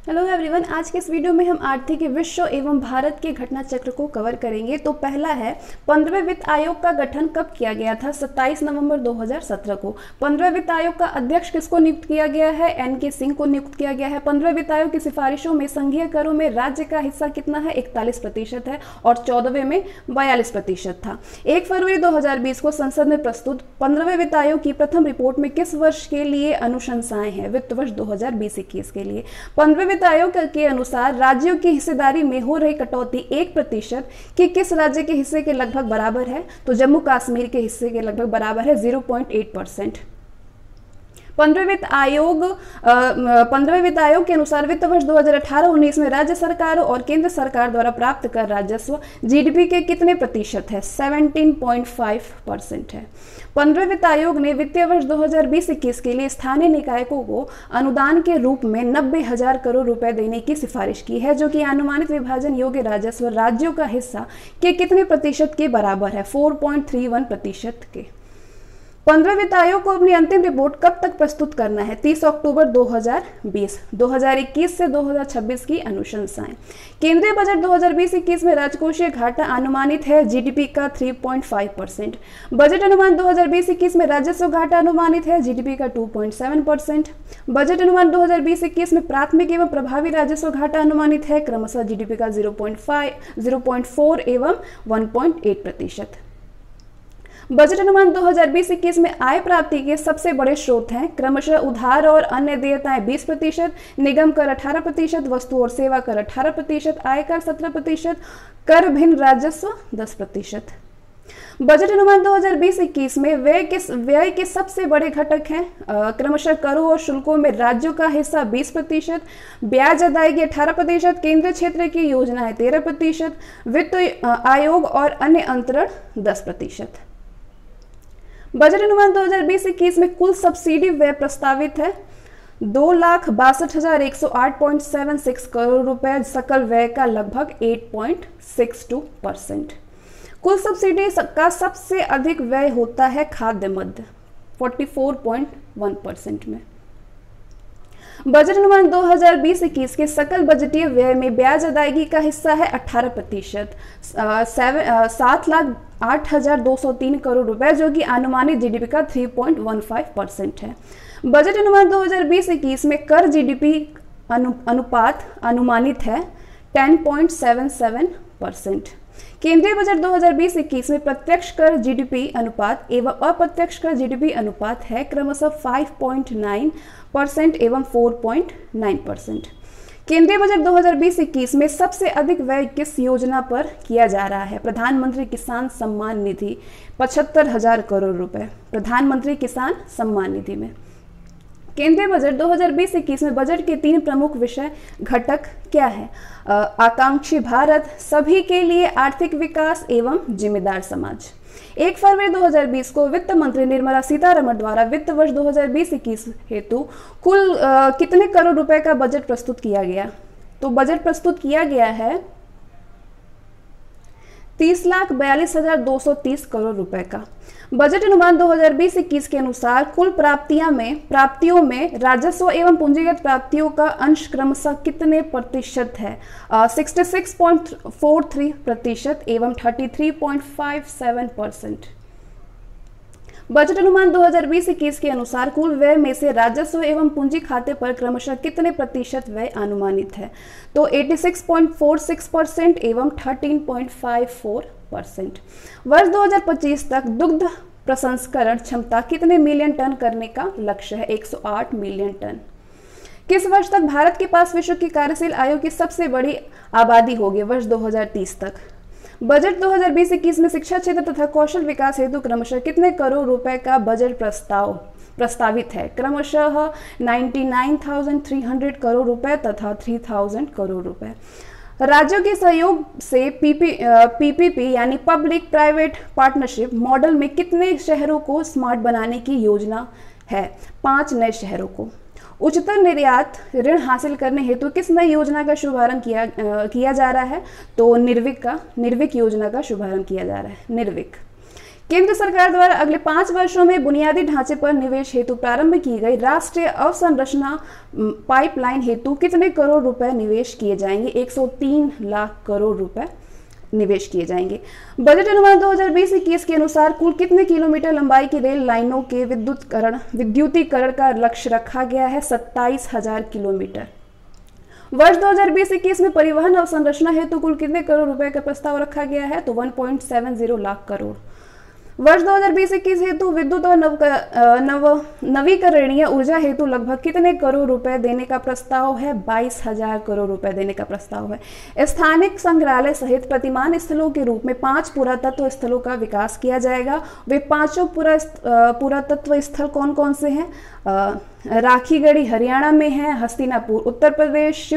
Hello everyone, आज के इस वीडियो में हम आर्थिक विश्व एवं भारत के घटना चक्र को कवर करेंगे। तो पहला है 15वें वित्त आयोग का गठन कब किया गया था? 27 नवंबर 2017 को। 15वें वित्त आयोग का अध्यक्ष किसको नियुक्त किया गया है? एन.के. सिंह को नियुक्त किया गया है। 15वें वित्त आयोग की सिफारिशों में संघीय करों में राज्य का हिस्सा कितना है? 41% है और 14वें में 42% था। 1 फरवरी 2020 को संसद में प्रस्तुत 15वें वित्त आयोग की प्रथम रिपोर्ट में किस वर्ष के लिए अनुशंसाएं हैं? वित्त वर्ष 2020-21 के लिए। 15वें वित्त आयोग के अनुसार राज्यों की हिस्सेदारी में हो रही कटौती 1% की किस राज्य के हिस्से के लगभग बराबर है? तो जम्मू कश्मीर के हिस्से के लगभग बराबर है 0.8%। 15वें वित्त आयोग के अनुसार वित्त वर्ष 2018-19 में राज्य सरकारों और केंद्र सरकार द्वारा प्राप्त कर राजस्व जीडीपी के कितने प्रतिशत है? 17.5% है। 15वें वित्त आयोग ने वित्तीय वर्ष 2020-21 के लिए स्थानीय निकायों को अनुदान के रूप में 90,000 करोड़ रुपए देने की सिफारिश की है, जो कि अनुमानित विभाजन योग्य राजस्व राज्यों का हिस्सा के कितने प्रतिशत के बराबर है? 4.31% के। 15वें वित्त आयोग को अपनी अंतिम रिपोर्ट कब तक प्रस्तुत करना है? 30 अक्टूबर 2020। 2021 से 2026 की अनुशंसाएं। केंद्रीय बजट 2020-21 में राजकोषीय घाटा अनुमानित है जीडीपी का 3.5%। बजट अनुमान 2020-21 में राजस्व घाटा अनुमानित है जीडीपी का 2.7%। बजट अनुमान 2020-21 में प्राथमिक एवं प्रभावी राजस्व घाटा अनुमानित है क्रमशः जीडीपी का 0.5, 0.4 एवं 1.8%। बजट अनुमान 2020-21 में आय प्राप्ति के सबसे बड़े स्रोत हैं क्रमशः उधार और अन्य देयताएं 20%, निगम कर 18%, वस्तु और सेवा कर 18%, आयकर 17%, कर भिन्न राजस्व 10%। बजट अनुमान 2020-21 में व्यय के सबसे बड़े घटक हैं क्रमशः करों और शुल्कों में राज्यों का हिस्सा 20%, ब्याज अदायगी 18%, केंद्रीय क्षेत्र की योजनाएं 13%, वित्त आयोग और अन्य अंतरण 10%। बजट अनुमान 2020-21 में कुल सब्सिडी व्यय प्रस्तावित है 2,62,108.76 करोड़ रुपए, सकल व्यय का लगभग 8.62%। कुल सब्सिडी का सबसे अधिक व्यय होता है खाद्य मद 44.1% में। बजट अनुमान 2020-21 के सकल बजटीय व्यय में ब्याज अदायगी का हिस्सा है 18%, 7,08,203 करोड़ रुपए, जो कि अनुमानित जीडीपी का 3.15% है। बजट अनुमान 2020-21 में कर जीडीपी अनुपात अनुमानित है 10.77%। केंद्रीय बजट 2020-21 में प्रत्यक्ष कर जीडीपी अनुपात एवं अप्रत्यक्ष कर जीडीपी अनुपात है क्रमशः 5.9% एवं 4.9%। केंद्रीय बजट 2020-21 में सबसे अधिक व्यय किस योजना पर किया जा रहा है? प्रधानमंत्री किसान सम्मान निधि 75,000 करोड़ रुपए, प्रधानमंत्री किसान सम्मान निधि में। केंद्रीय बजट 2020-21 में बजट के 3 प्रमुख विषय घटक क्या है? आकांक्षी भारत, सभी के लिए आर्थिक विकास एवं जिम्मेदार समाज। 1 फरवरी 2020 को वित्त मंत्री निर्मला सीतारमण द्वारा वित्त वर्ष 2020-21 हेतु कुल कितने करोड़ रुपए का बजट प्रस्तुत किया गया? तो बजट प्रस्तुत किया गया है 30,42,230 करोड़ रुपए का। बजट अनुमान 2020-21 के अनुसार कुल प्राप्तियों में राजस्व एवं पूंजीगत प्राप्तियों का अंश क्रमशः कितने प्रतिशत है? 66.43% एवं 33.57%। बजट अनुमान 2020-21 के अनुसार कुल व्यय में से राजस्व एवं पूंजी खाते पर क्रमशः कितने प्रतिशत व्यय अनुमानित है? तो 86.46% एवं 13.54%। वर्ष 2025 तक दुग्ध प्रसंस्करण क्षमता कितने मिलियन टन करने का लक्ष्य है? 108 मिलियन टन। किस वर्ष तक भारत के पास विश्व की कार्यशील आयु की सबसे बड़ी आबादी होगी? वर्ष 2030 तक। बजट 2020-21 में शिक्षा क्षेत्र तथा कौशल विकास हेतु क्रमशः कितने करोड़ रुपए का बजट प्रस्तावित है? क्रमशः 99,300 करोड़ रुपए तथा 3,000 करोड़ रुपए। राज्यों के सहयोग से पीपीपी यानी पब्लिक प्राइवेट पार्टनरशिप मॉडल में कितने शहरों को स्मार्ट बनाने की योजना है? 5 नए शहरों को। उच्चतर निर्यात ऋण हासिल करने हेतु किस नई योजना का शुभारंभ किया जा रहा है? तो निर्विक योजना का शुभारंभ किया जा रहा है। निर्विक। केंद्र सरकार द्वारा अगले 5 वर्षों में बुनियादी ढांचे पर निवेश हेतु प्रारंभ की गई राष्ट्रीय अवसंरचना पाइपलाइन हेतु कितने करोड़ रुपए निवेश किए जाएंगे? 103 लाख करोड़ रुपए निवेश किए जाएंगे। बजट अनुमान 2020-21 के अनुसार कुल कितने किलोमीटर लंबाई की रेल लाइनों के विद्युतीकरण का लक्ष्य रखा गया है? 27,000 किलोमीटर। वर्ष 2020-21 में परिवहन अवसंरचना हेतु कुल कितने करोड़ रुपए का प्रस्ताव रखा गया है? तो 1.70 लाख करोड़। वर्ष 2020-21 हेतु विद्युत और नवीकरणीय ऊर्जा हेतु लगभग कितने करोड़ रुपए देने का प्रस्ताव है? 22,000 करोड़ रुपए देने का प्रस्ताव है। स्थानिक संग्रहालय सहित प्रतिमान स्थलों के रूप में 5 पुरातत्व स्थलों का विकास किया जाएगा। वे 5 पुरातत्व स्थल कौन कौन से हैं? राखीगढ़ी हरियाणा में है, हस्तिनापुर उत्तर प्रदेश,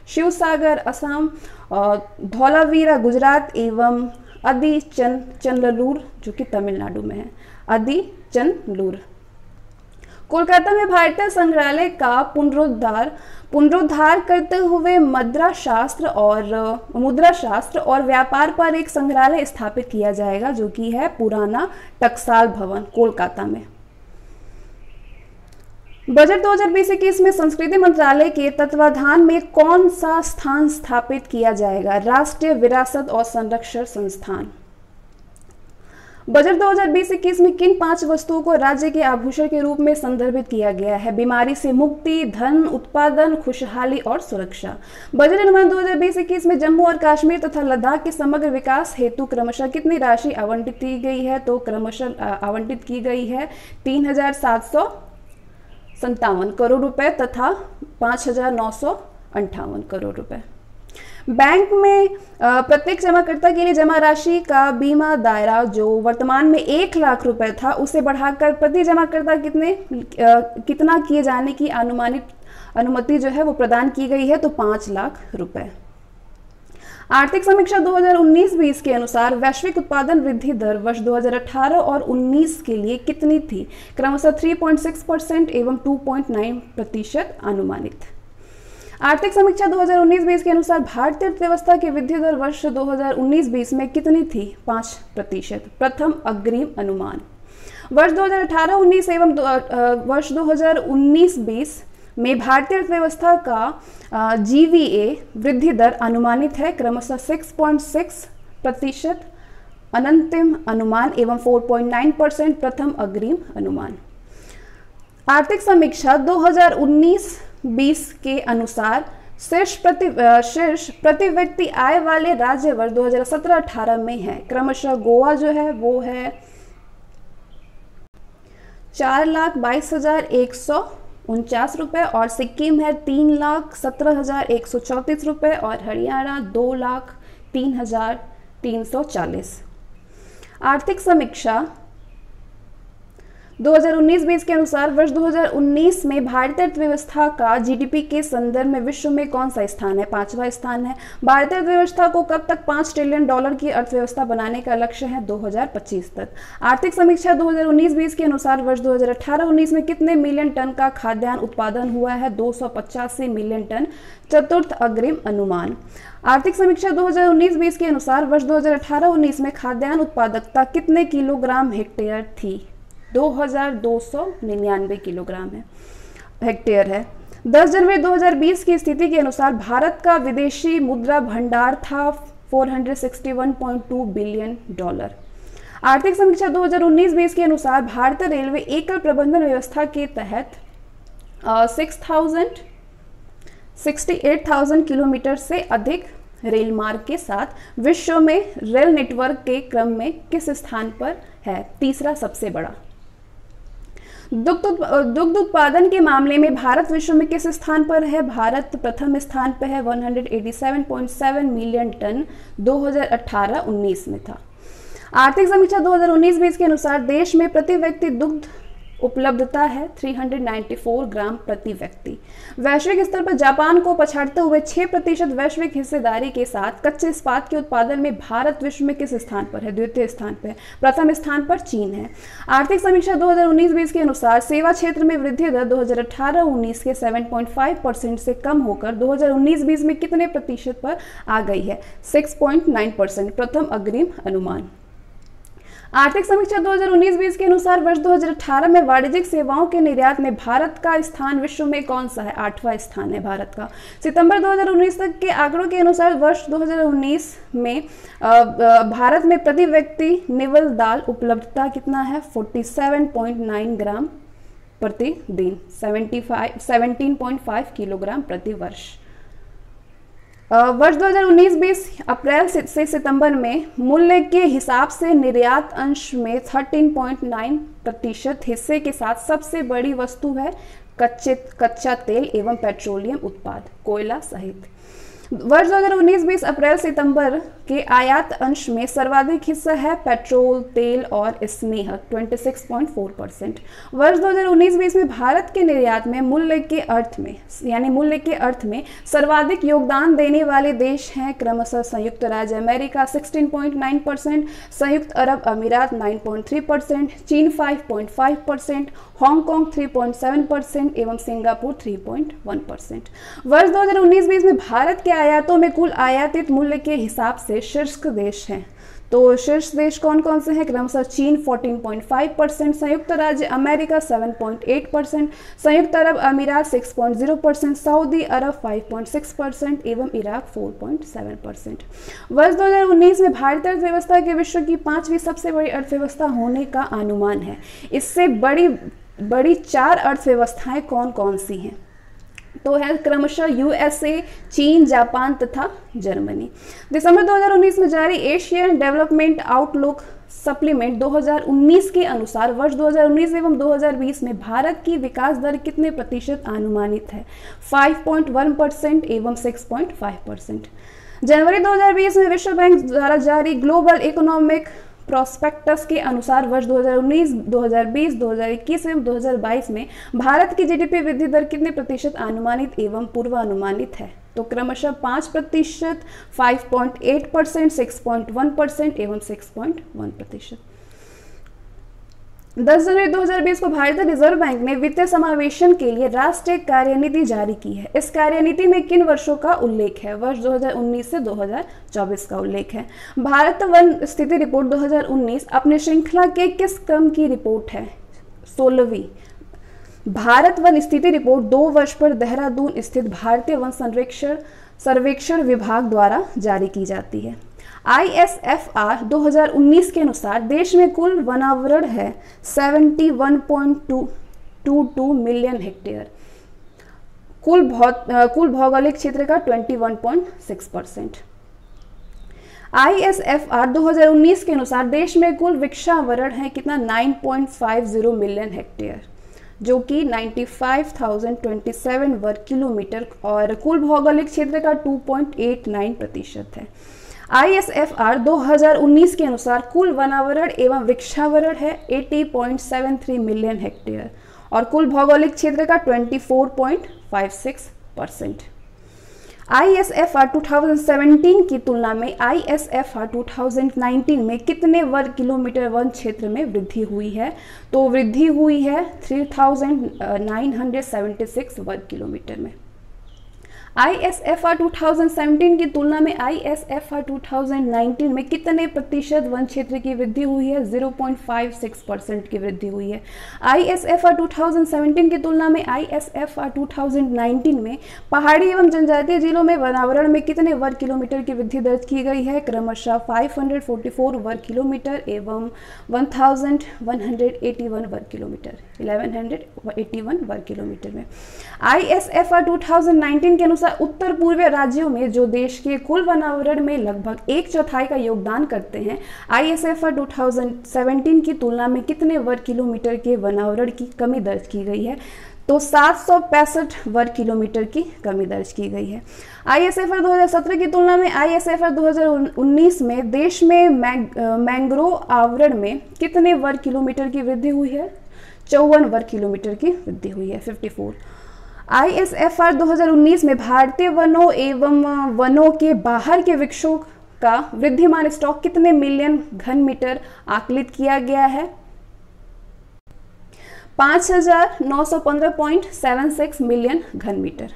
शिवसागर असम, धौलावीरा गुजरात एवं अदिचनलूर जो कि तमिलनाडु में है। अदिचनलूर। कोलकाता में भारतीय संग्रहालय का पुनरुद्धार करते हुए मुद्रा शास्त्र और व्यापार पर एक संग्रहालय स्थापित किया जाएगा जो कि है पुराना टकसाल भवन कोलकाता में। बजट 2020-21 में संस्कृति मंत्रालय के तत्वाधान में कौन सा स्थान स्थापित किया जाएगा? राष्ट्रीय विरासत और संरक्षण संस्थान। बजट 2020-21 में किन 5 वस्तुओं को राज्य के आभूषण के रूप में संदर्भित किया गया है? बीमारी से मुक्ति, धन उत्पादन, खुशहाली और सुरक्षा। बजट अनुमान 2020-21 में जम्मू और कश्मीर तथा लद्दाख के समग्र विकास हेतु क्रमशः कितनी राशि आवंटित की गई है? तो क्रमशः आवंटित की गई है 3,757 करोड़ रुपए तथा 5,958 करोड़ रुपए। बैंक में प्रत्येक जमाकर्ता के लिए जमा राशि का बीमा दायरा जो वर्तमान में 1 लाख रुपए था उसे बढ़ाकर प्रति जमाकर्ता कितना किए जाने की अनुमति जो है वो प्रदान की गई है? तो 5 लाख रुपए। आर्थिक समीक्षा 2019-20 के अनुसार वैश्विक उत्पादन वृद्धि दर वर्ष 2018 और 19 के लिए कितनी थी? क्रमशः 3.6% एवं 2.9% अनुमानित। आर्थिक समीक्षा 2019-20 के अनुसार भारतीय अर्थव्यवस्था की वृद्धि दर वर्ष 2019-20 में कितनी थी? 5%। प्रथम अग्रिम अनुमान। वर्ष 2018-19 एवं वर्ष 2019-20 में भारतीय अर्थव्यवस्था का GVA वृद्धि दर अनुमानित है क्रमशः 6.6% अनंतिम अनुमान एवं 4.9% प्रथम अग्रिम अनुमान। आर्थिक समीक्षा 2019-20 के अनुसार शीर्ष प्रति व्यक्ति आय वाले राज्य वर्ष 2017-18 में है क्रमशः गोवा जो है वो है 4,22,149 रुपये और सिक्किम है 3,17,134 रुपये और हरियाणा 2,03,340। आर्थिक समीक्षा 2019-20 के अनुसार वर्ष 2019 में भारतीय अर्थव्यवस्था का GDP के संदर्भ में विश्व में कौन सा स्थान है? 5वां स्थान है। भारतीय अर्थव्यवस्था को कब तक $5 ट्रिलियन की अर्थव्यवस्था बनाने का लक्ष्य है? 2025 तक। आर्थिक समीक्षा 2019-20 के अनुसार वर्ष 2018-19 में कितने मिलियन टन का खाद्यान्न उत्पादन हुआ है? 285 मिलियन टन। चतुर्थ अग्रिम अनुमान। आर्थिक समीक्षा 2019-20 के अनुसार वर्ष 2018-19 में खाद्यान्न उत्पादकता कितने किलोग्राम हेक्टेयर थी? 2,299 किलोग्राम हेक्टेयर है। 10 जनवरी 2020 की स्थिति के अनुसार भारत का विदेशी मुद्रा भंडार था $461.2 बिलियन। आर्थिक समीक्षा 2019-20 के अनुसार भारतीय रेलवे एकल प्रबंधन व्यवस्था के तहत 68,000 किलोमीटर से अधिक रेल मार्ग के साथ विश्व में रेल नेटवर्क के क्रम में किस स्थान पर है? तीसरा सबसे बड़ा। दुग्ध उत्पादन के मामले में भारत विश्व में किस स्थान पर है? भारत प्रथम स्थान पर है 187.7 मिलियन टन 2018-19 में था। आर्थिक समीक्षा 2019-20 के अनुसार देश में प्रति व्यक्ति दुग्ध उपलब्धता है 394 ग्राम प्रति व्यक्ति। वैश्विक स्तर पर जापान को पछाड़ते हुए 6% वैश्विक हिस्सेदारी के साथ कच्चे इस्पात के उत्पादन में भारत विश्व में किस स्थान पर है? द्वितीय स्थान पर। प्रथम स्थान पर चीन है। आर्थिक समीक्षा 2019-20 के अनुसार सेवा क्षेत्र में वृद्धि दर 2018-19 के 7.5% से कम होकर 2019-20 में कितने प्रतिशत पर आ गई है? 6.9%। प्रथम अग्रिम अनुमान। आर्थिक समीक्षा 2019-20 के अनुसार वर्ष 2018 में वाणिज्यिक सेवाओं के निर्यात में भारत का स्थान विश्व में कौन सा है? 8वां स्थान है भारत का। सितंबर 2019 तक के आंकड़ों के अनुसार वर्ष 2019 में भारत में प्रति व्यक्ति निवल दाल उपलब्धता कितना है? 47.9 ग्राम प्रति दिन, 17.5 किलोग्राम प्रति वर्ष। वर्ष 2019-20 अप्रैल से सितंबर में मूल्य के हिसाब से निर्यात अंश में 13.9% हिस्से के साथ सबसे बड़ी वस्तु है कच्चा तेल एवं पेट्रोलियम उत्पाद, कोयला सहित। वर्ष 2019-20 अप्रैल सितंबर के आयात अंश में सर्वाधिक हिस्सा है पेट्रोल, तेल और स्नेह 26.4%। वर्ष 2019-20 में भारत के निर्यात में मूल्य के अर्थ में सर्वाधिक योगदान देने वाले देश हैं क्रमशः संयुक्त राज्य अमेरिका 16.9%, संयुक्त अरब अमीरात 9.3%, चीन 5.5%, हांगकांग 3.7% एवं सिंगापुर 3.1%। वर्ष 2019-20 में भारत के आयातों में कुल आयातित मूल्य के हिसाब से शीर्ष देश हैं। तो शीर्ष देश कौन कौन से हैं? क्रमशः चीन 14.5%, संयुक्त राज्य अमेरिका 7.8%, संयुक्त अरब अमीरात 6.0%, सऊदी अरब 5.6% एवं इराक 4.7%। वर्ष 2019 में भारतीय अर्थव्यवस्था के विश्व की 5वीं सबसे बड़ी अर्थव्यवस्था होने का अनुमान है। इससे बड़ी 4 अर्थव्यवस्थाएं कौन कौन सी हैं? तो है क्रमशः यूएसए, चीन, जापान तथा जर्मनी। दिसंबर 2019 में जारी एशियन डेवलपमेंट आउटलुक सप्लीमेंट 2019 के अनुसार वर्ष 2019 एवं 2020 में भारत की विकास दर कितने प्रतिशत अनुमानित है? 5.1% एवं 6.5%। जनवरी 2020 में विश्व बैंक द्वारा जारी ग्लोबल इकोनॉमिक प्रोस्पेक्टस के अनुसार वर्ष 2019, 2020, 2021 एवं 2022 में भारत की जीडीपी वृद्धि दर कितने प्रतिशत अनुमानित एवं पूर्वानुमानित है? तो क्रमशः 5%, 5.8%, 6.1% एवं 6.1%। 10 जनवरी 2020 को भारतीय रिजर्व बैंक ने वित्तीय समावेशन के लिए राष्ट्रीय कार्यनीति जारी की है। इस कार्यनीति में किन वर्षों का उल्लेख है? वर्ष 2019 से 2024 का उल्लेख है। भारत वन स्थिति रिपोर्ट 2019 अपनी श्रृंखला के किस क्रम की रिपोर्ट है? 16वीं। भारत वन स्थिति रिपोर्ट 2 वर्ष पर देहरादून स्थित भारतीय वन सर्वेक्षण विभाग द्वारा जारी की जाती है। ISFR 2019 के अनुसार देश में कुल वनावरण है 71.22 मिलियन हेक्टेयर, कुल भौगोलिक क्षेत्र का 21.6%। ISFR 2019 के अनुसार देश में कुल वृक्षावरण है कितना? 9.50 मिलियन हेक्टेयर, जो कि 95,027 वर्ग किलोमीटर और कुल भौगोलिक क्षेत्र का 2.89% है। ISFR 2019 के अनुसार कुल वनावरण एवं वृक्षावरण है 80.73 मिलियन हेक्टेयर और कुल भौगोलिक क्षेत्र का 24.56%। ISFR 2017 की तुलना में ISFR 2019 में कितने वर्ग किलोमीटर वन क्षेत्र में वृद्धि हुई है? तो वृद्धि हुई है 3,976 वर्ग किलोमीटर में। ISFR 2017 की तुलना में ISFR 2019 में कितने प्रतिशत वन क्षेत्र की वृद्धि हुई है? 0.56% की वृद्धि हुई है। ISFR 2017 की तुलना में ISFR 2019 में पहाड़ी एवं जनजातीय जिलों में वनावरण में कितने वर्ग किलोमीटर की वृद्धि दर्ज की गई है? क्रमशः 544 वर्ग किलोमीटर एवं 1181 वर्ग किलोमीटर, 1181 वर्ग किलोमीटर में। ISFR 2019 के अनुसार उत्तर पूर्वी राज्यों में जो देश के कुल वनावरण में लगभग 1/4 का योगदान करते हैं, ISFR 2017 की तुलना में कितने वर्ग किलोमीटर के वनावरण की कमी दर्ज की गई है? तो 765 वर्ग किलोमीटर की कमी दर्ज की गई है। ISFR 2017 की तुलना में ISFR 2019 में देश में मैंग्रोव आवरण में कितने वर्ग किलोमीटर की वृद्धि हुई है? 54 वर्ग किलोमीटर की वृद्धि हुई है, 54। ISFR 2019 में भारतीय वनों एवं वनों के बाहर के वृक्षों का वृद्धिमान स्टॉक कितने मिलियन घन मीटर आकलित किया गया है? 5,915.76 मिलियन घन मीटर।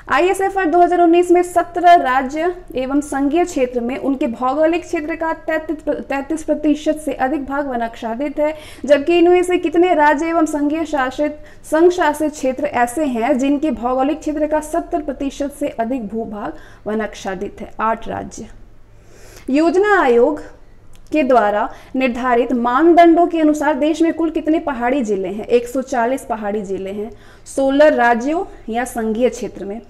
ISFR 2019 में 17 राज्य एवं संघीय क्षेत्र में उनके भौगोलिक क्षेत्र का 33% से अधिक भाग वन आच्छादित है, जबकि इनमें से कितने राज्य एवं संघ शासित क्षेत्र ऐसे हैं जिनके भौगोलिक क्षेत्र का 70% से अधिक भूभाग वन आच्छादित है? 8 राज्य। योजना आयोग के द्वारा निर्धारित मानदंडों के अनुसार देश में कुल कितने पहाड़ी जिले हैं? 140 पहाड़ी जिले हैं 16 राज्यों या संघीय क्षेत्र में।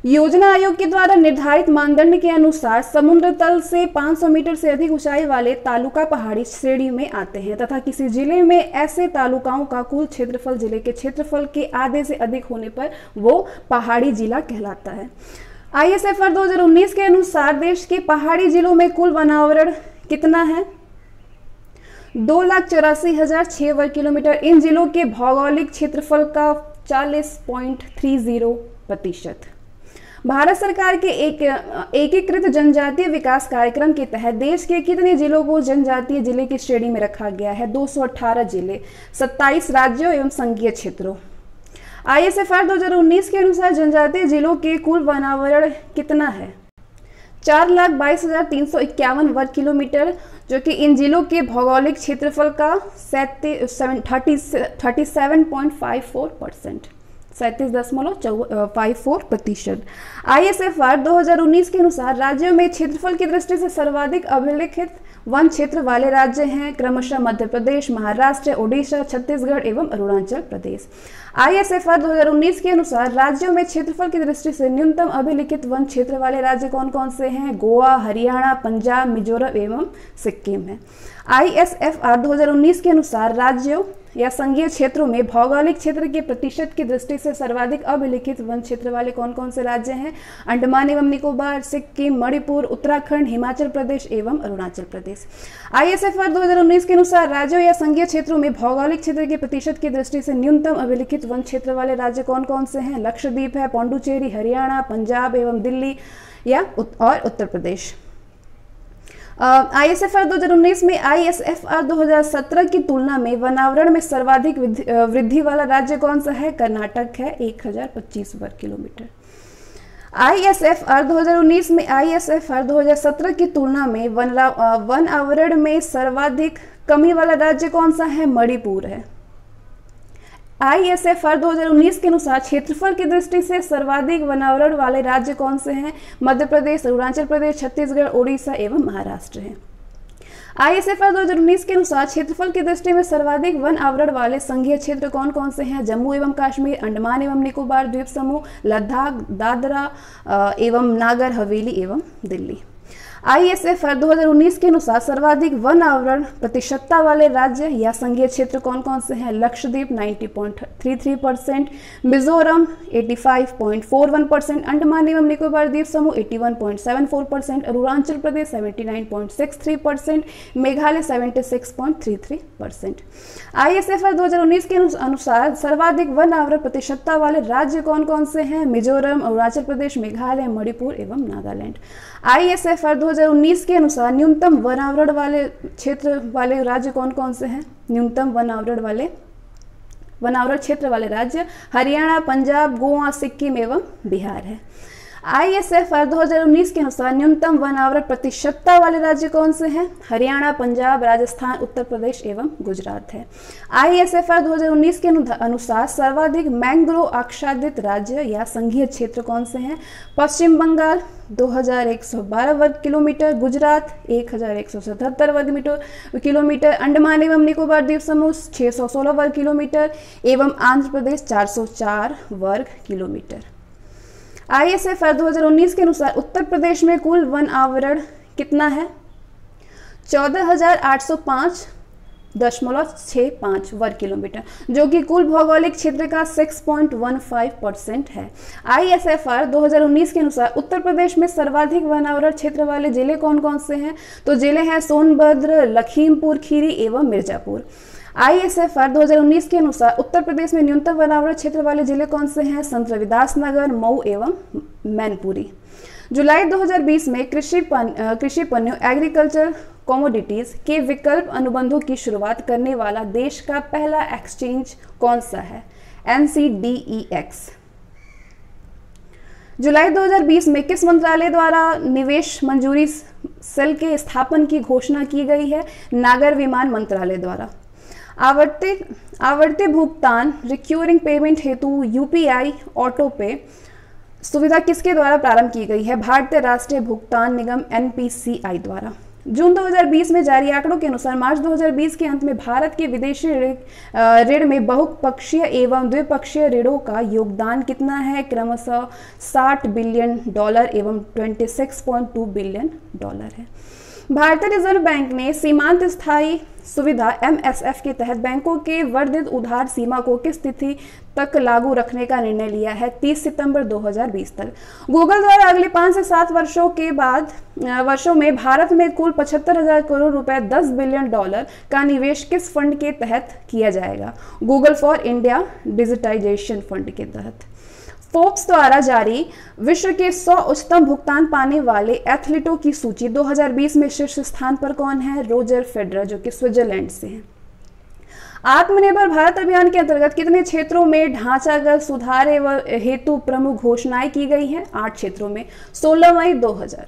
योजना आयोग के द्वारा निर्धारित मानदंड के अनुसार समुद्र तल से 500 मीटर से अधिक ऊंचाई वाले तालुका पहाड़ी श्रेणी में आते हैं तथा किसी जिले में ऐसे तालुकाओं का कुल क्षेत्रफल जिले के क्षेत्रफल के आधे से अधिक होने पर वो पहाड़ी जिला कहलाता है। ISFR 2019 के अनुसार देश के पहाड़ी जिलों में कुल वनावरण कितना है? 2,84,006 वर्ग किलोमीटर। इन जिलों के भौगोलिक क्षेत्रफल का 40.30%। भारत सरकार के एकीकृत जनजातीय विकास कार्यक्रम के तहत देश के कितने जिलों को जनजातीय जिले की श्रेणी में रखा गया है? 218 जिले 27 राज्यों एवं संघीय क्षेत्रों। ISFR 2019 के अनुसार जनजातीय जिलों के कुल वनावरण कितना है? 4,22,351 वर्ग किलोमीटर, जो कि इन जिलों के भौगोलिक क्षेत्रफल का 37.54%। 37.54%। ISFR 2019 के अनुसार राज्यों में क्षेत्रफल की दृष्टि से सर्वाधिक अभिलेखित वन क्षेत्र वाले राज्य हैं क्रमशः मध्य प्रदेश, महाराष्ट्र, ओडिशा, छत्तीसगढ़ एवं अरुणाचल प्रदेश। ISFR 2019 के अनुसार राज्यों में क्षेत्रफल की दृष्टि से न्यूनतम अभिलिखित वन क्षेत्र वाले राज्य कौन कौन से हैं? गोवा, हरियाणा, पंजाब, मिजोरम एवं सिक्किम है। ISFR 2019 के अनुसार राज्यों या संघीय क्षेत्रों में भौगोलिक क्षेत्र के प्रतिशत की दृष्टि से सर्वाधिक अभिलिखित वन क्षेत्र वाले कौन कौन से राज्य हैं? अंडमान एवं निकोबार, सिक्किम, मणिपुर, उत्तराखंड, हिमाचल प्रदेश एवं अरुणाचल प्रदेश। ISFR 2019 के अनुसार राज्यों या संघीय क्षेत्रों में भौगोलिक क्षेत्र के प्रतिशत की दृष्टि से न्यूनतम अभिलिखित वन क्षेत्र वाले राज्य कौन कौन से हैं? लक्षद्वीप है, पौंडुचेरी, हरियाणा, पंजाब एवं दिल्ली और उत्तर प्रदेश। ISFR 2019 में ISFR 2017 की तुलना में वनावरण में सर्वाधिक वृद्धि वाला राज्य कौन सा है? कर्नाटक है 1025 वर्ग किलोमीटर। ISFR 2019 में ISFR 2017 की तुलना में वन आवरण में सर्वाधिक कमी वाला राज्य कौन सा है? मणिपुर है। ISFR 2019 के अनुसार क्षेत्रफल की दृष्टि से सर्वाधिक वनावरण वाले राज्य कौन से हैं? मध्य प्रदेश, अरुणाचल प्रदेश, छत्तीसगढ़, ओडिशा एवं महाराष्ट्र हैं। ISFR 2019 के अनुसार क्षेत्रफल की दृष्टि में सर्वाधिक वन आवरण वाले संघीय क्षेत्र कौन कौन से हैं? जम्मू एवं कश्मीर, अंडमान एवं निकोबार द्वीप समूह, लद्दाख, दादरा एवं नागर हवेली एवं दिल्ली। ISFR 2019 के अनुसार सर्वाधिक वन आवरण प्रतिशतता वाले राज्य या संघीय क्षेत्र कौन कौन से हैं? लक्षद्वीप 90.33%, मिजोरम 85.41%, अंडमान एवं निकोबार द्वीप समूह 81.74%, अरुणाचल प्रदेश 79.63%, मेघालय 76.33%। ISFR 2019 के अनुसार सर्वाधिक वन आवरण प्रतिशतता वाले राज्य कौन कौन से हैं? मिजोरम, अरुणाचल प्रदेश, मेघालय, मणिपुर एवं नागालैंड। ISFR 2019 के अनुसार न्यूनतम वन आवरण वाले क्षेत्र वाले राज्य कौन कौन से हैं? न्यूनतम वन आवरण क्षेत्र वाले राज्य हरियाणा, पंजाब, गोवा, सिक्किम एवं बिहार है। ISFR 2019 के अनुसार न्यूनतम वन आवरण प्रतिशतता वाले राज्य कौन से हैं? हरियाणा, पंजाब, राजस्थान, उत्तर प्रदेश एवं गुजरात है। ISFR 2019 के अनुसार सर्वाधिक मैंग्रोव आच्छादित राज्य या संघीय क्षेत्र कौन से हैं? पश्चिम बंगाल 2112 वर्ग किलोमीटर, गुजरात 1177 वर्ग किलोमीटर, अंडमान एवं निकोबार द्वीप समूह 616 वर्ग किलोमीटर एवं आंध्र प्रदेश 404 वर्ग किलोमीटर। ISFR 2019 के अनुसार उत्तर प्रदेश में कुल वन आवरण कितना है? 14,805.65 वर्ग किलोमीटर, जो कि कुल भौगोलिक क्षेत्र का 6.15% है। ISFR 2019 के अनुसार उत्तर प्रदेश में सर्वाधिक वन आवरण क्षेत्र वाले जिले कौन कौन से हैं? तो जिले हैं सोनभद्र, लखीमपुर खीरी एवं मिर्जापुर। ISFR 2019 के अनुसार उत्तर प्रदेश में न्यूनतम वन आवरण क्षेत्र वाले जिले कौन से हैं? संत रविदास नगर, मऊ एवं मैनपुरी। जुलाई 2020 में कृषि पण्यों एग्रीकल्चर कमोडिटीज के विकल्प अनुबंधों की शुरुआत करने वाला देश का पहला एक्सचेंज कौन सा है? NCDEX। जुलाई 2020 में किस मंत्रालय द्वारा निवेश मंजूरी सेल के स्थापन की घोषणा की गई है? नागर विमान मंत्रालय द्वारा। आवर्ती भुगतान रिक्यूरिंग पेमेंट हेतु यूपीआई ऑटो पे सुविधा किसके द्वारा प्रारंभ की गई है? भारतीय राष्ट्रीय भुगतान निगम एनपीसीआई द्वारा। जून 2020 में जारी आंकड़ों के अनुसार मार्च 2020 के अंत में भारत के विदेशी ऋण में बहुपक्षीय एवं द्विपक्षीय ऋणों का योगदान कितना है? क्रमशः $60 बिलियन एवं $26.2 बिलियन है। भारतीय रिजर्व बैंक ने सीमांत स्थायी सुविधा MSF के तहत बैंकों के वर्धित उधार सीमा को किस तिथि तक लागू रखने का निर्णय लिया है? 30 सितंबर 2020 तक। गूगल द्वारा अगले 5 से 7 वर्षों में भारत में कुल 75,000 करोड़ रुपए $10 बिलियन का निवेश किस फंड के तहत किया जाएगा? Google for India digitization fund के तहत। फोर्ब्स द्वारा जारी विश्व के 100 उच्चतम भुगतान पाने वाले एथलीटों की सूची 2020 में शीर्ष स्थान पर कौन है? रोजर फेडरर, जो कि स्विट्जरलैंड से हैं। आत्मनिर्भर भारत अभियान के अंतर्गत कितने क्षेत्रों में ढांचागत सुधार हेतु प्रमुख घोषणाएं की गई हैं? 8 क्षेत्रों में। 16 मई 2000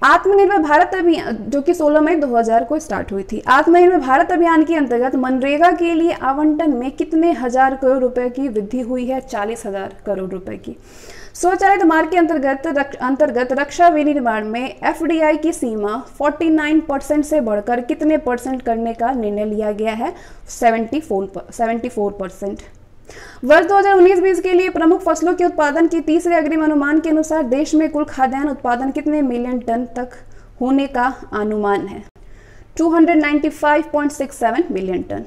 आत्मनिर्भर भारत अभियान, जो कि 16 मई 2000 को स्टार्ट हुई थी। आत्मनिर्भर भारत अभियान के अंतर्गत मनरेगा के लिए आवंटन में कितने हजार करोड़ रुपए की वृद्धि हुई है? 40,000 करोड़ रुपए की। स्वचालित मार्ग के अंतर्गत रक्षा विनिर्माण में FDI की सीमा 49% से बढ़कर कितने % करने का निर्णय लिया गया है? 74%। वर्ष 2019-20 के लिए प्रमुख फसलों के उत्पादन की तीसरे अग्रिम अनुमान के अनुसार देश में कुल खाद्यान्न उत्पादन कितने मिलियन टन तक होने का अनुमान है? 295.67 मिलियन टन।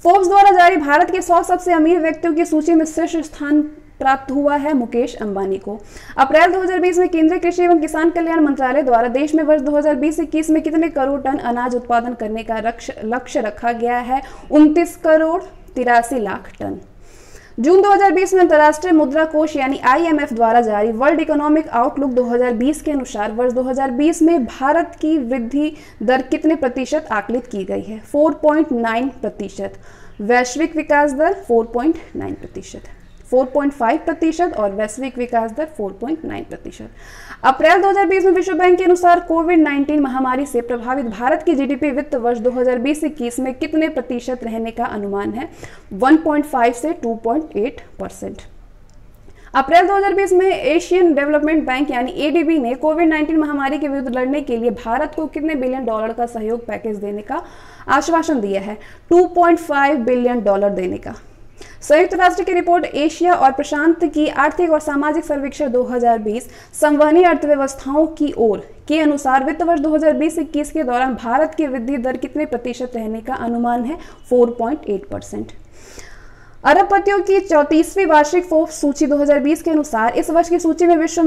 फोर्ब्स द्वारा जारी भारत के 100 सबसे अमीर व्यक्तियों की सूची में शीर्ष स्थान प्राप्त हुआ है मुकेश अंबानी को। अप्रैल 2020 में केंद्रीय कृषि एवं किसान कल्याण मंत्रालय द्वारा देश में वर्ष 2020-21 में कितने करोड़ टन अनाज उत्पादन करने का लक्ष्य रखा गया है? 29 करोड़ 83 लाख टन। जून 2020 में अंतर्राष्ट्रीय मुद्रा कोष यानी IMF द्वारा जारी वर्ल्ड इकोनॉमिक आउटलुक 2020 के अनुसार वर्ष 2020 में भारत की वृद्धि दर कितने प्रतिशत आकलित की गई है? 4.9%। वैश्विक विकास दर 4.9%, 4.5% और वैश्विक विकास दर 4.9%। अप्रैल 2020 में विश्व बैंक के अनुसार कोविड-19 महामारी से प्रभावित भारत की GDP वित्त वर्ष 2020-21 में कितने प्रतिशत रहने का अनुमान है? 1.5 से 2.8%। अप्रैल 2020 में एशियन डेवलपमेंट बैंक यानी ADB ने कोविड-19 महामारी के विरुद्ध लड़ने के लिए भारत को कितने बिलियन डॉलर का सहयोग पैकेज देने का आश्वासन दिया है? 2.5 बिलियन डॉलर देने का। संयुक्त राष्ट्र की रिपोर्ट एशिया और प्रशांत की आर्थिक और सामाजिक सर्वेक्षण 2020 संवहनी अर्थव्यवस्थाओं की ओर के अनुसार वित्त वर्ष 2020-21 के दौरान भारत की वृद्धि दर कितने प्रतिशत रहने का अनुमान है? 4.8%। अरबपतियों की 34वीं वार्षिक फोर्ब्स सूची 2020 के अनुसार इस वर्ष की सूची में विश्व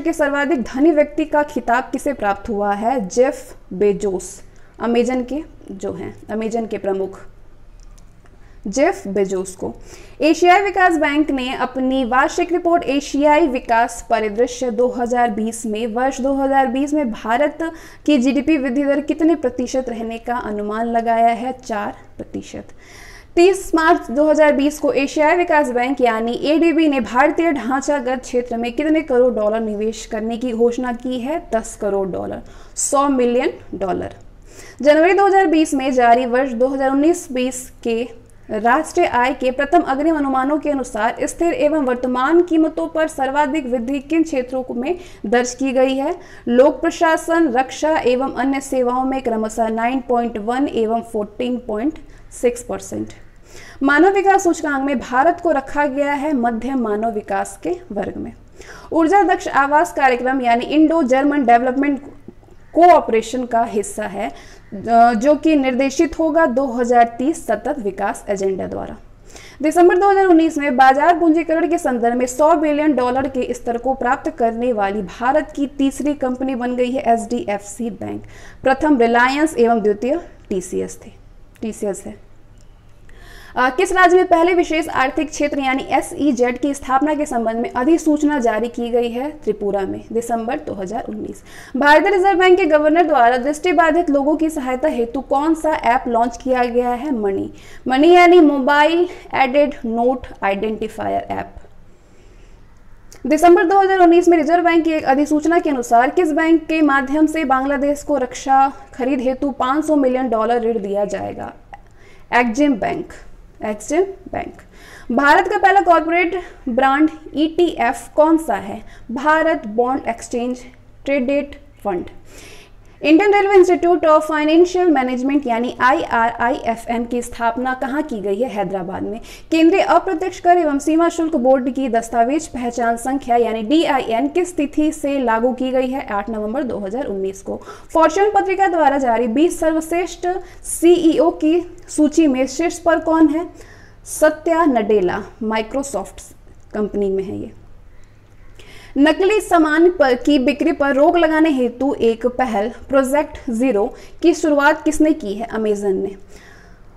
के सर्वाधिक धनी व्यक्ति का खिताब किसे प्राप्त हुआ है? जेफ बेजोस, अमेजन के प्रमुख जेफ बेजोस को। एशियाई विकास बैंक ने अपनी वार्षिक रिपोर्ट एशियाई विकास परिदृश्य 2020 में वर्ष 2020 में भारत की GDP वृद्धि दर कितने प्रतिशत रहने का अनुमान लगाया है? 4%। 30 मार्च 2020 को एशियाई विकास बैंक यानी ADB ने भारतीय ढांचागत क्षेत्र में कितने करोड़ डॉलर निवेश करने की घोषणा की है? 10 करोड़ डॉलर, $100 मिलियन। जनवरी 2020 में जारी वर्ष 2019-20 के राष्ट्रीय आय के प्रथम अग्रिम अनुमानों के अनुसार स्थिर एवं वर्तमान कीमतों पर सर्वाधिक वृद्धि किन क्षेत्रों में दर्ज की गई है? लोक प्रशासन, रक्षा एवं अन्य सेवाओं में क्रमशः 9.1 एवं 14.6%। मानव विकास सूचकांक में भारत को रखा गया है मध्यम मानव विकास के वर्ग में। ऊर्जा दक्ष आवास कार्यक्रम यानी इंडो जर्मन डेवलपमेंट कोऑपरेशन का हिस्सा है जो कि निर्देशित होगा 2030 सतत विकास एजेंडा द्वारा। दिसंबर 2019 में बाजार पूंजीकरण के संदर्भ में $100 बिलियन के स्तर को प्राप्त करने वाली भारत की तीसरी कंपनी बन गई है HDFC बैंक। प्रथम रिलायंस एवं द्वितीय TCS है। किस राज्य में पहले विशेष आर्थिक क्षेत्र यानी SEZ की स्थापना के संबंध में अधिसूचना जारी की गई है? त्रिपुरा में, दिसंबर 2019। भारतीय रिजर्व बैंक के गवर्नर द्वारा दृष्टिबाधित लोगों की सहायता हेतु कौन सा ऐप लॉन्च किया गया है? मनी यानी mobile aided note identifier app. दिसंबर 2019 में रिजर्व बैंक की एक अधिसूचना के अनुसार किस बैंक के माध्यम से बांग्लादेश को रक्षा खरीद हेतु $500 मिलियन ऋण दिया जाएगा? एक्जिम बैंक। एक्जिम बैंक। भारत का पहला कॉर्पोरेट बांड ETF कौन सा है? Bharat bond exchange traded fund. Indian railway institute of financial management यानी IRIFM की स्थापना कहाँ की गई है? हैदराबाद में। केंद्रीय अप्रत्यक्ष कर एवं सीमा शुल्क बोर्ड की दस्तावेज पहचान संख्या यानी DIN किस तिथि से लागू की गई है? 8 नवंबर 2019 को। फॉर्च्यून पत्रिका द्वारा जारी 20 सर्वश्रेष्ठ CEO की सूची में शीर्ष पर कौन है? सत्या नडेला, माइक्रोसॉफ्ट कंपनी में है ये। नकली सामान की बिक्री पर रोक लगाने हेतु एक पहल प्रोजेक्ट जीरो की शुरुआत किसने की है? अमेजन ने।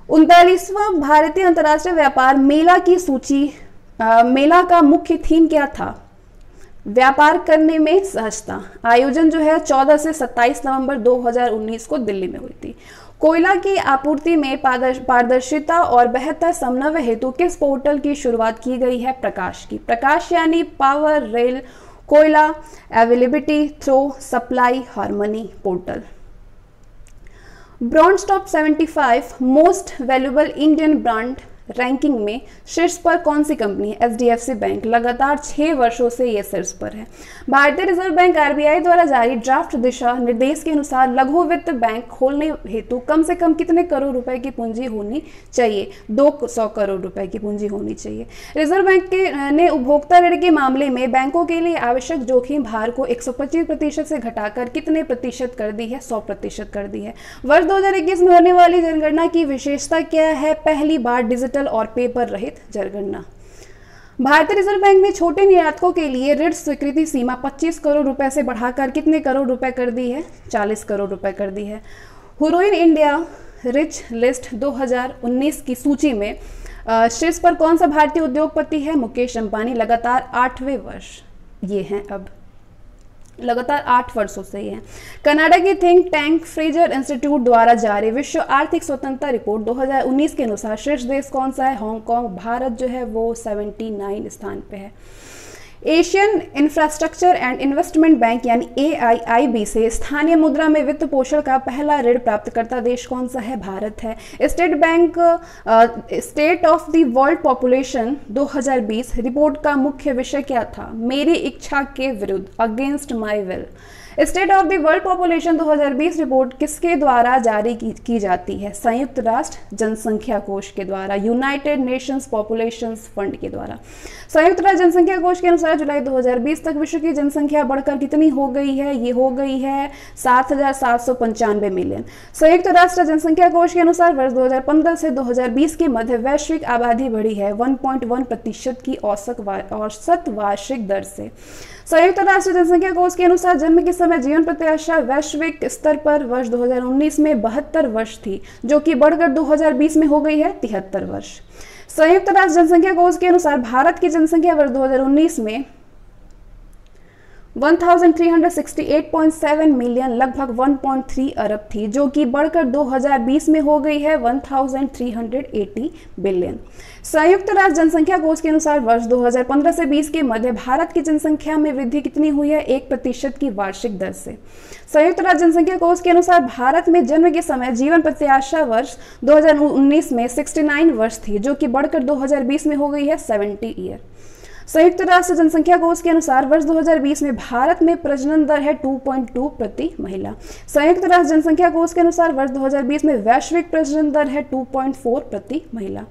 39वां भारतीय अंतर्राष्ट्रीय व्यापार मेला की सूची मेला का मुख्य थीम क्या था? व्यापार करने में सहजता। आयोजन जो है 14 से 27 नवंबर 2019 को दिल्ली में हुई थी। कोयला की आपूर्ति में पारदर्शिता और बेहतर समन्वय हेतु किस पोर्टल की शुरुआत की गई है? प्रकाश की। प्रकाश यानी पावर, रेल, कोयला, availability, through, supply, harmony portal. Brand top 75 most valuable Indian brand ranking में शीर्ष पर कौन सी कंपनी है? HDFC bank. लगातार 6 वर्षों से यह शीर्ष पर है। भारतीय रिजर्व बैंक RBI द्वारा जारी ड्राफ्ट दिशा निर्देश के अनुसार लघु वित्त बैंक खोलने हेतु कम से कम कितने करोड़ रुपए की पूंजी होनी चाहिए? 200 करोड़ रुपए की पूंजी होनी चाहिए। रिजर्व बैंक ने उपभोक्ता ऋण के मामले में बैंकों के लिए आवश्यक जोखिम भार को 125% से घटाकर कितने प्रतिशत कर दी है? 100% कर दी है। वर्ष 2021 में होने वाली जनगणना की विशेषता क्या है? पहली बार डिजिटल और पेपर रहित जनगणना। भारतीय रिजर्व बैंक ने छोटे निर्यातकों के लिए ऋण स्वीकृति सीमा 25 करोड़ रुपए से बढ़ाकर कितने करोड़ रुपए कर दी है? 40 करोड़ रुपए कर दी है। हुरोइन इंडिया रिच लिस्ट 2019 की सूची में शीर्ष पर कौन सा भारतीय उद्योगपति है? मुकेश अंबानी। लगातार 8वें वर्ष ये हैं, अब लगातार 8 वर्षों से ही है। कनाडा की थिंक टैंक फ्रेजर इंस्टीट्यूट द्वारा जारी विश्व आर्थिक स्वतंत्रता रिपोर्ट 2019 के अनुसार शीर्ष देश कौन सा है? हांगकांग। भारत जो है वो 79 स्थान पे है। Asian infrastructure and investment bank यानी AIIB से स्थानीय मुद्रा में वित्त पोषण का पहला ऋण प्राप्तकर्ता देश कौन सा है? भारत है। State bank state of the world population 2020 report का मुख्य विषय क्या था? मेरी इच्छा के विरुद्ध, against my will. State of the world population 2020 report किसके द्वारा जारी की जाती है? संयुक्त राष्ट्र जनसंख्या कोष के द्वारा, यूनाइटेड नेशंस पॉपुलेशन फंड के द्वारा। संयुक्त राष्ट्र जनसंख्या कोष के अनुसार जुलाई 2020 तक विश्व की जनसंख्या बढ़कर कितनी हो गई है? ये हो गई है 7,795 मिलियन। संयुक्त राष्ट्र जनसंख्या कोष के अनुसार वर्ष 2015 से 2020 के मध्य वैश्विक आबादी बढ़ी है 1.1% की औसत वार्षिक दर से। संयुक्त राष्ट्र जनसंख्या कोष के अनुसार जन्म के समय जीवन प्रत्याशा वैश्विक स्तर पर वर्ष 2019 में 72 वर्ष थी, जो कि बढ़कर 2020 में हो गई है 73 वर्ष। संयुक्त राष्ट्र जनसंख्या कोष के अनुसार भारत की जनसंख्या वर्ष 2019 में 1368.7 मिलियन लगभग 1.3 अरब थी, जो कि बढ़कर 2020 में हो गई है 1380 बिलियन। संयुक्त राष्ट्र जनसंख्या कोष के अनुसार वर्ष 2015 से 20 के मध्य भारत की जनसंख्या में वृद्धि कितनी हुई है? 1% की वार्षिक दर से। संयुक्त राष्ट्र जनसंख्या कोष के अनुसार भारत में जन्म के समय जीवन प्रत्याशा वर्ष 2019 में 69 वर्ष थी, जो कि बढ़कर 2020 में हो गई है 70 ईयर। संयुक्त राष्ट्र जनसंख्या कोष के अनुसार वर्ष 2020 में भारत में प्रजनन दर है 2.2 प्रति महिला। संयुक्त राष्ट्र जनसंख्या कोष के अनुसार वर्ष 2020 में वैश्विक प्रजनन दर है 2.4 प्रति महिला।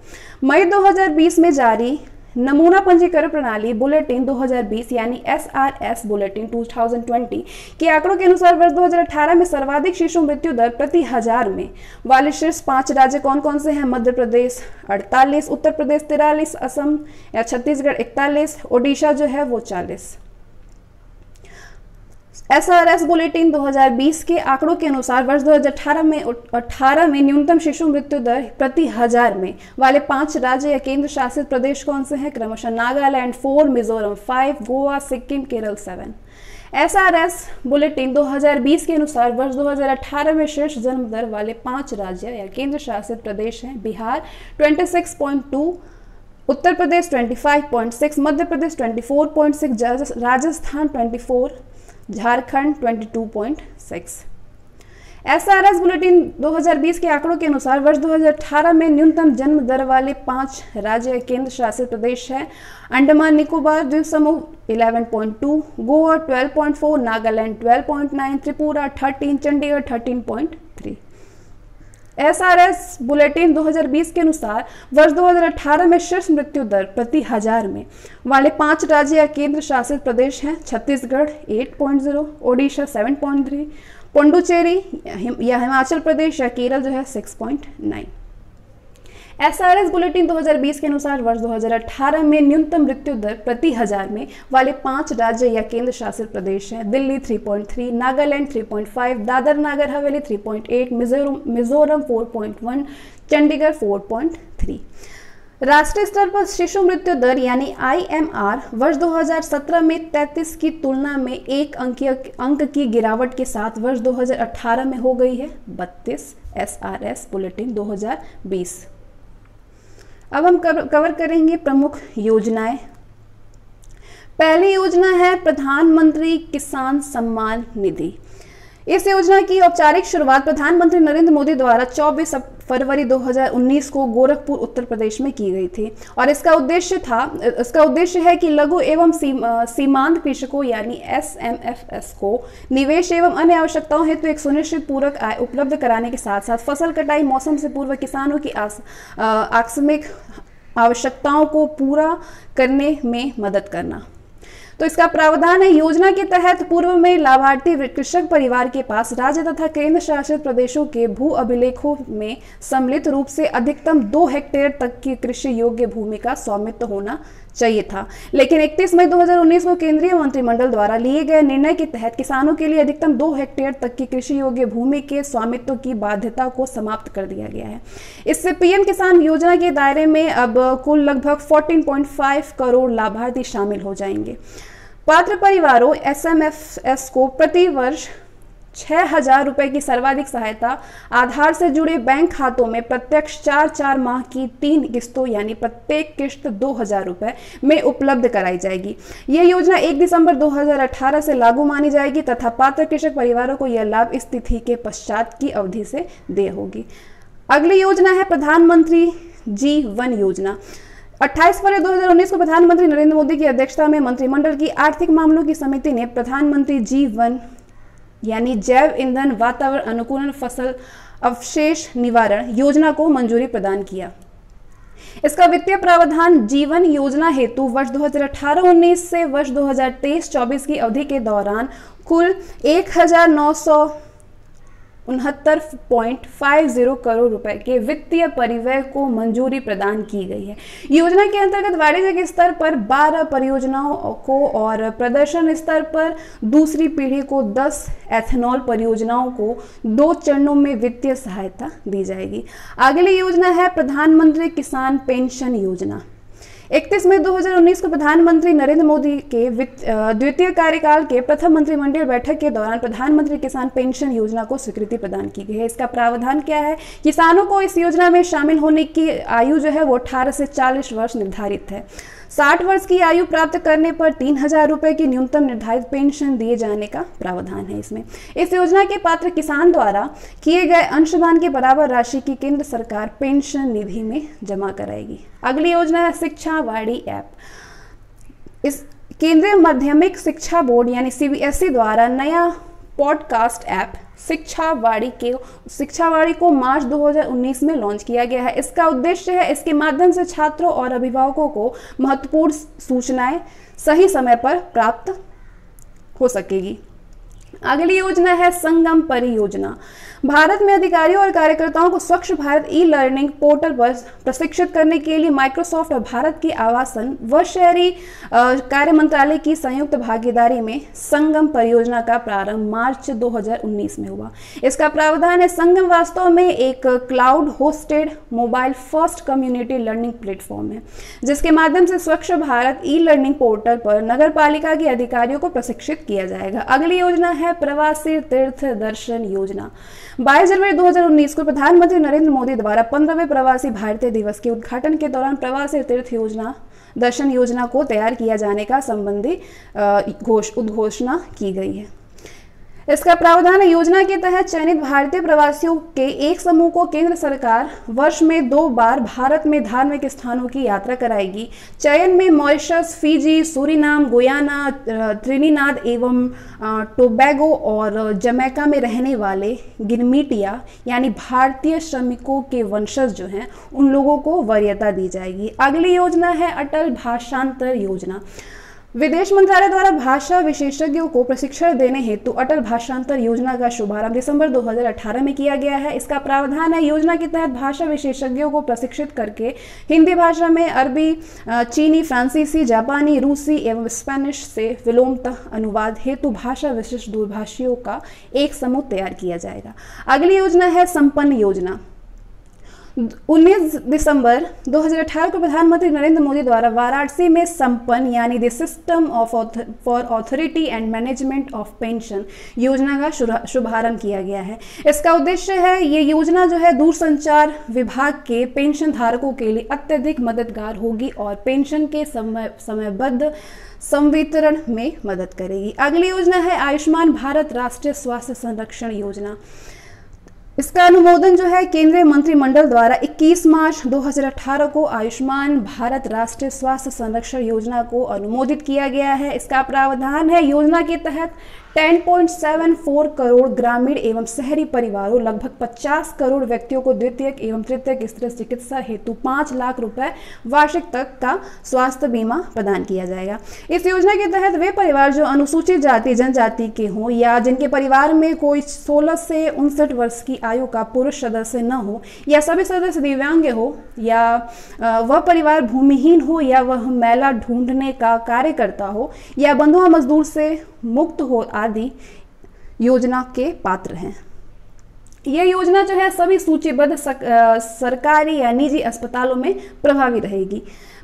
मई 2020 में जारी नमूना पंजीकरण प्रणाली बुलेटिन 2020 यानी SRS बुलेटिन 2020 के आंकड़ों के अनुसार वर्ष 2018 में सर्वाधिक शिशु मृत्यु दर प्रति 1000 में वाले शीर्ष 5 राज्य कौन कौन से हैं? मध्य प्रदेश 48, उत्तर प्रदेश 43, असम या छत्तीसगढ़ 41, ओडिशा जो है वो 40। SRS बुलेटिन 2020 के आंकड़ों के अनुसार वर्ष 2018 में न्यूनतम शिशु मृत्यु दर प्रति 1000 में वाले 5 राज्य या केंद्र शासित प्रदेश कौन से हैं? क्रमशः नागालैंड 4, मिजोरम 5, गोवा, सिक्किम, केरल 7। SRS बुलेटिन 2020 के अनुसार वर्ष 2018 में शीर्ष जन्म दर वाले 5 राज्य या केंद्र शासित प्रदेश हैं बिहार 26.2, उत्तर प्रदेश 25.6, मध्य प्रदेश 24.6, राजस्थान 24, झारखंड 22.6। SRS बुलेटिन 2020 के आंकड़ों के अनुसार वर्ष 2018 में न्यूनतम जन्म दर वाले 5 राज्य या केंद्र शासित प्रदेश हैं: अंडमान निकोबार द्वीप समूह 11.2, गोवा 12.4, नागालैंड 12.9, त्रिपुरा 13, चंडीगढ़ 13.3। SRS बुलेटिन 2020 के अनुसार वर्ष 2018 में शीर्ष मृत्यु दर प्रति हजार में वाले 5 राज्य या केंद्र शासित प्रदेश हैं: छत्तीसगढ़ 8.0, ओडिशा 7.3, पुडुचेरी या हिमाचल प्रदेश या केरल जो है 6.9। SRS बुलेटिन 2020 के अनुसार वर्ष 2018 में न्यूनतम मृत्यु दर प्रति हजार में वाले 5 राज्य या केंद्र शासित प्रदेश हैं: दिल्ली 3.3, नागालैंड 3.5, दादर नागर हवेली 3.8, मिजोरम 4.1, चंडीगढ़ 4.3। राष्ट्रीय स्तर पर शिशु मृत्यु दर यानी IMR वर्ष 2017 में 33 की तुलना में 1 अंक की गिरावट के साथ वर्ष 2018 में हो गई है 32। SRS bulletin 2020। अब हम कवर करेंगे प्रमुख योजनाएं। पहली योजना है प्रधानमंत्री किसान सम्मान निधि। इस योजना की औपचारिक शुरुआत प्रधानमंत्री नरेंद्र मोदी द्वारा 24 फरवरी 2019 को गोरखपुर उत्तर प्रदेश में की गई थी और इसका उद्देश्य है कि लघु एवं सीमांत कृषकों यानी SMFS को निवेश एवं अन्य आवश्यकताओं हेतु एक सुनिश्चित पूरक आय उपलब्ध कराने के साथ साथ फसल कटाई मौसम से पूर्व किसानों की आकस्मिक आवश्यकताओं को पूरा करने में मदद करना। तो इसका प्रावधान है, योजना के तहत पूर्व में लाभार्थी कृषक परिवार के पास राज्य तथा केंद्र शासित प्रदेशों के भू अभिलेखों में सम्मिलित रूप से अधिकतम 2 हेक्टेयर तक की कृषि योग्य भूमि का स्वामित्व होना चाहिए था, लेकिन 31 मई 2019 को केंद्रीय मंत्रिमंडल द्वारा लिए गए निर्णय के तहत किसानों के लिए अधिकतम 2 हेक्टेयर तक की कृषि योग्य भूमि के स्वामित्व की बाध्यता को समाप्त कर दिया गया है। इससे PM किसान योजना के दायरे में अब कुल लगभग 14.5 करोड़ लाभार्थी शामिल हो जाएंगे। पात्र परिवारों SMFS को प्रति वर्ष 6,000 रुपए की सर्वाधिक सहायता आधार से जुड़े बैंक खातों में प्रत्यक्ष 4 माह की 3 किस्तों यानी प्रत्येक किस्त 2,000 रुपए में उपलब्ध कराई जाएगी। यह योजना 1 दिसंबर 2018 से लागू मानी जाएगी तथा पात्र कृषक परिवारों को यह लाभ इस तिथि के पश्चात की अवधि से देय होगी। अगली योजना है प्रधानमंत्री G1 योजना। 28 फरवरी 2019 को प्रधानमंत्री नरेंद्र मोदी की अध्यक्षता में मंत्रिमंडल की आर्थिक मामलों की समिति ने प्रधानमंत्री G1 यानी जैव ईंधन वातावरण अनुकूलन फसल अवशेष निवारण योजना को मंजूरी प्रदान किया। इसका वित्तीय प्रावधान G1 योजना हेतु वर्ष 2018-19 से वर्ष 2023-24 की अवधि के दौरान कुल 1,969.50 करोड़ रुपए के वित्तीय परिव्यय को मंजूरी प्रदान की गई है। योजना के अंतर्गत वाणिज्यिक स्तर पर 12 परियोजनाओं को और प्रदर्शन स्तर पर दूसरी पीढ़ी को 10 एथेनॉल परियोजनाओं को 2 चरणों में वित्तीय सहायता दी जाएगी। अगली योजना है प्रधानमंत्री किसान पेंशन योजना। 31 मई 2019 को प्रधानमंत्री नरेंद्र मोदी के द्वितीय कार्यकाल के प्रथम मंत्रिमंडल बैठक के दौरान प्रधानमंत्री किसान पेंशन योजना को स्वीकृति प्रदान की गई है। इसका प्रावधान क्या है? किसानों को इस योजना में शामिल होने की आयु जो है वो 18 से 40 वर्ष निर्धारित है। 60 वर्ष की आयु प्राप्त करने पर 3,000 रुपए की न्यूनतम निर्धारित पेंशन दिए जाने का प्रावधान है। इसमें इस योजना के पात्र किसान द्वारा किए गए अंशदान के बराबर राशि की केंद्र सरकार पेंशन निधि में जमा कराएगी। अगली योजना है शिक्षावाड़ी ऐप। इस केंद्रीय माध्यमिक शिक्षा बोर्ड यानी CBSE द्वारा नया पॉडकास्ट ऐप शिक्षावाड़ी को मार्च 2019 में लॉन्च किया गया है। इसका उद्देश्य है इसके माध्यम से छात्रों और अभिभावकों को महत्वपूर्ण सूचनाएं सही समय पर प्राप्त हो सकेगी। अगली योजना है संगम परियोजना। भारत में अधिकारियों और कार्यकर्ताओं को स्वच्छ भारत ई-लर्निंग पोर्टल पर प्रशिक्षित करने के लिए माइक्रोसॉफ्ट और भारत की आवासन व शहरी कार्य मंत्रालय की संयुक्त भागीदारी में संगम परियोजना का प्रारंभ मार्च 2019 में हुआ। इसका प्रावधान है संगम वास्तव में एक cloud hosted mobile first community learning platform है, जिसके माध्यम से स्वच्छ भारत ई-लर्निंग पोर्टल पर नगर पालिका के अधिकारियों को प्रशिक्षित किया जाएगा। अगली योजना है है प्रवासी तीर्थ दर्शन योजना। 22 जनवरी 2019 को प्रधानमंत्री नरेंद्र मोदी द्वारा 15वें प्रवासी भारतीय दिवस के उद्घाटन के दौरान प्रवासी तीर्थ दर्शन योजना को तैयार किया जाने का संबंधी उद्घोषणा की गई है। इसका प्रावधान है, योजना के तहत चयनित भारतीय प्रवासियों के एक समूह को केंद्र सरकार वर्ष में 2 बार भारत में धार्मिक स्थानों की यात्रा कराएगी। चयन में Mauritius, Fiji, Suriname, Guyana, Trinidad एवं टोबैगो और जमैका में रहने वाले गिरमिटिया यानी भारतीय श्रमिकों के वंशज जो हैं उन लोगों को वरीयता दी जाएगी। अगली योजना है अटल भाषांतर योजना। विदेश मंत्रालय द्वारा भाषा विशेषज्ञों को प्रशिक्षण देने हेतु अटल भाषांतर योजना का शुभारंभ दिसंबर 2018 में किया गया है। इसका प्रावधान है, योजना के तहत भाषा विशेषज्ञों को प्रशिक्षित करके हिंदी भाषा में अरबी, चीनी, फ्रांसीसी, जापानी, रूसी एवं स्पेनिश से विलोमतः अनुवाद हेतु भाषा विशिष्ट दूरभाषियों का एक समूह तैयार किया जाएगा। अगली योजना है संपन्न योजना। 19 दिसंबर 2018 को प्रधानमंत्री नरेंद्र मोदी द्वारा वाराणसी में संपन्न यानी the system for authority and management of pension योजना का शुभारंभ किया गया है। इसका उद्देश्य है, ये योजना जो है दूरसंचार विभाग के पेंशन धारकों के लिए अत्यधिक मददगार होगी और पेंशन के समयबद्ध संवितरण में मदद करेगी। अगली योजना है आयुष्मान भारत राष्ट्रीय स्वास्थ्य संरक्षण योजना। इसका अनुमोदन जो है केंद्रीय मंत्रिमंडल द्वारा 21 मार्च 2018 को आयुष्मान भारत राष्ट्रीय स्वास्थ्य संरक्षण योजना को अनुमोदित किया गया है। इसका प्रावधान है, योजना के तहत 10.74 करोड़ ग्रामीण एवं शहरी परिवारों लगभग 50 करोड़ व्यक्तियों को द्वितीयक एवं तृतीयक स्तर चिकित्सा हेतु 5 लाख रुपए वार्षिक तक का स्वास्थ्य बीमा प्रदान किया जाएगा। इस योजना के तहत वे परिवार जो अनुसूचित जाति जनजाति के हों या जिनके परिवार में कोई 16 से 59 वर्ष की आयु का पुरुष सदस्य न हो या सभी सदस्य दिव्यांग हो या वह परिवार भूमिहीन हो या वह महिला ढूंढने का कार्य करता हो या बंधुआ मजदूर से मुक्त हो आदि योजना के पात्र हैं। यह योजना जो है सभी सूचीबद्ध सरकारी या निजी अस्पतालों में प्रभावी रहेगी।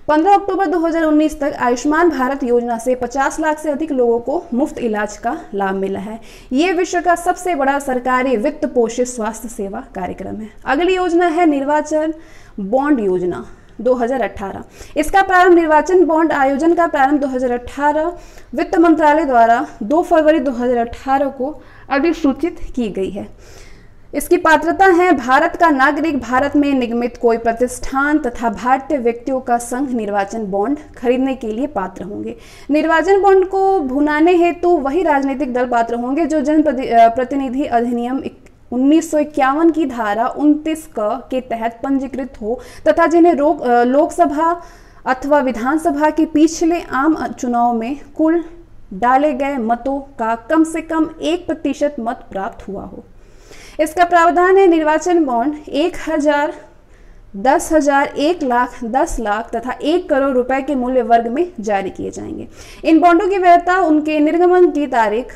15 अक्टूबर 2019 तक आयुष्मान भारत योजना से 50 लाख से अधिक लोगों को मुफ्त इलाज का लाभ मिला है। ये विश्व का सबसे बड़ा सरकारी वित्त पोषित स्वास्थ्य सेवा कार्यक्रम है। अगली योजना है निर्वाचन बॉन्ड योजना 2018। इसका प्रारंभ निर्वाचन बॉन्ड आयोजन का प्रारंभ 2018 वित्त मंत्रालय द्वारा 2 फरवरी 2018 को अधिसूचित की गई है। इसकी पात्रता है, भारत का नागरिक, भारत में निगमित कोई प्रतिष्ठान तथा भारतीय व्यक्तियों का संघ निर्वाचन बॉन्ड खरीदने के लिए पात्र होंगे। निर्वाचन बॉन्ड को भुनाने हेतु वही राजनीतिक दल पात्र होंगे जो जन प्रतिनिधि अधिनियम 1951 की धारा 29 के तहत पंजीकृत हो तथा जिन्हें लोकसभा अथवा विधानसभा के पिछले आम चुनाव में कुल डाले गए मतों का कम से कम 1% मत प्राप्त हुआ हो। इसका प्रावधान है, निर्वाचन बॉन्ड 1000, 10,000, 1 लाख, 10 लाख तथा 1 करोड़ रुपए के मूल्य वर्ग में जारी किए जाएंगे। इन बॉन्डों की वैधता उनके निर्गमन की तारीख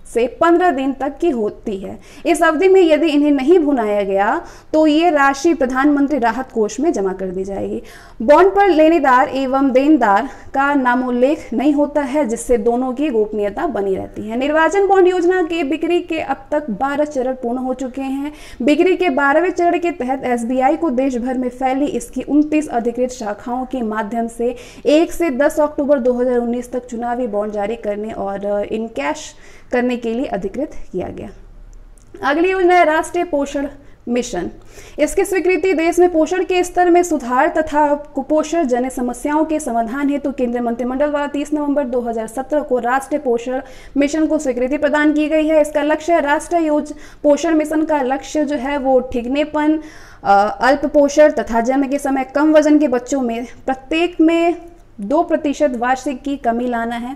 से 15 दिन तक की होती है। इस अवधि में यदि इन्हें नहीं भुनाया गया तो ये राशि प्रधानमंत्री राहत कोष में जमा कर दी जाएगी। बॉन्ड पर लेनेदार एवं देनदार का नामोल्लेख नहीं होता है, जिससे दोनों की गोपनीयता बनी रहती है। निर्वाचन बॉन्ड योजना के बिक्री के अब तक 12 चरण पूर्ण हो चुके हैं। बिक्री के 12वें चरण के तहत SBI को देश भर में फैली इसकी 29 अधिकृत शाखाओं के माध्यम से 1 से 10 अक्टूबर 2019 तक चुनावी बॉन्ड जारी करने और इनकैश करने के लिए अधिकृत किया गया। अगली योजना है राष्ट्रीय पोषण मिशन। इसकी स्वीकृति देश में पोषण के स्तर में सुधार तथा कुपोषण जन्य समस्याओं के समाधान हेतु केंद्रीय मंत्रिमंडल द्वारा 30 नवंबर 2017 को राष्ट्रीय पोषण मिशन को स्वीकृति प्रदान की गई है। इसका लक्ष्य है, राष्ट्रीय पोषण मिशन का लक्ष्य जो है वो ठिगनेपन, अल्प पोषण तथा जन्म के समय कम वजन के बच्चों में प्रत्येक में 2% वार्षिक की कमी लाना है।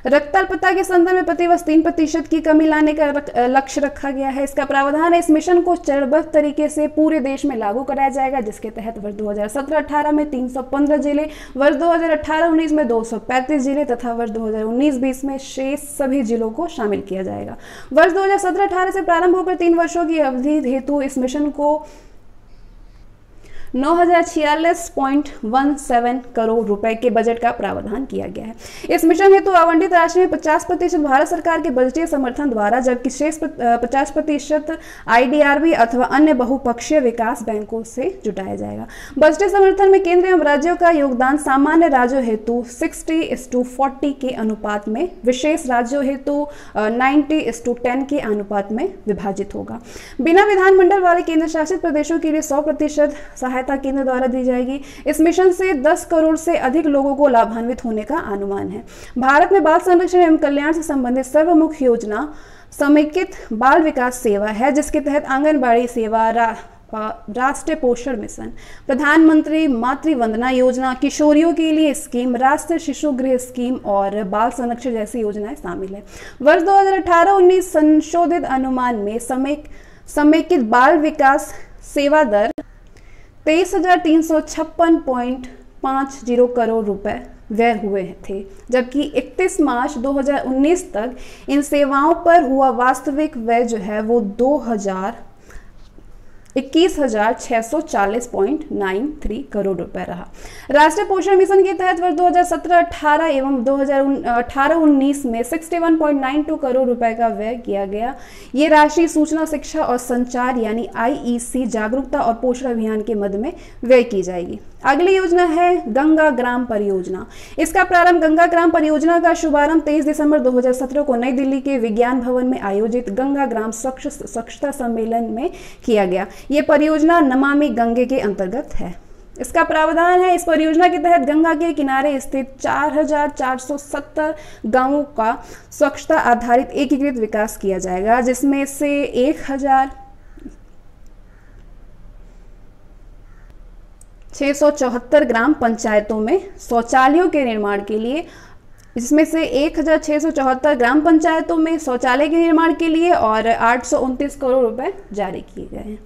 रक्ताल्पता के संदर्भ में प्रतिवर्ष 3% की कमी लाने का लक्ष्य रखा गया है। इसका प्रावधान है, इस मिशन को चरणबद्ध तरीके से पूरे देश में लागू कराया जाएगा, जिसके तहत वर्ष 2017-18 में 315 जिले, वर्ष 2018-19 में 235 जिले तथा वर्ष 2019-20 में शेष सभी जिलों को शामिल किया जाएगा। वर्ष 2017-18 से प्रारंभ होकर 3 वर्षों की अवधि हेतु इस मिशन को 9,046.17 करोड़ रुपए के बजट का प्रावधान किया गया है। इस मिशन हेतु आवंटित राशि में 50% भारत सरकार के बजटीय समर्थन द्वारा, जबकि शेष 50% IDRB अथवा अन्य बहुपक्षीय विकास बैंकों से जुटाया जाएगा। बजटीय समर्थन में केंद्र एवं राज्यों का योगदान सामान्य राज्यों हेतु 60:40 के अनुपात में, विशेष राज्यों हेतु 90:10 के अनुपात में विभाजित होगा। बिना विधानमंडल वाले केंद्र शासित प्रदेशों के लिए 100% सहायता केंद्र द्वारा दी जाएगी। इस मिशन से 10 करोड़ से अधिक लोगों को लाभान्वित होने का अनुमान है। भारत में बाल संरक्षण एवं कल्याण से संबंधित सर्वमुख योजना समेकित बाल विकास सेवा है, जिसके तहत आंगनबाड़ी सेवा, राष्ट्रीय पोषण मिशन, प्रधानमंत्री मातृ वंदना योजना, किशोरियों के लिए स्कीम, राष्ट्रीय शिशु गृह स्कीम और बाल संरक्षण जैसी योजनाएं शामिल है। वर्ष 2018-19 संशोधित अनुमान में समेकित बाल विकास सेवा दर 23,356.50 करोड़ रुपए व्यय हुए थे, जबकि 31 मार्च 2019 तक इन सेवाओं पर हुआ वास्तविक व्यय जो है वो 21,640.93 करोड़ रुपए रहा। राष्ट्रीय पोषण मिशन के तहत वर्ष 2017-18 एवं 2018-19 में 61.92 करोड़ रुपए का व्यय किया गया। ये राशि सूचना, शिक्षा और संचार यानी IEC जागरूकता और पोषण अभियान के मद में व्यय की जाएगी। अगली योजना है गंगा ग्राम परियोजना। इसका प्रारंभ गंगा ग्राम परियोजना का शुभारंभ 23 दिसंबर 2017 को नई दिल्ली के विज्ञान भवन में आयोजित गंगा ग्राम स्वच्छता सम्मेलन में किया गया। ये परियोजना नमामि गंगे के अंतर्गत है। इसका प्रावधान है, इस परियोजना के तहत गंगा के किनारे स्थित 4,470 गांवों का स्वच्छता आधारित एकीकृत विकास किया जाएगा, जिसमें से 1,674 ग्राम पंचायतों में शौचालयों के निर्माण के लिए, इसमें से 1,674 ग्राम पंचायतों में शौचालय के निर्माण के लिए और 829 करोड़ रुपए जारी किए गए हैं।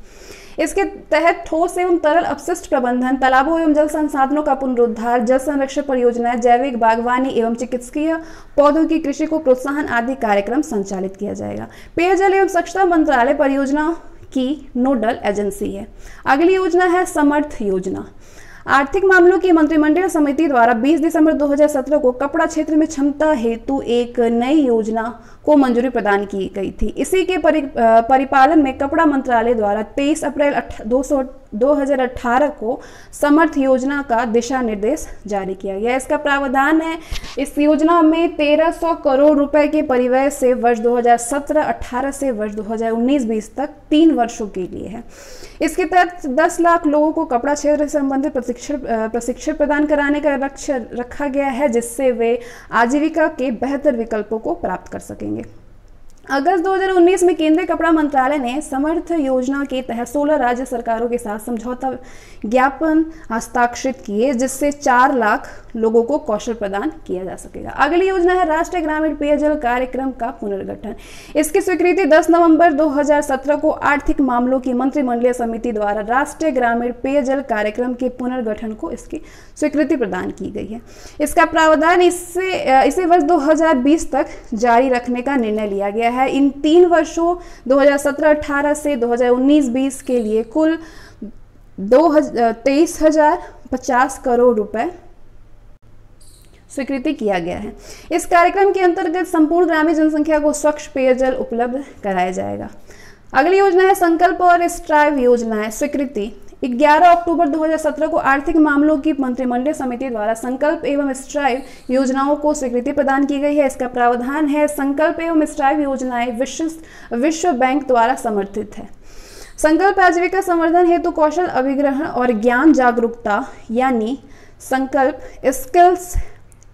इसके तहत ठोस एवं तरल अपशिष्ट प्रबंधन, तालाबों एवं जल संसाधनों का पुनरुद्धार, जल संरक्षण परियोजनाएं, जैविक बागवानी एवं चिकित्सकीय पौधों की कृषि को प्रोत्साहन आदि कार्यक्रम संचालित किया जाएगा। पेयजल एवं स्वच्छता मंत्रालय परियोजना की नोडल एजेंसी है। अगली योजना है समर्थ योजना। आर्थिक मामलों की मंत्रिमंडलीय समिति द्वारा 20 दिसंबर 2017 को कपड़ा क्षेत्र में क्षमता हेतु एक नई योजना को मंजूरी प्रदान की गई थी। इसी के परिपालन में कपड़ा मंत्रालय द्वारा 23 अप्रैल 2018 को समर्थ योजना का दिशा निर्देश जारी किया गया। इसका प्रावधान है, इस योजना में 1300 करोड़ रुपए के परिव्यय से वर्ष 2017-18 से वर्ष 2019-20 तक 3 वर्षों के लिए है। इसके तहत 10 लाख लोगों को कपड़ा क्षेत्र से संबंधित प्रशिक्षण प्रदान कराने का लक्ष्य रखा गया है, जिससे वे आजीविका के बेहतर विकल्पों को प्राप्त कर सकेंगे। अगस्त 2019 में केंद्रीय कपड़ा मंत्रालय ने समर्थ योजना के तहत 16 राज्य सरकारों के साथ समझौता ज्ञापन हस्ताक्षरित किए, जिससे 4 लाख लोगों को कौशल प्रदान किया जा सकेगा। अगली योजना है राष्ट्रीय ग्रामीण पेयजल कार्यक्रम का पुनर्गठन। इसकी स्वीकृति 10 नवंबर 2017 को आर्थिक मामलों की मंत्रिमंडलीय समिति द्वारा राष्ट्रीय ग्रामीण पेयजल कार्यक्रम के पुनर्गठन को इसकी स्वीकृति प्रदान की गई है। इसका प्रावधान इसे वर्ष 2020 तक जारी रखने का निर्णय लिया गया है। इन 3 वर्षों 2017-18 से 2019-20 के लिए कुल 23,050 करोड़ रुपए स्वीकृति किया गया है। इस कार्यक्रम के अंतर्गत संपूर्ण ग्रामीण जनसंख्या को स्वच्छ पेयजल उपलब्ध कराया जाएगा। अगली योजना है संकल्प और स्ट्राइव योजनाएं। स्वीकृति 11 अक्टूबर 2017 को आर्थिक मामलों की मंत्रिमंडलीय समिति द्वारा संकल्प एवं स्ट्राइव योजनाओं को स्वीकृति प्रदान की गई है। इसका प्रावधान है, संकल्प एवं स्ट्राइव योजनाएं विश्व बैंक द्वारा समर्थित है। संकल्प आजीविका संवर्धन हेतु कौशल अभिग्रहण और ज्ञान जागरूकता यानी संकल्प skills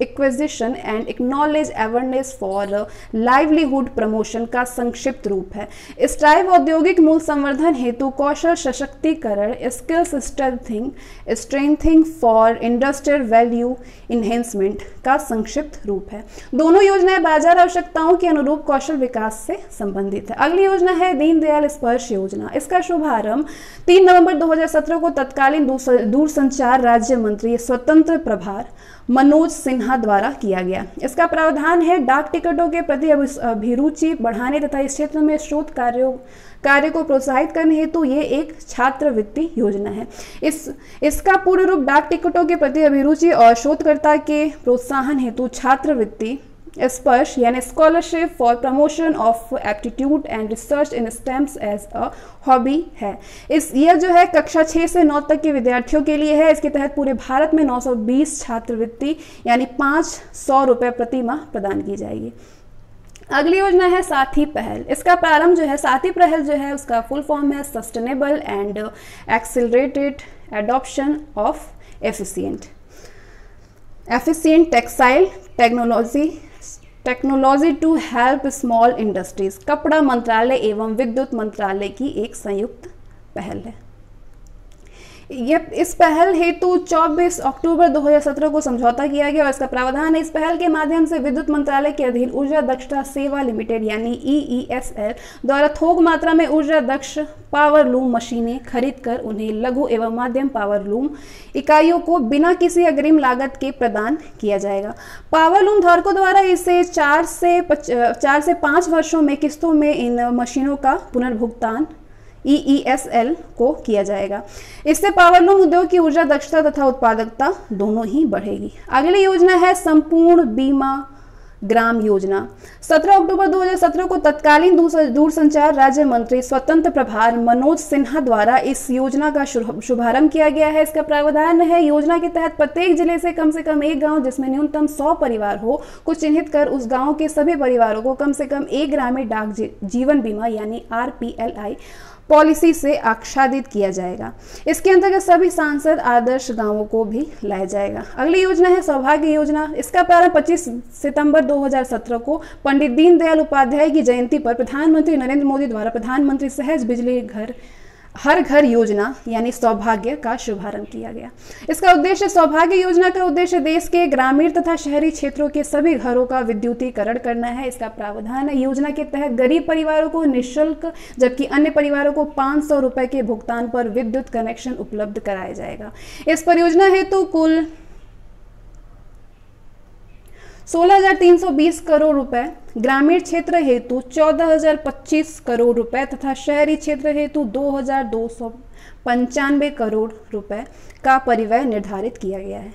acquisition and acknowledge awareness for livelihood promotion का संक्षिप्त रूप है। स्ट्राइव औद्योगिक मूल संवर्धन हेतु कौशल सशक्तिकरण skills strengthening for industrial value enhancement का संक्षिप्त रूप है। दोनों योजनाएं बाजार आवश्यकताओं के अनुरूप कौशल विकास से संबंधित है। अगली योजना है दीनदयाल स्पर्श योजना। इसका शुभारंभ 3 नवंबर 2017 को तत्कालीन दूरसंचार राज्य मंत्री स्वतंत्र प्रभार मनोज सिन्हा सिन्हा द्वारा किया गया। इसका प्रावधान है डाक टिकटों के प्रति अभिरुचि बढ़ाने तथा इस क्षेत्र में शोध कार्य को प्रोत्साहित करने हेतु ये एक छात्रवृत्ति योजना है। इसका पूर्ण रूप डाक टिकटों के प्रति अभिरुचि और शोधकर्ता के प्रोत्साहन हेतु छात्रवृत्ति स्पर्श यानी scholarship for promotion of aptitude and research in stems as a hobby है। यह जो है कक्षा 6 से 9 तक के विद्यार्थियों के लिए है। इसके तहत पूरे भारत में 920 छात्रवृत्ति यानी 500 रुपये प्रति माह प्रदान की जाएगी। अगली योजना है साथी पहल। इसका प्रारंभ जो है साथी पहल जो है उसका फुल फॉर्म है sustainable and accelerated adoption of efficient textile technology to help small industries. कपड़ा मंत्रालय एवं विद्युत मंत्रालय की एक संयुक्त पहल है। इस पहल हेतु 24 अक्टूबर 2017 को समझौता किया गया और इसका प्रावधान है इस पहल के माध्यम से विद्युत मंत्रालय के अधीन ऊर्जा दक्षता सेवा लिमिटेड यानी EESL द्वारा थोक मात्रा में ऊर्जा दक्ष पावर लूम मशीनें खरीदकर उन्हें लघु एवं मध्यम पावर लूम इकाइयों को बिना किसी अग्रिम लागत के प्रदान किया जाएगा। पावर लूम धारकों द्वारा इसे 4 से 5 वर्षों में किस्तों में इन मशीनों का पुनर्भुगतान EESL को किया जाएगा। इससे पावरलूम उद्योग की ऊर्जा दक्षता तथा उत्पादकता दोनों ही बढ़ेगी। अगली योजना है संपूर्ण बीमा ग्राम योजना। 17 अक्टूबर 2017 को तत्कालीन दूरसंचार राज्य मंत्री स्वतंत्र प्रभार मनोज सिन्हा द्वारा इस योजना का शुभारंभ किया गया है। इसका प्रावधान है योजना के तहत प्रत्येक जिले से कम एक गांव जिसमें न्यूनतम 100 परिवार हो को चिन्हित कर उस गांव के सभी परिवारों को कम से कम एक ग्रामीण डाक जीवन बीमा यानी RPLI पॉलिसी से आच्छादित किया जाएगा। इसके अंतर्गत सभी सांसद आदर्श गांवों को भी लाया जाएगा। अगली योजना है सौभाग्य योजना। इसका प्रारंभ 25 सितंबर 2017 को पंडित दीनदयाल उपाध्याय की जयंती पर प्रधानमंत्री नरेंद्र मोदी द्वारा प्रधानमंत्री सहज बिजली हर घर योजना यानी सौभाग्य का शुभारंभ किया गया। इसका उद्देश्य सौभाग्य योजना का उद्देश्य देश के ग्रामीण तथा शहरी क्षेत्रों के सभी घरों का विद्युतीकरण करना है। इसका प्रावधान है योजना के तहत गरीब परिवारों को निःशुल्क जबकि अन्य परिवारों को 500 रुपए के भुगतान पर विद्युत कनेक्शन उपलब्ध कराया जाएगा। इस परियोजना हेतु कुल 16,320 करोड़ रुपए, ग्रामीण क्षेत्र हेतु 14,025 करोड़ रुपए तथा शहरी क्षेत्र हेतु 2,295 करोड़ रुपए का परिव्यय निर्धारित किया गया है।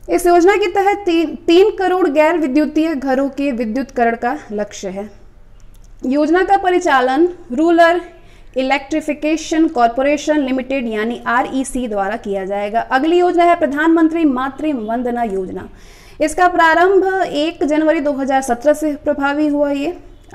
इस योजना के तहत 3 करोड़ गैर विद्युतीय घरों के विद्युतीकरण का लक्ष्य है। योजना का परिचालन रूरल इलेक्ट्रिफिकेशन कॉरपोरेशन लिमिटेड यानी REC द्वारा किया जाएगा। अगली योजना है प्रधानमंत्री मातृ वंदना योजना। इसका प्रारंभ 1 जनवरी 2017 से प्रभावी हुआ।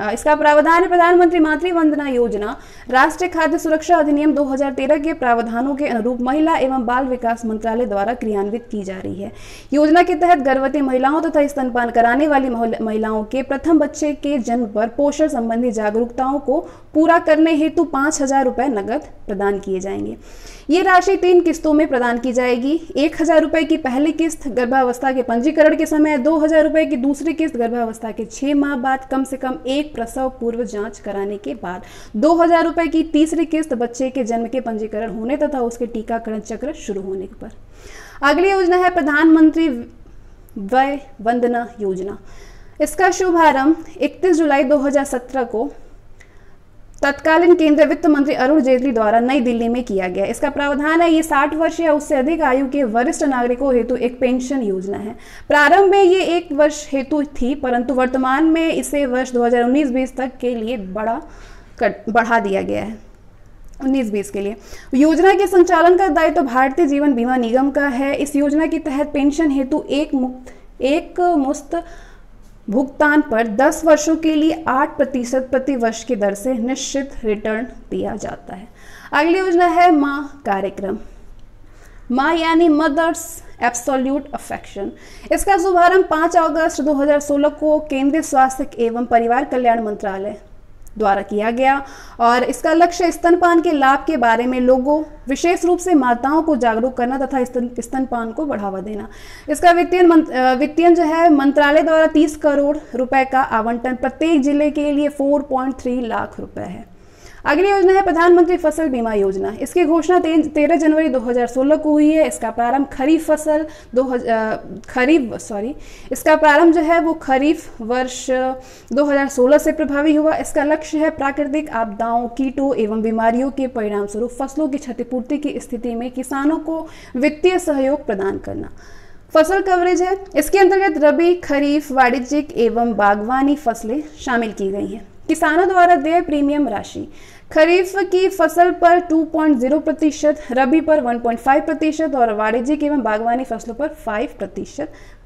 इसका प्रावधान है प्रधानमंत्री मातृ वंदना योजना राष्ट्रीय खाद्य सुरक्षा अधिनियम 2013 के प्रावधानों के अनुरूप महिला एवं बाल विकास मंत्रालय द्वारा क्रियान्वित की जा रही है। योजना के तहत गर्भवती महिलाओं तथा स्तनपान कराने वाली महिलाओं के प्रथम बच्चे के जन्म पर पोषण संबंधी जागरूकताओं को पूरा करने हेतु 5,000 रुपए नगद प्रदान किए जाएंगे। ये राशि 3 किस्तों में प्रदान की जाएगी। 1,000 रुपए की पहली किस्त गर्भावस्था के पंजीकरण के समय, 2,000 रुपए की दूसरी किस्त गर्भावस्था के 6 माह बाद कम से कम एक प्रसव पूर्व जांच कराने के बाद, 2,000 रुपए की तीसरी किस्त बच्चे के जन्म के पंजीकरण होने तथा उसके टीकाकरण चक्र शुरू होने पर। अगली योजना है प्रधानमंत्री वय वंदना योजना। इसका शुभारंभ 31 जुलाई 2017 को तत्कालीन केंद्रीय वित्त मंत्री अरुण जेटली द्वारा नई दिल्ली में किया गया। इसका प्रावधान है ये 60 वर्ष या उससे अधिक आयु के वरिष्ठ नागरिकों हेतु एक पेंशन योजना है। प्रारंभ में ये 1 वर्ष हेतु थी परंतु वर्तमान में इसे वर्ष 2019-20 तक के लिए बढ़ा दिया गया है। 19-20 के लिए योजना के संचालन का दायित्व तो भारतीय जीवन बीमा निगम का है। इस योजना के तहत पेंशन हेतु एक मुश्त भुगतान पर 10 वर्षों के लिए 8% प्रति वर्ष की दर से निश्चित रिटर्न दिया जाता है। अगली योजना है माँ कार्यक्रम। माँ यानी मदर्स एब्सोल्यूट अफेक्शन। इसका शुभारंभ 5 अगस्त 2016 को केंद्रीय स्वास्थ्य एवं परिवार कल्याण मंत्रालय द्वारा किया गया और इसका लक्ष्य स्तनपान के लाभ के बारे में लोगों विशेष रूप से माताओं को जागरूक करना तथा स्तनपान को बढ़ावा देना। इसका वित्तीय जो है मंत्रालय द्वारा 30 करोड़ रुपए का आवंटन प्रत्येक जिले के लिए 4.3 लाख रुपए है। अगली योजना है प्रधानमंत्री फसल बीमा योजना। इसकी घोषणा 13 जनवरी 2016 को हुई है। इसका प्रारंभ इसका प्रारंभ जो है वो खरीफ वर्ष 2016 से प्रभावी हुआ। इसका लक्ष्य है प्राकृतिक आपदाओं, कीटों एवं बीमारियों के परिणाम स्वरूप फसलों की क्षतिपूर्ति की स्थिति में किसानों को वित्तीय सहयोग प्रदान करना। फसल कवरेज है, इसके अंतर्गत रबी, खरीफ, वाणिज्यिक एवं बागवानी फसलें शामिल की गई हैं। किसानों द्वारा देय प्रीमियम राशि खरीफ की फसल पर 2.0%, रबी पर 1.5% और वाणिज्यिक एवं बागवानी फसलों पर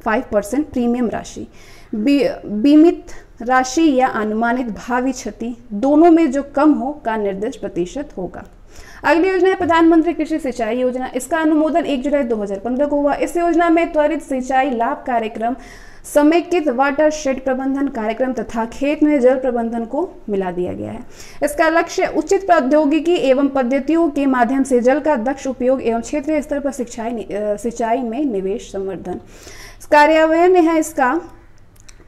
5% प्रीमियम राशि। बीमित राशि या अनुमानित भावी क्षति दोनों में जो कम हो का निर्दिष्ट प्रतिशत होगा। अगली योजना है प्रधानमंत्री कृषि सिंचाई योजना। इसका अनुमोदन 1 जुलाई 2015 को हुआ। इस योजना में त्वरित सिंचाई लाभ कार्यक्रम, समेकित वाटरशेड प्रबंधन कार्यक्रम तथा खेत में जल प्रबंधन को मिला दिया गया है। इसका लक्ष्य उचित प्रौद्योगिकी एवं पद्धतियों के माध्यम से जल का दक्ष उपयोग एवं क्षेत्रीय स्तर पर सिंचाई में निवेश संवर्धन।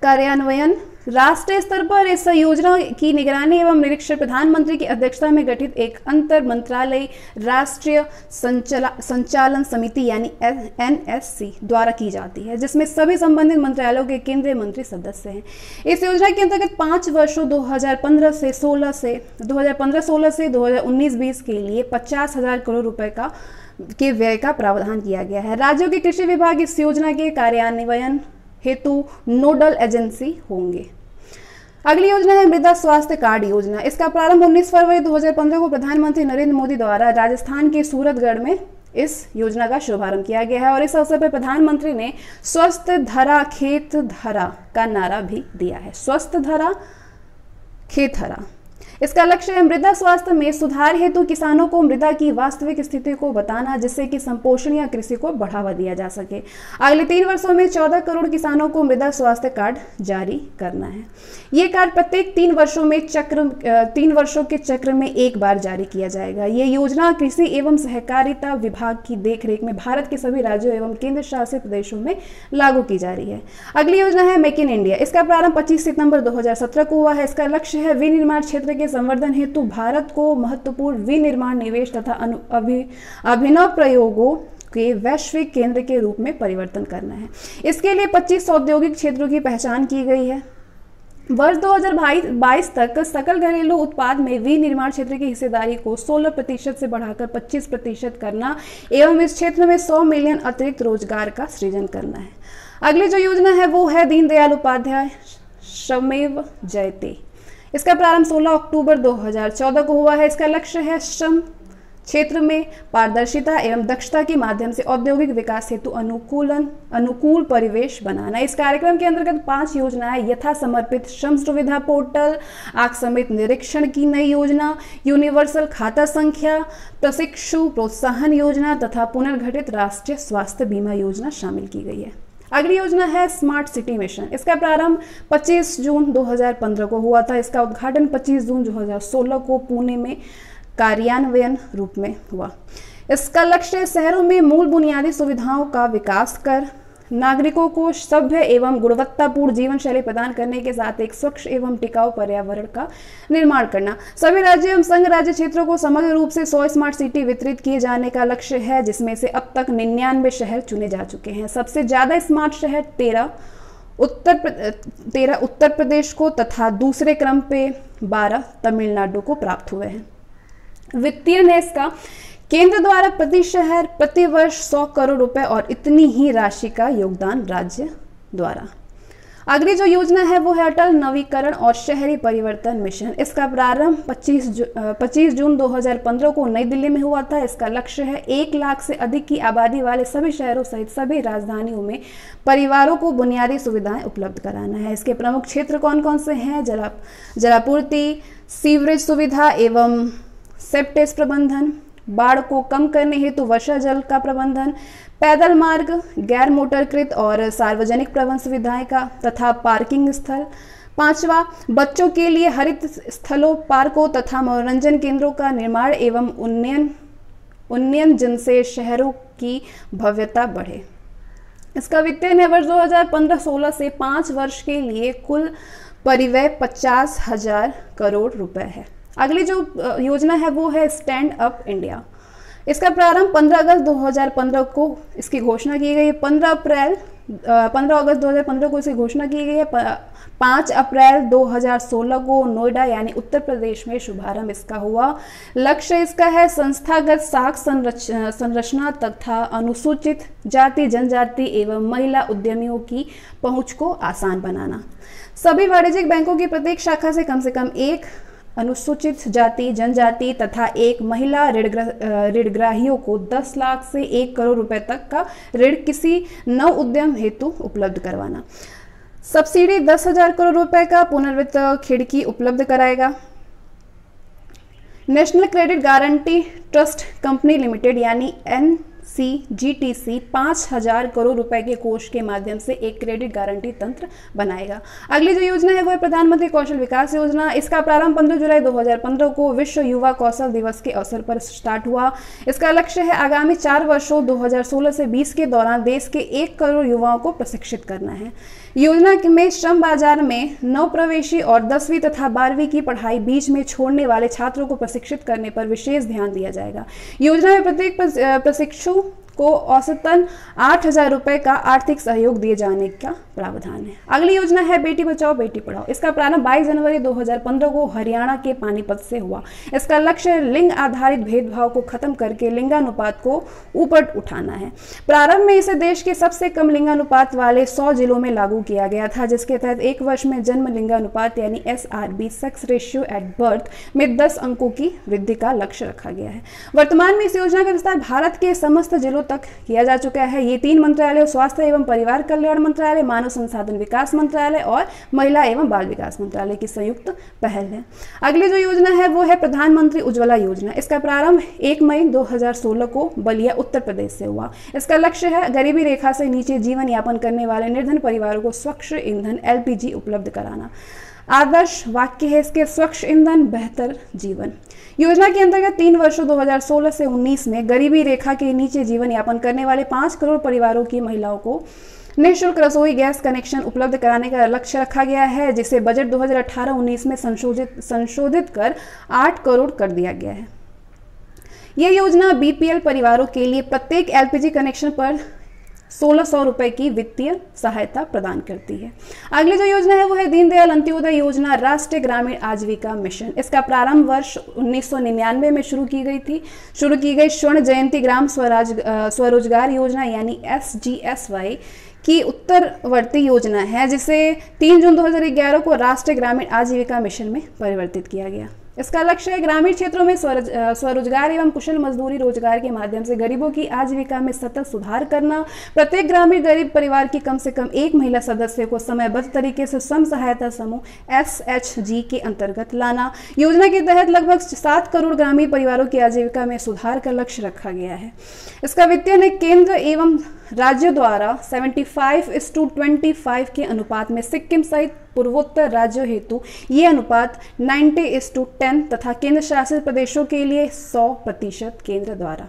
कार्यान्वयन राष्ट्रीय स्तर पर इस योजना की निगरानी एवं निरीक्षण प्रधानमंत्री की अध्यक्षता में गठित एक अंतर मंत्रालय राष्ट्रीय संचालन समिति यानी NSC द्वारा की जाती है, जिसमें सभी संबंधित मंत्रालयों के केंद्रीय मंत्री सदस्य हैं। इस योजना के अंतर्गत 5 वर्षों 2015-16 से 2019-20 के लिए 50,000 करोड़ रुपए के व्यय का प्रावधान किया गया है। राज्यों के कृषि विभाग इस योजना के कार्यान्वयन हेतु नोडल एजेंसी होंगे। अगली योजना है मृदा स्वास्थ्य कार्ड योजना। इसका प्रारंभ 19 फरवरी 2015 को प्रधानमंत्री नरेंद्र मोदी द्वारा राजस्थान के सूरतगढ़ में इस योजना का शुभारंभ किया गया है और इस अवसर पर प्रधानमंत्री ने स्वस्थ धरा खेत धरा का नारा भी दिया है। स्वस्थ धरा खेत हरा। इसका लक्ष्य है मृदा स्वास्थ्य में सुधार हेतु किसानों को मृदा की वास्तविक स्थिति को बताना, जिससे कि संपोषण या कृषि को बढ़ावा दिया जा सके। अगले 3 वर्षों में 14 करोड़ किसानों को मृदा स्वास्थ्य कार्ड जारी करना है। ये कार्ड प्रत्येक 3 वर्षों के चक्र में एक बार जारी किया जाएगा। ये योजना कृषि एवं सहकारिता विभाग की देखरेख में भारत के सभी राज्यों एवं केंद्र शासित प्रदेशों में लागू की जा रही है। अगली योजना है मेक इन इंडिया। इसका प्रारंभ 25 सितंबर 2017 को हुआ है। इसका लक्ष्य है विनिर्माण क्षेत्र के संवर्धन हेतु भारत को महत्वपूर्ण विनिर्माण निवेश तथा अभिनव प्रयोगों के वैश्विक केंद्र के रूप में परिवर्तन करना है। इसके लिए 25 औद्योगिक क्षेत्रों की पहचान की गई है। वर्ष 2022 तक सकल घरेलू उत्पाद में विनिर्माण क्षेत्र की हिस्सेदारी को 16% से बढ़ाकर 25% करना एवं इस क्षेत्र में 100 मिलियन अतिरिक्त रोजगार का सृजन करना है। अगली जो योजना है वो है दीनदयाल उपाध्याय श्रमेव जयते। इसका प्रारंभ 16 अक्टूबर 2014 को हुआ है। इसका लक्ष्य है श्रम क्षेत्र में पारदर्शिता एवं दक्षता के माध्यम से औद्योगिक विकास हेतु अनुकूल परिवेश बनाना। इस कार्यक्रम के अंतर्गत 5 योजनाएं यथा समर्पित श्रम सुविधा पोर्टल, आकस्मिक निरीक्षण की नई योजना, यूनिवर्सल खाता संख्या, प्रशिक्षु प्रोत्साहन योजना तथा पुनर्गठित राष्ट्रीय स्वास्थ्य बीमा योजना शामिल की गई है। अगली योजना है स्मार्ट सिटी मिशन। इसका प्रारंभ 25 जून 2015 को हुआ था। इसका उद्घाटन 25 जून 2016 को पुणे में कार्यान्वयन रूप में हुआ। इसका लक्ष्य शहरों में मूल बुनियादी सुविधाओं का विकास कर नागरिकों को सभ्य एवं गुणवत्तापूर्ण जीवन शैली प्रदान करने के साथ एक स्वच्छ एवं टिकाऊ पर्यावरण का निर्माण करना। सभी राज्य एवं संघ राज्य क्षेत्रों को समग्र रूप से 100 स्मार्ट सिटी वितरित किए जाने का लक्ष्य है, जिसमें से अब तक 99 शहर चुने जा चुके हैं। सबसे ज्यादा स्मार्ट शहर 13 उत्तर प्रदेश को तथा दूसरे क्रम पे 12 तमिलनाडु को प्राप्त हुए हैं। वित्तीय है इसका केंद्र द्वारा प्रति शहर प्रति वर्ष 100 करोड़ रुपए और इतनी ही राशि का योगदान राज्य द्वारा। अगली जो योजना है वो है अटल नवीकरण और शहरी परिवर्तन मिशन। इसका प्रारंभ 25 जून 2015 को नई दिल्ली में हुआ था। इसका लक्ष्य है 1 लाख से अधिक की आबादी वाले सभी शहरों सहित सभी राजधानियों में परिवारों को बुनियादी सुविधाएं उपलब्ध कराना है। इसके प्रमुख क्षेत्र कौन कौन से हैं? जलापूर्ति, सीवरेज सुविधा एवं सेप्टेज प्रबंधन, बाढ़ को कम करने हेतु वर्षा जल का प्रबंधन, पैदल मार्ग, गैर मोटरकृत और सार्वजनिक परिवहन सुविधाएं का तथा पार्किंग स्थल। 5वां, बच्चों के लिए हरित स्थलों, पार्कों तथा मनोरंजन केंद्रों का निर्माण एवं उन्नयन जिनसे शहरों की भव्यता बढ़े। इसका वित्तीय वर्ष 2015-16 से 5 वर्ष के लिए कुल परिव्यय 50,000 करोड़ रुपए है। अगली जो योजना है वो है स्टैंड अप इंडिया। इसका प्रारंभ 15 अगस्त 2015 को इसकी घोषणा की गई है। 15 अगस्त 2015 को इसकी घोषणा की गई है। 5 अप्रैल 2016 को नोएडा यानी उत्तर प्रदेश में शुभारंभ इसका हुआ। लक्ष्य इसका है संस्थागत साख संरचना तथा अनुसूचित जाति जनजाति एवं महिला उद्यमियों की पहुंच को आसान बनाना। सभी वाणिज्यिक बैंकों की प्रत्येक शाखा से कम एक अनुसूचित जाति जनजाति तथा एक महिला ऋणग्राहियों को 10 लाख से 1 करोड़ रुपए तक का ऋण किसी नव उद्यम हेतु उपलब्ध करवाना। सब्सिडी 10,000 करोड़ रुपए का पुनर्वित्त खिड़की उपलब्ध कराएगा। National credit guarantee trust company limited यानी NCGTC 5,000 करोड़ रुपए के कोष के माध्यम से एक क्रेडिट गारंटी तंत्र बनाएगा। अगली जो योजना है वो है प्रधानमंत्री कौशल विकास योजना। इसका प्रारंभ 15 जुलाई 2015 को विश्व युवा कौशल दिवस के अवसर पर स्टार्ट हुआ। इसका लक्ष्य है आगामी 4 वर्षों 2016 से 20 के दौरान देश के 1 करोड़ युवाओं को प्रशिक्षित करना है। योजना में श्रम बाजार में नवप्रवेशी और 10वीं तथा 12वीं की पढ़ाई बीच में छोड़ने वाले छात्रों को प्रशिक्षित करने पर विशेष ध्यान दिया जाएगा। योजना में प्रत्येक प्रशिक्षु को औसतन 8,000 रुपए का आर्थिक सहयोग दिए जाने का प्रावधान है। अगली योजना है बेटी बचाओ बेटी पढ़ाओ। इसका प्रारंभ 22 जनवरी 2015 को हरियाणा के पानीपत से हुआ। इसका लक्ष्य लिंग आधारित भेदभाव को खत्म करके लिंगानुपात को ऊपर उठाना है। प्रारंभ में इसे देश के सबसे कम लिंगानुपात वाले 100 जिलों में लागू किया गया था, जिसके तहत 1 वर्ष में जन्म लिंगानुपात यानी SRB sex ratio at birth में 10 अंकों की वृद्धि का लक्ष्य रखा गया है। वर्तमान में इस योजना का विस्तार भारत के समस्त जिलों तक किया जा चुका है। ये 3 मंत्रालयों स्वास्थ्य एवं परिवार कल्याण मंत्रालय, मानव संसाधन विकास मंत्रालय और महिला एवं बाल विकास मंत्रालय की संयुक्त पहल है। अगली जो योजना है वो है प्रधानमंत्री उज्ज्वला योजना। इसका प्रारंभ 1 मई 2016 को बलिया उत्तर प्रदेश से हुआ। इसका लक्ष्य है गरीबी रेखा से नीचे जीवन यापन करने वाले निर्धन परिवारों को स्वच्छ ईंधन LPG उपलब्ध कराना। आदर्श वाक्य है इसके स्वच्छ ईंधन बेहतर जीवन। योजना के अंतर्गत 3 वर्षों 2016 से 19 में गरीबी रेखा के नीचे जीवन यापन करने वाले 5 करोड़ परिवारों की महिलाओं को निःशुल्क रसोई गैस कनेक्शन उपलब्ध कराने का लक्ष्य रखा गया है, जिसे बजट 2018-19 में संशोधित कर 8 करोड़ कर दिया गया है। यह योजना BPL परिवारों के लिए प्रत्येक LPG कनेक्शन पर 1,600 रुपए की वित्तीय सहायता प्रदान करती है। अगली जो योजना है वो है दीनदयाल अंत्योदय योजना, राष्ट्रीय ग्रामीण आजीविका मिशन। इसका प्रारंभ वर्ष 1999 में शुरू की गई स्वर्ण जयंती ग्राम स्वरोजगार योजना यानी SGSY की उत्तरवर्ती योजना है, जिसे 3 जून 2011 को राष्ट्रीय ग्रामीण आजीविका मिशन में परिवर्तित किया गया। इसका लक्ष्य है ग्रामीण क्षेत्रों में स्वरोजगार एवं कुशल मजदूरी रोजगार के माध्यम से गरीबों की आजीविका में सतत सुधार करना। प्रत्येक ग्रामीण गरीब परिवार की कम से कम एक महिला सदस्य को समयबद्ध तरीके से स्वयं सहायता समूह SHG के अंतर्गत लाना। योजना के तहत लगभग 7 करोड़ ग्रामीण परिवारों की आजीविका में सुधार का लक्ष्य रखा गया है। इसका वित्तीय केंद्र एवं राज्यों द्वारा 75:25 के अनुपात में सिक्किम सहित पूर्वोत्तर राज्यों हेतु ये अनुपात 90:10 तथा केंद्र शासित प्रदेशों के लिए 100% केंद्र द्वारा।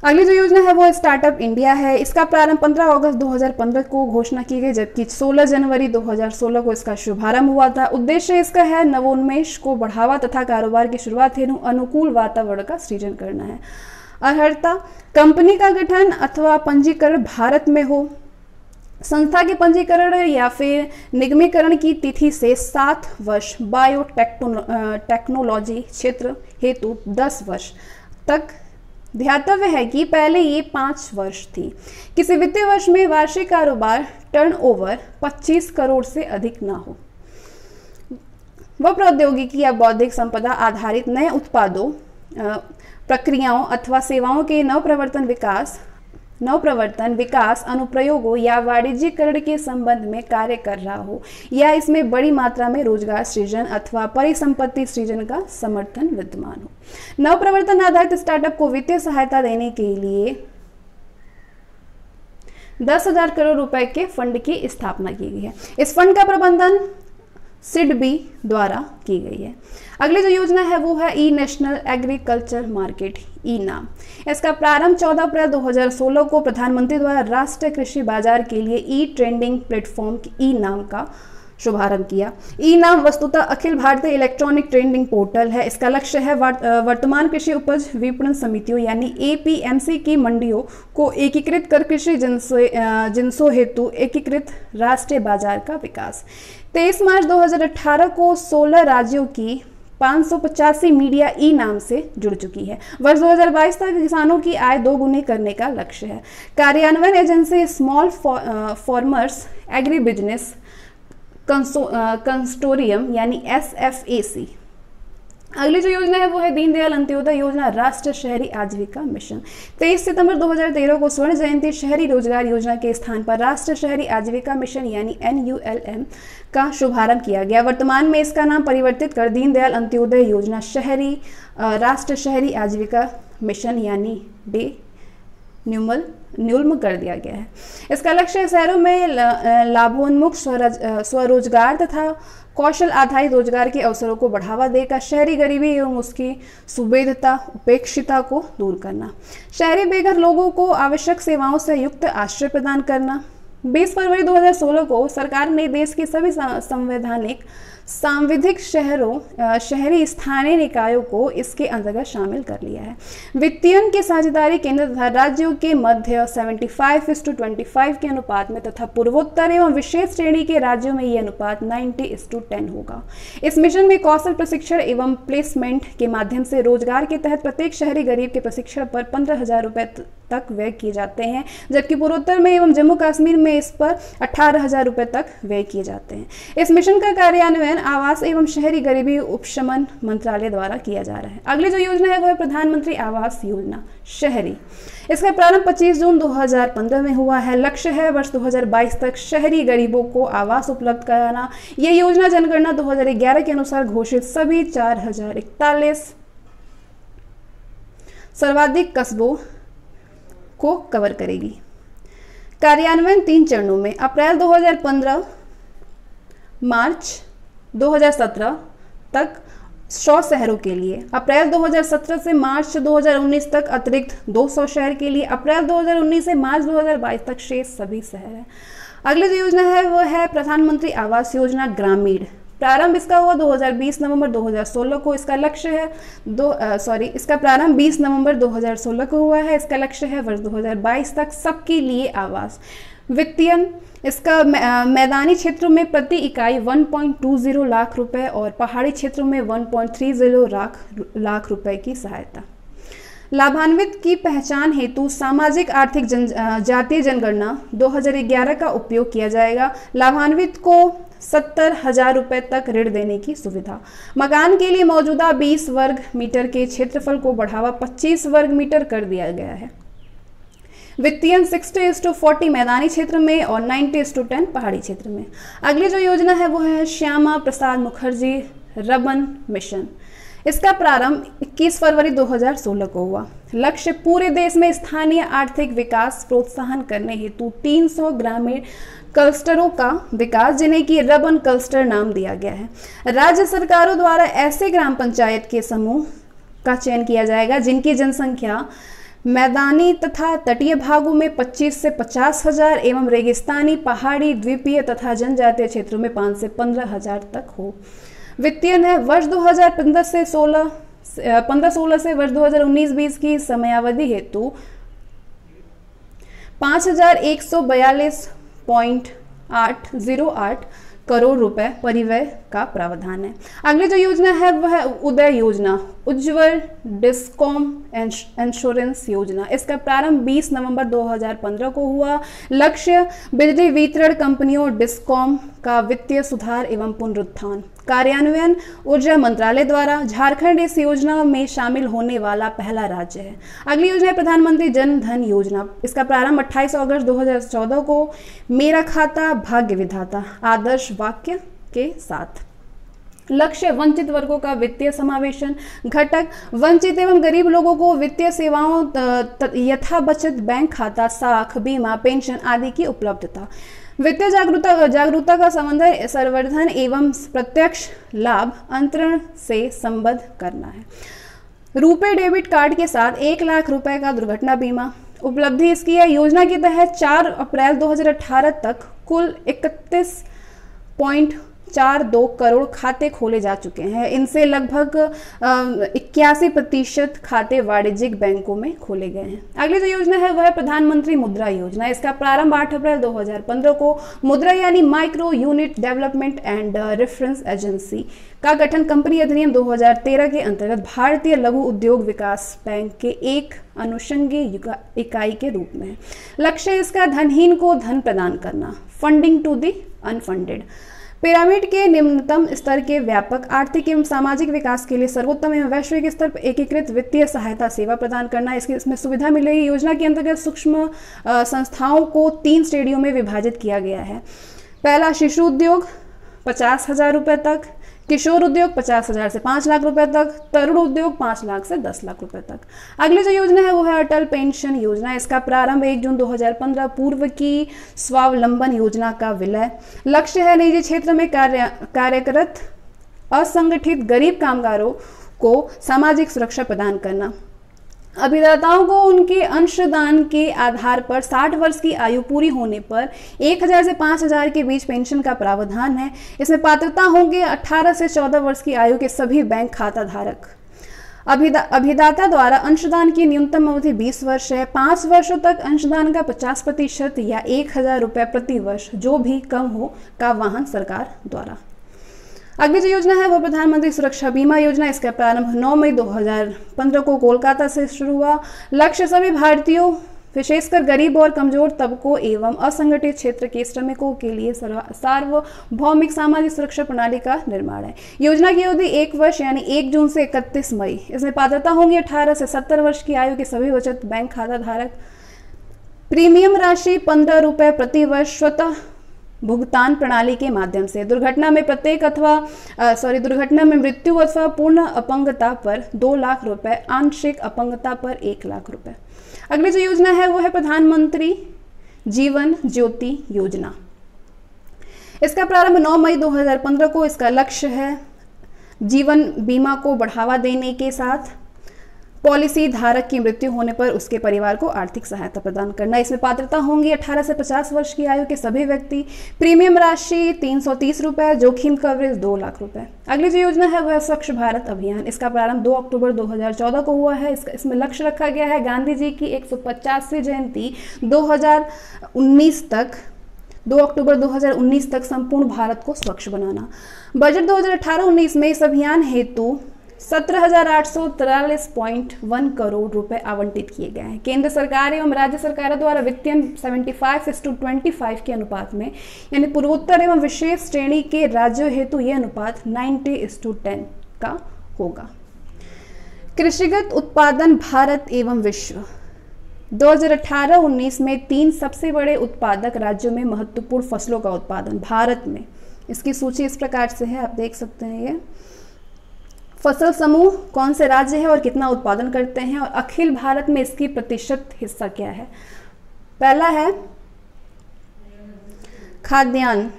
अगली जो योजना है वो स्टार्टअप इंडिया है। इसका प्रारंभ 15 अगस्त 2015 को घोषणा की गई, जबकि 16 जनवरी 2016 को इसका शुभारंभ हुआ था। उद्देश्य इसका है नवोन्मेष को बढ़ावा तथा कारोबार की शुरुआत हेतु अनुकूल वातावरण का सृजन करना है। अर्हता, कंपनी का गठन अथवा पंजीकरण भारत में हो, संस्था के पंजीकरण या फिर निगमीकरण की तिथि से 7 वर्ष, बायोटेक्नोलॉजी क्षेत्र हेतु 10 वर्ष तक। ध्यातव्य है कि पहले ये 5 वर्ष थी। किसी वित्तीय वर्ष में वार्षिक कारोबार टर्नओवर 25 करोड़ से अधिक ना हो। वह प्रौद्योगिकी या बौद्धिक संपदा आधारित नए उत्पादों, प्रक्रियाओं अथवा सेवाओं के नवप्रवर्तन विकास अनुप्रयोगों या वाणिज्यीकरण के संबंध में कार्य कर रहा हो, या इसमें बड़ी मात्रा में रोजगार सृजन अथवा परिसंपत्ति सृजन का समर्थन विद्यमान हो। नवप्रवर्तन आधारित स्टार्टअप को वित्तीय सहायता देने के लिए 10,000 करोड़ रुपए के फंड की स्थापना की गई है। इस फंड का प्रबंधन SIDBI द्वारा की गई है। अगली जो योजना है वो है ई नेशनल एग्रीकल्चर मार्केट, ई-नाम। इसका प्रारंभ 14 अप्रैल 2016 को प्रधानमंत्री द्वारा राष्ट्रीय कृषि बाजार के लिए ई ट्रेडिंग प्लेटफॉर्म ई-नाम का शुभारंभ किया। ई नाम वस्तुतः Akhil Bharatiya electronic trading portal है। इसका लक्ष्य है वर्तमान कृषि उपज विपणन समितियों यानी APMC की मंडियों को एकीकृत कर कृषि जिनसों हेतु एकीकृत राष्ट्रीय बाजार का विकास। 23 मार्च 2018 को 16 राज्यों की 585 मीडिया ई नाम से जुड़ चुकी है। वर्ष 2022 तक किसानों की आय दोगुनी करने का लक्ष्य है। कार्यान्वयन agency small farmers agri business consortium यानी SFAC। अगली जो योजना है वो है दीनदयाल अंत्योदय योजना राष्ट्रीय शहरी आजीविका मिशन। 23 सितंबर 2013 को स्वर्ण जयंती शहरी रोजगार योजना के स्थान पर राष्ट्रीय शहरी आजीविका मिशन यानी NULM का शुभारंभ किया गया। वर्तमान में इसका नाम परिवर्तित कर दीनदयाल अंत्योदय योजना शहरी राष्ट्रीय शहरी आजीविका मिशन यानी न्यूल्म कर दिया गया है। इसका लक्ष्य शहरों में लाभोन्मुख स्वरोजगार तथा कौशल आधारित रोजगार के अवसरों को बढ़ावा देकर शहरी गरीबी एवं उसकी सुविधा उपेक्षिता को दूर करना, शहरी बेघर लोगों को आवश्यक सेवाओं से युक्त आश्रय प्रदान करना। 20 फरवरी 2016 को सरकार ने देश के सभी सांविधिक शहरी स्थानीय निकायों को इसके अंतर्गत शामिल कर लिया है। वित्तीयन की साझेदारी केंद्र तथा राज्यों के मध्य 75:25 के अनुपात में तथा पूर्वोत्तर एवं विशेष श्रेणी के राज्यों में यह अनुपात 90:10 होगा। इस मिशन में कौशल प्रशिक्षण एवं प्लेसमेंट के माध्यम से रोजगार के तहत प्रत्येक शहरी गरीब के प्रशिक्षण पर 15,000 रुपये तक व्यय किए जाते हैं, जबकि पूर्वोत्तर में एवं जम्मू कश्मीर में इस पर 18,000 रुपये तक व्यय किए जाते हैं। इस मिशन का कार्यान्वयन आवास एवं शहरी गरीबी उपशमन मंत्रालय द्वारा किया जा रहा है। अगली जो योजना है वो है प्रधानमंत्री आवास योजना शहरी। इसका प्रारंभ 25 जून 2015 में हुआ है। लक्ष्य है वर्ष 2022 तक शहरी गरीबों को आवास उपलब्ध कराना। यह योजना जनगणना 2011 के अनुसार घोषित सभी 4041 सर्वाधिक कस्बों को कवर करेगी। कार्यान्वयन 3 चरणों में अप्रैल 2015 मार्च 2017 तक 100 शहरों के लिए, अप्रैल 2017 से मार्च 2019 तक अतिरिक्त 200 शहर के लिए, अप्रैल 2019 से मार्च 2022 तक शेष सभी शहर हैं। अगली जो योजना है वो है प्रधानमंत्री आवास योजना ग्रामीण। प्रारंभ इसका हुआ 2020 नवंबर 2016 को। इसका लक्ष्य है इसका प्रारंभ 20 नवंबर 2016 को हुआ है। इसका लक्ष्य है वर्ष 2022 तक सबके लिए आवास। वित्तीयन इसका मैदानी क्षेत्रों में प्रति इकाई 1.20 लाख रुपए और पहाड़ी क्षेत्रों में 1.30 लाख रुपए की सहायता। लाभान्वित की पहचान हेतु सामाजिक आर्थिक जातीय जनगणना 2011 का उपयोग किया जाएगा। लाभान्वित को 70,000 रुपये तक ऋण देने की सुविधा। मकान के लिए मौजूदा 20 वर्ग मीटर के क्षेत्रफल को बढ़ावा 25 वर्ग मीटर कर दिया गया है। वित्तीयन 60:40 मैदानी क्षेत्र में और 90:10 पहाड़ी क्षेत्र में। अगली जो योजना है वो है श्यामा प्रसाद मुखर्जी रर्बन मिशन। इसका प्रारंभ 21 फरवरी 2016 को हुआ। लक्ष्य पूरे देश में स्थानीय आर्थिक विकास प्रोत्साहन करने हेतु 300 ग्रामीण क्लस्टरों का विकास, जिन्हें की रर्बन क्लस्टर नाम दिया गया है। राज्य सरकारों द्वारा ऐसे ग्राम पंचायत के समूह का चयन किया जाएगा जिनकी जनसंख्या मैदानी तथा तटीय भागों में 25 से 50,000 एवं रेगिस्तानी, पहाड़ी, द्वीपीय तथा जनजातीय क्षेत्रों में 5 से 15,000 तक हो। वित्तीयन है वर्ष 2015 से 15-16 से वर्ष 2019-20 की समयावधि हेतु 5,142.808 करोड़ रुपए परिव्यय का प्रावधान है। अगली जो योजना है वह है उदय योजना, उज्ज्वल डिस्कॉम इंश्योरेंस योजना। इसका प्रारंभ 20 नवंबर 2015 को हुआ। लक्ष्य बिजली वितरण कंपनियों डिस्कॉम का वित्तीय सुधार एवं पुनरुत्थान। कार्यान्वयन ऊर्जा मंत्रालय द्वारा। झारखंड इस योजना में शामिल होने वाला पहला राज्य है। अगली योजना है प्रधानमंत्री जन धन योजना। इसका प्रारंभ 28 अगस्त 2014 को मेरा खाता भाग्य विधाता आदर्श वाक्य के साथ। लक्ष्य वंचित वर्गों का वित्तीय समावेशन। घटक वंचित एवं गरीब लोगों को वित्तीय सेवाओं यथा बचत बैंक खाता, साख, बीमा, पेंशन आदि की उपलब्धता। वित्तीय जागरूकता का संवर्धन एवं प्रत्यक्ष लाभ अंतरण से संबद्ध करना है। रुपे डेबिट कार्ड के साथ 1 लाख रुपए का दुर्घटना बीमा। उपलब्धि इसकी है योजना के तहत 4 अप्रैल 2018 तक कुल 31.8 1.42 करोड़ खाते खोले जा चुके हैं। इनसे लगभग 81% खाते वाणिज्यिक बैंकों में खोले गए हैं। अगली जो योजना है वह है प्रधानमंत्री मुद्रा योजना। इसका प्रारंभ 8 अप्रैल 2015 को मुद्रा यानी micro unit development and reference agency का गठन कंपनी अधिनियम 2013 के अंतर्गत भारतीय लघु उद्योग विकास बैंक के एक अनुषंगी इकाई के रूप में है। लक्ष्य इसका धनहीन को धन प्रदान करना, funding to the unfunded, pyramid के निम्नतम स्तर के व्यापक आर्थिक एवं सामाजिक विकास के लिए सर्वोत्तम एवं वैश्विक स्तर पर एकीकृत वित्तीय सहायता सेवा प्रदान करना। इसमें सुविधा मिलेगी। योजना के अंतर्गत सूक्ष्म संस्थाओं को 3 श्रेणियों में विभाजित किया गया है। पहला शिशु उद्योग 50,000 रुपये तक, किशोर उद्योग 50,000 से 5 लाख रुपए तक, तरुण उद्योग 5 लाख से 10 लाख रुपए तक। अगली जो योजना है वो है अटल पेंशन योजना। इसका प्रारंभ 1 जून 2015 पूर्व की स्वावलंबन योजना का विलय। लक्ष्य है निजी क्षेत्र में कार्यरत असंगठित गरीब कामगारों को सामाजिक सुरक्षा प्रदान करना। अभिदाताओं को उनके अंशदान के आधार पर 60 वर्ष की आयु पूरी होने पर 1,000 से 5,000 के बीच पेंशन का प्रावधान है। इसमें पात्रता होंगे 18 से 14 वर्ष की आयु के सभी बैंक खाता धारक। अभिदाता द्वारा अंशदान की न्यूनतम अवधि 20 वर्ष है। 5 वर्षों तक अंशदान का 50% या 1,000 रुपये प्रति वर्ष जो भी कम हो का वाहन सरकार द्वारा। अगली जो योजना है वो प्रधानमंत्री सुरक्षा बीमा योजना। इसका प्रारंभ 9 मई 2015 को कोलकाता से शुरू हुआ। लक्ष्य सभी भारतीयों विशेषकर गरीब और कमजोर तबकों एवं असंगठित क्षेत्र के श्रमिकों के लिए सार्वभौमिक सामाजिक सुरक्षा प्रणाली का निर्माण है। योजना की अवधि 1 वर्ष यानी 1 जून से 31 मई। इसमें पात्रता होंगी 18 से 70 वर्ष की आयु के सभी बचत बैंक खाता धारक। प्रीमियम राशि 15 रुपये प्रति वर्ष स्वतः भुगतान प्रणाली के माध्यम से। दुर्घटना में मृत्यु अथवा पूर्ण अपंगता पर 2 लाख रुपए, आंशिक अपंगता पर 1 लाख रुपए। अगली जो योजना है वो है प्रधानमंत्री जीवन ज्योति योजना। इसका प्रारंभ 9 मई 2015 को। इसका लक्ष्य है जीवन बीमा को बढ़ावा देने के साथ पॉलिसी धारक की मृत्यु होने पर उसके परिवार को आर्थिक सहायता प्रदान करना। इसमें पात्रता होंगी 18 से 50 वर्ष की आयु के सभी व्यक्ति। प्रीमियम राशि 330 रुपये, जोखिम कवरेज 2 लाख रुपए। अगली जो योजना है वह स्वच्छ भारत अभियान। इसका प्रारंभ 2 अक्टूबर 2014 को हुआ है। इसमें लक्ष्य रखा गया है गांधी जी की 150वीं जयंती 2 अक्टूबर 2019 तक संपूर्ण भारत को स्वच्छ बनाना। बजट 2018-19 में इस अभियान हेतु 17,843.1 करोड़ रुपए आवंटित किए गए हैं। केंद्र सरकार एवं राज्य सरकारों द्वारा वित्तीय 75:25 के अनुपात में, यानी पूर्वोत्तर एवं विशेष श्रेणी के राज्यों हेतु यह अनुपात 90:10 का होगा। कृषिगत उत्पादन भारत एवं विश्व 2018-19 में 3 सबसे बड़े उत्पादक राज्यों में महत्वपूर्ण फसलों का उत्पादन भारत में। इसकी सूची इस प्रकार से है, आप देख सकते हैं। ये फसल समूह कौन से राज्य है और कितना उत्पादन करते हैं, और अखिल भारत में इसकी प्रतिशत हिस्सा क्या है। पहला है खाद्यान्न।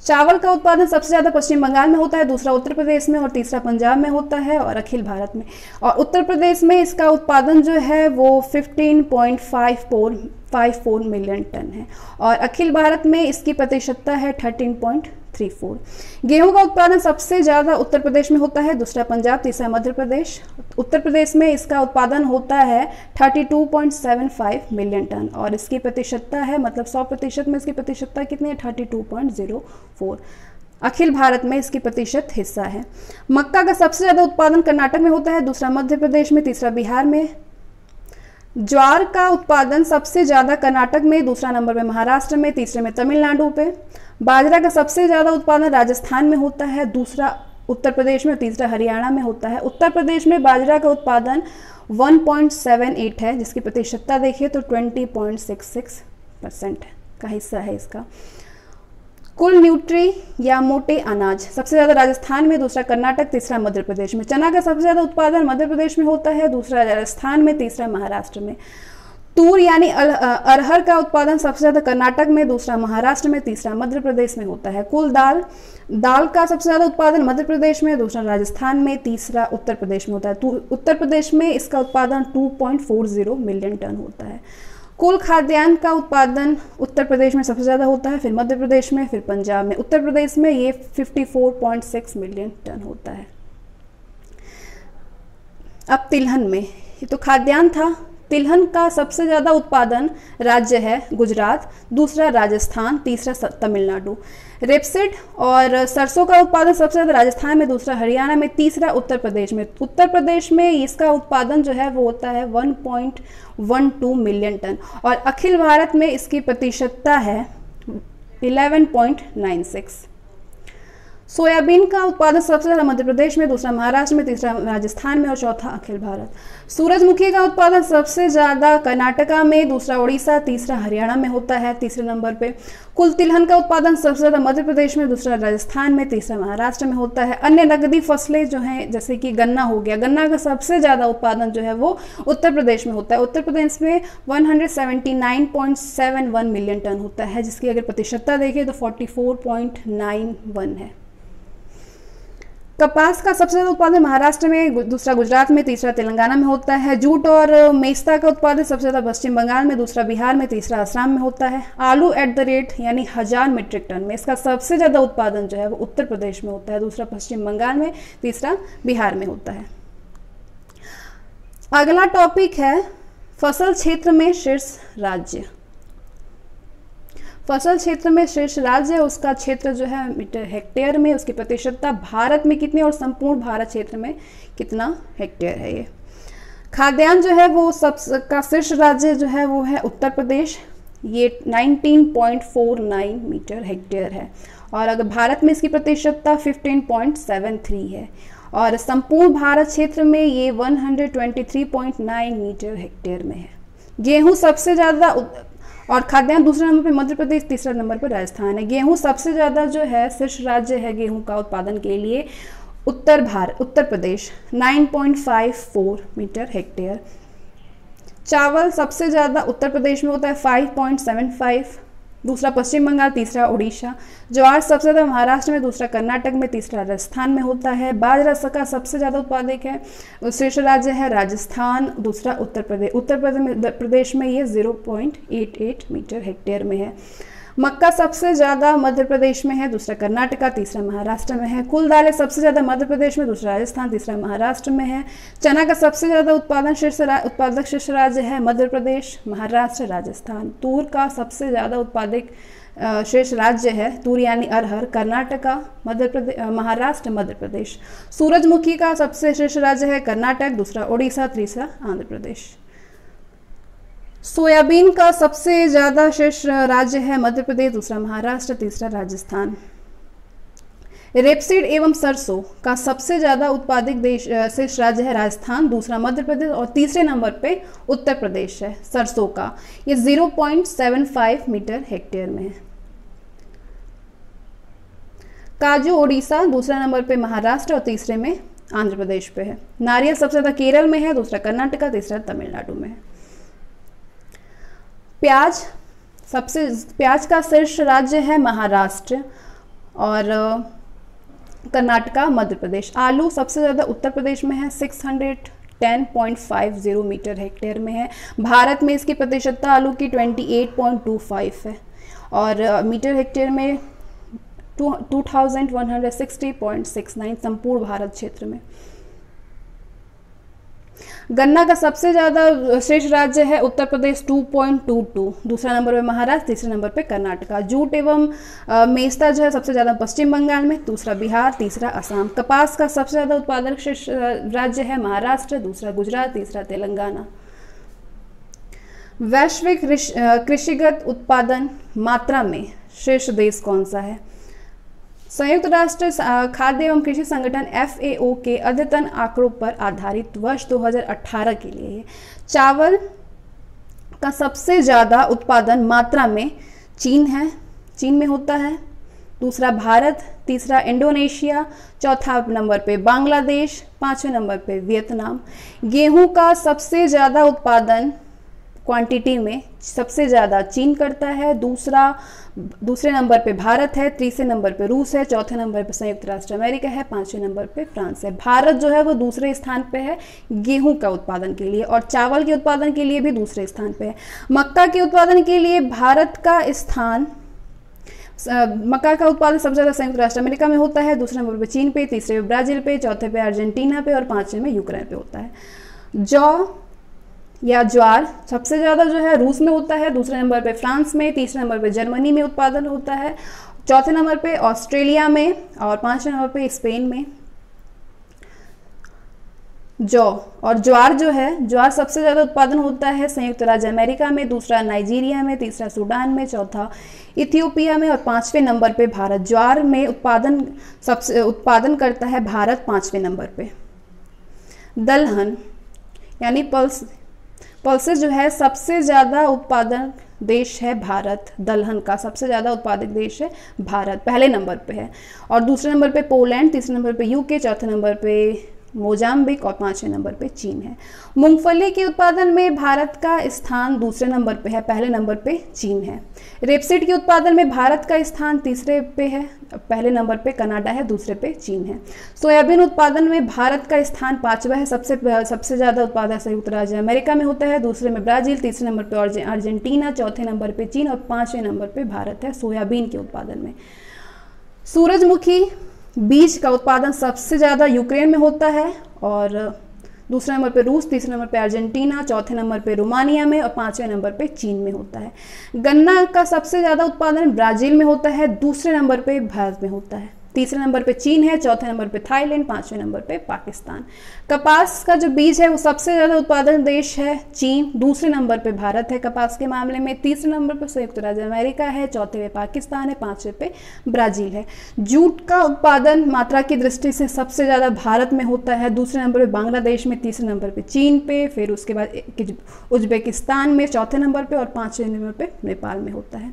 चावल का उत्पादन सबसे ज्यादा पश्चिम बंगाल में होता है, दूसरा उत्तर प्रदेश में और तीसरा पंजाब में होता है और अखिल भारत में। और उत्तर प्रदेश में इसका उत्पादन जो है वो 15.54 मिलियन टन है और अखिल भारत में इसकी प्रतिशतता है 13.34। गेहूं का उत्पादन सबसे ज़्यादा उत्तर प्रदेश में होता है, दूसरा पंजाब, तीसरा मध्य प्रदेश। उत्तर प्रदेश में इसका उत्पादन होता है 32.75 मिलियन टन और इसकी प्रतिशतता है, मतलब 100% में इसकी प्रतिशतता कितनी है, 32.04। अखिल भारत में इसकी प्रतिशत हिस्सा है। मक्का का सबसे ज़्यादा उत्पादन कर्नाटक में होता है, दूसरा मध्य प्रदेश में, तीसरा बिहार में। ज्वार का उत्पादन सबसे ज़्यादा कर्नाटक में, दूसरा नंबर पे महाराष्ट्र में, तीसरे में तमिलनाडु पे। बाजरा का सबसे ज़्यादा उत्पादन राजस्थान में होता है, दूसरा उत्तर प्रदेश में, तीसरा हरियाणा में होता है। उत्तर प्रदेश में बाजरा का उत्पादन 1.78 है, जिसकी प्रतिशतता देखिए तो 20.66% का हिस्सा है इसका। कुल न्यूट्री या मोटे अनाज सबसे ज़्यादा राजस्थान में, दूसरा कर्नाटक, तीसरा मध्य प्रदेश में। चना का सबसे ज़्यादा उत्पादन मध्य प्रदेश में होता है, दूसरा राजस्थान में, तीसरा महाराष्ट्र में। तूर यानी अरहर का उत्पादन सबसे ज़्यादा कर्नाटक में, दूसरा महाराष्ट्र में, तीसरा मध्य प्रदेश में होता है। कुल दाल का सबसे ज़्यादा उत्पादन मध्य प्रदेश में, दूसरा राजस्थान में, तीसरा उत्तर प्रदेश में होता है। उत्तर प्रदेश में इसका उत्पादन 2.40 मिलियन टन होता है। कुल खाद्यान्न का उत्पादन उत्तर प्रदेश में सबसे ज़्यादा होता है, फिर मध्य प्रदेश में, फिर पंजाब में। उत्तर प्रदेश में ये 54.6 मिलियन टन होता है। अब तिलहन में, ये तो खाद्यान्न था। तिलहन का सबसे ज़्यादा उत्पादन राज्य है गुजरात, दूसरा राजस्थान, तीसरा तमिलनाडु। रेपसीड और सरसों का उत्पादन सबसे ज़्यादा राजस्थान में, दूसरा हरियाणा में, तीसरा उत्तर प्रदेश में। उत्तर प्रदेश में इसका उत्पादन जो है वो होता है 1.12 मिलियन टन और अखिल भारत में इसकी प्रतिशतता है 11.96। सोयाबीन का उत्पादन सबसे ज़्यादा मध्य प्रदेश में, दूसरा महाराष्ट्र में, तीसरा राजस्थान में और चौथा अखिल भारत। सूरजमुखी का उत्पादन सबसे ज़्यादा कर्नाटका में, दूसरा उड़ीसा, तीसरा हरियाणा में होता है तीसरे नंबर पे। कुल तिलहन का उत्पादन सबसे ज़्यादा मध्य प्रदेश में, दूसरा राजस्थान में, तीसरा महाराष्ट्र में होता है। अन्य नकदी फसलें जो हैं जैसे कि गन्ना हो गया, गन्ना का सबसे ज़्यादा उत्पादन जो है वो उत्तर प्रदेश में होता है। उत्तर प्रदेश में 179.71 मिलियन टन होता है, जिसकी अगर प्रतिशतता देखें तो 44.91 है। कपास का सबसे ज़्यादा उत्पादन महाराष्ट्र में, दूसरा गुजरात में, तीसरा तेलंगाना में होता है। जूट और मेस्ता का उत्पादन सबसे ज़्यादा पश्चिम बंगाल में, दूसरा बिहार में, तीसरा असम में होता है। आलू यानी 1000 मीट्रिक टन में इसका सबसे ज़्यादा उत्पादन जो है वो उत्तर प्रदेश में होता है, दूसरा पश्चिम बंगाल में, तीसरा बिहार में होता है। अगला टॉपिक है फसल क्षेत्र में शीर्ष राज्य। फसल क्षेत्र में शीर्ष राज्य, उसका क्षेत्र जो है मीटर हेक्टेयर में, उसकी प्रतिशतता भारत में कितनी और संपूर्ण भारत क्षेत्र में कितना हेक्टेयर है। ये खाद्यान्न जो है वो सबका शीर्ष राज्य जो है वो है उत्तर प्रदेश, ये 19.49 मीटर हेक्टेयर है और अगर भारत में इसकी प्रतिशतता 15.73 है और संपूर्ण भारत क्षेत्र में ये 123.9 मीटर हेक्टेयर में है। गेहूं सबसे ज़्यादा और खाद्यान्न दूसरे नंबर पर मध्य प्रदेश, तीसरा नंबर पर राजस्थान है। गेहूं सबसे ज़्यादा जो है शीर्ष राज्य है गेहूं का उत्पादन के लिए उत्तर प्रदेश 9.54 मीटर हेक्टेयर। चावल सबसे ज़्यादा उत्तर प्रदेश में होता है 5.75, दूसरा पश्चिम बंगाल, तीसरा उड़ीसा। ज्वार सबसे ज़्यादा महाराष्ट्र में, दूसरा कर्नाटक में, तीसरा राजस्थान में होता है। बाजरा का सबसे ज़्यादा उत्पादक है शीर्ष राज्य है राजस्थान, दूसरा उत्तर प्रदेश में ये 0.88 मीटर हेक्टेयर में है। मक्का सबसे ज़्यादा मध्य प्रदेश में है, दूसरा कर्नाटका, तीसरा महाराष्ट्र में है। कुल दालें सबसे ज़्यादा मध्य प्रदेश में, दूसरा राजस्थान, तीसरा महाराष्ट्र में है। चना का सबसे ज़्यादा उत्पादक शीर्ष राज्य है मध्य प्रदेश, महाराष्ट्र, राजस्थान। तूर का सबसे ज़्यादा उत्पादक शीर्ष राज्य है तूर यानी अरहर, कर्नाटका, महाराष्ट्र, मध्य प्रदेश। सूरजमुखी का सबसे शीर्ष राज्य है कर्नाटक, दूसरा उड़ीसा, तीसरा आंध्र प्रदेश। सोयाबीन का सबसे ज़्यादा शीर्ष राज्य है मध्य प्रदेश, दूसरा महाराष्ट्र, तीसरा राजस्थान। रेपसीड एवं सरसों का सबसे ज़्यादा उत्पादक शीर्ष राज्य है राजस्थान, दूसरा मध्य प्रदेश और तीसरे नंबर पे उत्तर प्रदेश है सरसों का, ये 0.75 मीटर हेक्टेयर में है। काजू उड़ीसा, दूसरा नंबर पे महाराष्ट्र और तीसरे में आंध्र प्रदेश पे है। नारियल सबसे ज़्यादा केरल में है, दूसरा कर्नाटका, तीसरा तमिलनाडु में है। प्याज का शीर्ष राज्य है महाराष्ट्र और कर्नाटका, मध्य प्रदेश। आलू सबसे ज़्यादा उत्तर प्रदेश में है, 610.50 मीटर हेक्टेयर में है। भारत में इसकी प्रतिशतता आलू की 28.25 है और मीटर हेक्टेयर में 2160.69 संपूर्ण भारत क्षेत्र में। गन्ना का सबसे ज़्यादा शेष राज्य है उत्तर प्रदेश 2.22, दूसरा नंबर पे महाराष्ट्र, तीसरे नंबर पे कर्नाटका। जूट एवं मेस्ता जो है सबसे ज़्यादा पश्चिम बंगाल में, दूसरा बिहार, तीसरा असम। कपास का सबसे ज़्यादा उत्पादक शेष राज्य है महाराष्ट्र, दूसरा गुजरात, तीसरा तेलंगाना। वैश्विक कृषिगत उत्पादन मात्रा में शीर्ष देश कौन सा है? संयुक्त राष्ट्र खाद्य एवं कृषि संगठन FAO के अद्यतन आंकड़ों पर आधारित वर्ष 2018 के लिए चावल का सबसे ज़्यादा उत्पादन मात्रा में चीन में होता है, दूसरा भारत, तीसरा इंडोनेशिया, चौथा नंबर पे बांग्लादेश, पांचवें नंबर पे वियतनाम। गेहूं का सबसे ज़्यादा उत्पादन क्वांटिटी में सबसे ज़्यादा चीन करता है, दूसरे नंबर पे भारत है, तीसरे नंबर पे रूस है, चौथे नंबर पे संयुक्त राष्ट्र अमेरिका है, पांचवें नंबर पे फ्रांस है। भारत जो है वो दूसरे स्थान पे है गेहूं का उत्पादन के लिए, और चावल के उत्पादन के लिए भी दूसरे स्थान पे है। मक्का के उत्पादन के लिए भारत का स्थान, मक्का का उत्पादन सबसे ज़्यादा संयुक्त राष्ट्र अमेरिका में होता है, दूसरे नंबर पे चीन पे, तीसरे पे ब्राज़ील पे, चौथे पे अर्जेंटीना पे और पांचवें में यूक्रेन पे होता है। जौ या ज्वार सबसे ज़्यादा जो है रूस में होता है, दूसरे नंबर पे फ्रांस में, तीसरे नंबर पे जर्मनी में उत्पादन होता है, चौथे नंबर पे ऑस्ट्रेलिया में और पांचवें नंबर पे स्पेन में। जौ और ज्वार जो है, ज्वार सबसे ज़्यादा उत्पादन होता है संयुक्त राज्य अमेरिका में, दूसरा नाइजीरिया में, तीसरा सूडान में, चौथा इथियोपिया में और पांचवें नंबर पे भारत। ज्वार में उत्पादन करता है भारत पांचवें नंबर पे। दलहन यानी पल्सेस जो है सबसे ज़्यादा उत्पादन देश है भारत, दलहन का सबसे ज़्यादा उत्पादक देश है भारत, पहले नंबर पे है। और दूसरे नंबर पे पोलैंड, तीसरे नंबर पे यूके, चौथे नंबर पे मोजाम्बिक और पांचवें नंबर पे चीन है। मूंगफली के उत्पादन में भारत का स्थान दूसरे नंबर पे है, पहले नंबर पे चीन है। रेपसीड के उत्पादन में भारत का स्थान तीसरे पे है, पहले नंबर पे कनाडा है, दूसरे पे चीन है। सोयाबीन उत्पादन में भारत का स्थान पांचवा है, सबसे ज़्यादा उत्पादन संयुक्त राज्य अमेरिका में होता है, दूसरे में ब्राज़ील, तीसरे नंबर पे अर्जेंटीना, चौथे नंबर पे चीन और पांचवें नंबर पे भारत है सोयाबीन के उत्पादन में। सूरजमुखी बीज का उत्पादन सबसे ज़्यादा यूक्रेन में होता है और दूसरे नंबर पे रूस, तीसरे नंबर पे अर्जेंटीना, चौथे नंबर पे रोमानिया में और पांचवें नंबर पे चीन में होता है। गन्ना का सबसे ज़्यादा उत्पादन ब्राज़ील में होता है, दूसरे नंबर पे भारत में होता है, तीसरे नंबर पे चीन है, चौथे नंबर पे थाईलैंड, पांचवें नंबर पे पाकिस्तान। कपास का जो बीज है वो सबसे ज़्यादा उत्पादन देश है चीन, दूसरे नंबर पे भारत है कपास के मामले में, तीसरे नंबर पे संयुक्त राज्य अमेरिका है, चौथे पे पाकिस्तान है, पांचवें पे ब्राज़ील है। जूट का उत्पादन मात्रा की दृष्टि से सबसे ज़्यादा भारत में होता है, दूसरे नंबर पे बांग्लादेश में, तीसरे नंबर पे चीन पे, फिर उसके बाद उज्बेकिस्तान में चौथे नंबर पे और पांचवें नंबर पे नेपाल में होता है।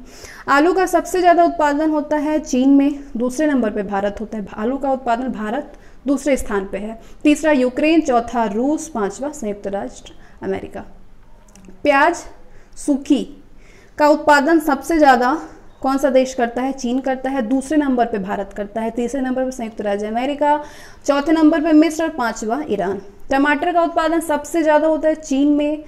आलू का सबसे ज़्यादा उत्पादन होता है चीन में, दूसरे नंबर पे भारत होता है। आलू का उत्पादन भारत दूसरे स्थान पे है, तीसरा यूक्रेन, चौथा रूस, पांचवा संयुक्त राष्ट्र अमेरिका। प्याज सूखी का उत्पादन सबसे ज़्यादा कौन सा देश करता है? चीन करता है, दूसरे नंबर पे भारत करता है, तीसरे नंबर पे संयुक्त राज्य अमेरिका, चौथे नंबर पे मिस्र और पांचवा ईरान। टमाटर का उत्पादन सबसे ज़्यादा होता है चीन में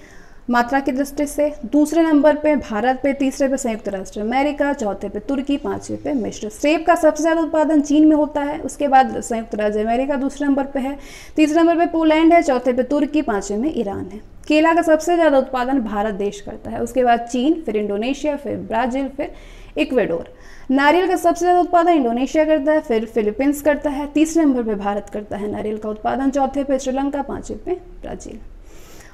मात्रा की दृष्टि से, दूसरे नंबर पे भारत पे, तीसरे पे संयुक्त राष्ट्र अमेरिका, चौथे पे तुर्की, पांचवे पे मिस्र। सेब का सबसे ज़्यादा उत्पादन चीन में होता है, उसके बाद संयुक्त राज्य अमेरिका दूसरे नंबर पे है, तीसरे नंबर पे पोलैंड है, चौथे पे तुर्की, पांचवे में ईरान है। केला का सबसे ज़्यादा उत्पादन भारत देश करता है, उसके बाद चीन, फिर इंडोनेशिया, फिर ब्राज़ील, फिर इक्वेडोर। नारियल का सबसे ज़्यादा उत्पादन इंडोनेशिया करता है, फिर फिलीपींस करता है, तीसरे नंबर पे भारत करता है नारियल का उत्पादन, चौथे पे श्रीलंका, पांचवे पे ब्राज़ील।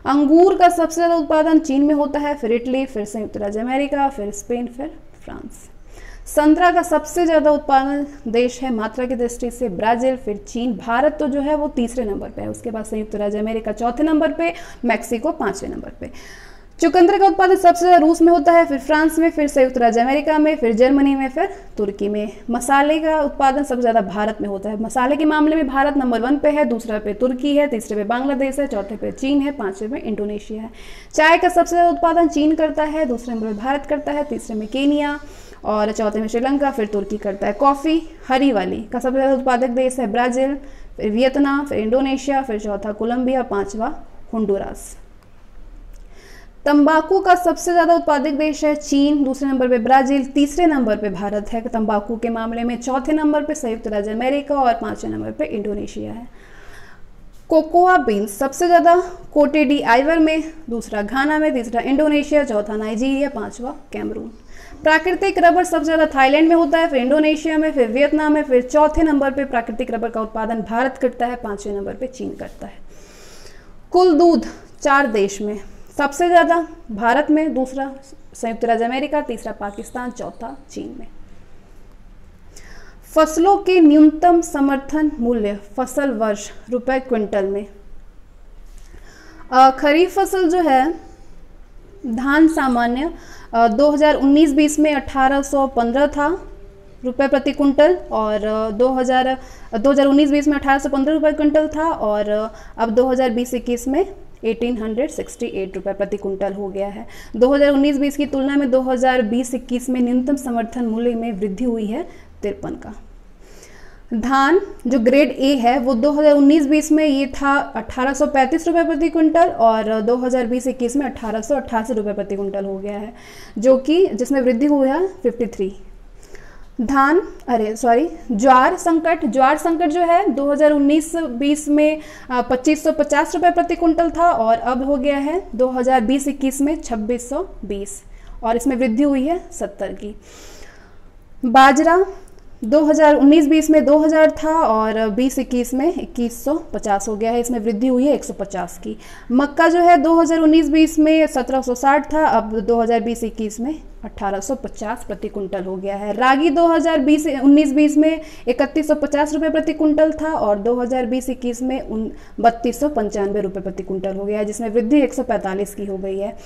अंगूर का सबसे ज़्यादा उत्पादन चीन में होता है, फिर इटली, फिर संयुक्त राज्य अमेरिका, फिर स्पेन, फिर फ्रांस। संतरा का सबसे ज़्यादा उत्पादन देश है मात्रा की दृष्टि से ब्राज़ील, फिर चीन। भारत तो जो है वो तीसरे नंबर पे है, उसके बाद संयुक्त राज्य अमेरिका चौथे नंबर पे, मैक्सिको पांचवें नंबर पे। चुकंदर का उत्पादन सबसे ज़्यादा रूस में होता है, फिर फ्रांस में, फिर संयुक्त राज्य अमेरिका में, फिर जर्मनी में, फिर तुर्की में। मसाले का उत्पादन सबसे ज़्यादा भारत में होता है, मसाले के मामले में भारत नंबर 1 पे है, दूसरा पे तुर्की है, तीसरे पे बांग्लादेश है, चौथे पे चीन है, पांचवे पे इंडोनेशिया है। चाय का सबसे ज़्यादा उत्पादन चीन करता है, दूसरे नंबर पर भारत करता है, तीसरे में केनिया और चौथे में श्रीलंका, फिर तुर्की करता है। कॉफ़ी हरी वाली का सबसे ज़्यादा उत्पादक देश है ब्राज़ील, फिर वियतनाम, फिर इंडोनेशिया, फिर चौथा कोलंबिया, पांचवा होंडुरास। तंबाकू का सबसे ज़्यादा उत्पादक देश है चीन, दूसरे नंबर पे ब्राज़ील, तीसरे नंबर पे भारत है तंबाकू के मामले में, चौथे नंबर पे संयुक्त राज्य अमेरिका और पांचवें नंबर पे इंडोनेशिया है। कोकोआ बीन्स सबसे ज़्यादा कोटे डी आइवर में, दूसरा घाना में, तीसरा इंडोनेशिया, चौथा नाइजीरिया, पांचवा कैमरून। प्राकृतिक रबर सबसे ज़्यादा थाईलैंड में होता है, फिर इंडोनेशिया में, फिर वियतनाम में, फिर चौथे नंबर पे प्राकृतिक रबर का उत्पादन भारत करता है, पांचवें नंबर पे चीन करता है। कुल दूध 4 देश में, सबसे ज़्यादा भारत में, दूसरा संयुक्त राज्य अमेरिका, तीसरा पाकिस्तान, चौथा चीन में। फसलों के न्यूनतम समर्थन मूल्य फसल वर्ष रुपए क्विंटल में। खरीफ फसल जो है धान सामान्य 2019-20 में 1815 था रुपए प्रति कुंटल, और 2019-20 में 1815 रुपए क्विंटल था, और अब 2020-21 में 1868 रुपये प्रति कुंटल हो गया है। 2019-20 की तुलना में 2020-21 में न्यूनतम समर्थन मूल्य में वृद्धि हुई है 53 का। धान जो ग्रेड ए है वो 2019-20 में ये था 1835 रुपये प्रति कुंटल और 2020-21 में 1888 रुपये प्रति कुंटल हो गया है, जो कि जिसमें वृद्धि हुई है 53। ज्वार संकट जो है 2019-20 में 2550 रुपये प्रति कुंटल था और अब हो गया है 2020-21 में 2620 और इसमें वृद्धि हुई है 70 की। बाजरा 2019-20 में 2000 था और 20-21 में 2150 हो गया है, इसमें वृद्धि हुई है 150 की। मक्का जो है 2019-20 में 1760 था, अब 2020-21 में 1850 प्रति कुंटल हो गया है। रागी 2019-20 में 3150 रुपये प्रति कुंटल था और 2020-21 में 3295 रुपये प्रति कुंटल हो गया है, जिसमें वृद्धि 145 की हो गई है।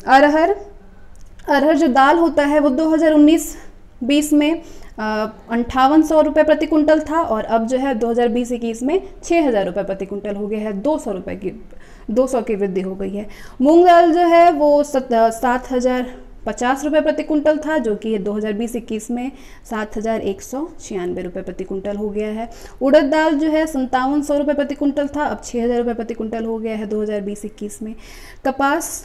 अरहर जो दाल होता है वो 2019-20 में 5800 रुपये प्रति कुंटल था और अब जो है 2020-21 में 6000 रुपये प्रति कुंटल हो गया है, 200 की वृद्धि हो गई है। मूंग दाल जो है वो 7050 रुपये प्रति कुंटल था, जो कि 2020-21 में 7196 रुपये प्रति कुंटल हो गया है। उड़द दाल जो है 5700 रुपये प्रति कुंटल था, अब 6000 रुपये प्रति कुंटल हो गया है 2020-21 में। कपास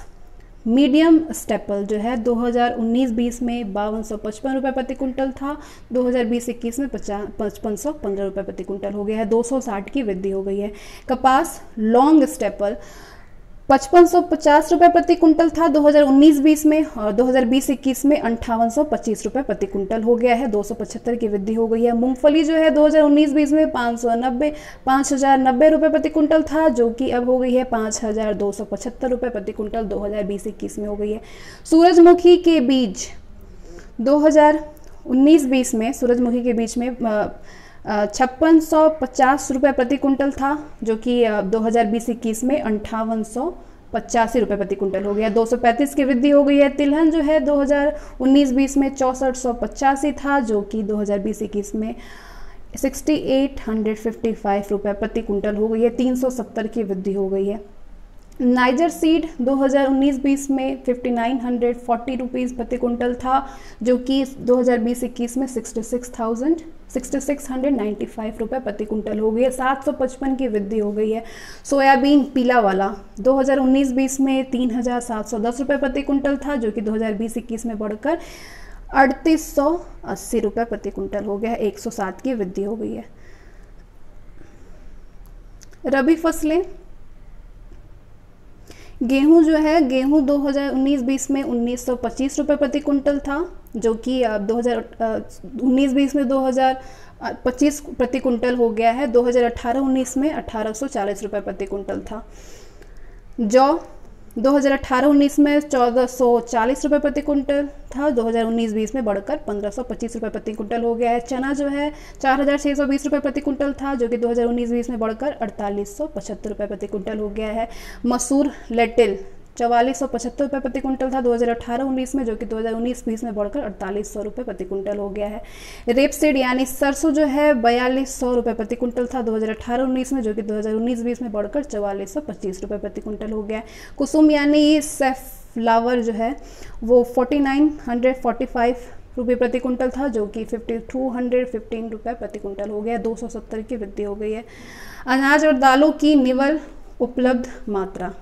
मीडियम स्टेपल जो है 2019-20 में 5255 रुपये प्रति कुंटल था, 2020-21 में 5515 रुपये प्रति कुंटल हो गया है, 260 की वृद्धि हो गई है। कपास लॉन्ग स्टेपल 5550 रुपये प्रति कुंटल था 2019-20 में और 2020-21 में 5825 रुपये प्रति कुंटल हो गया है, 275 की वृद्धि हो गई है। मूंगफली जो है 2019-20 में 5090 रुपये प्रति कुंटल था, जो कि अब हो गई है 5275 रुपये प्रति कुंटल 2020-21 में हो गई है। सूरजमुखी के बीज 2019-20 में सूरजमुखी के बीज में 5650 रुपये प्रति कुंटल था, जो कि 2020-21 में 5885 रुपये प्रति कुंटल हो गया, 235 की वृद्धि हो गई है। तिलहन जो है 2019-20 में 6485 था, जो कि 2020-21 में 6855 रुपये प्रति कुंटल हो गई है, 370 की वृद्धि हो गई है। नाइजर सीड 2019-20 में 5940 रुपीज़ प्रति कुंटल था, जो कि 2020-21 में 6695 रुपये प्रति कुंटल हो गई है, 755 की वृद्धि हो गई है। सोयाबीन पीला वाला 2019-20 में 3710 रुपये प्रति कुंटल था, जो कि 2020-21 में बढ़कर 3880 रुपये प्रति कुंटल हो गया है, 107 की वृद्धि हो गई है। रबी फसलें गेहूं जो है गेहूं 2019-20 में 1925 रुपये प्रति कुंटल था, जो कि 2019-20 में 2025 प्रति कुंटल हो गया है, 2018-19 में 1840 रुपये प्रति कुंटल था। जौ 2018-19 में 1440 रुपये प्रति कुंटल था, 2019-20 में बढ़कर 1525 रुपये प्रति कुंटल हो गया है। चना जो है 4620 रुपये प्रति कुंटल था, जो कि 2019-20 में बढ़कर 4875 रुपये प्रति कुंटल हो गया है। मसूर लेटिल 4475 रुपये प्रति कुंटल था 2018-19 में, जो कि 2019-20 में बढ़कर 4800 रुपये प्रति कुंटल हो गया है। रेपसीड यानी सरसों जो है 4200 रुपये प्रति कुंटल था 2018-19 में, जो कि 2019-20 में बढ़कर 4425 रुपये प्रति कुंटल हो गया है। कुसुम यानी सेफ्लावर जो है वो 4945 रुपये प्रति कुंटल था, जो कि 5215 रुपये प्रति कुंटल हो गया, 270 की वृद्धि हो गई है। अनाज और दालों की निवल उपलब्ध मात्रा।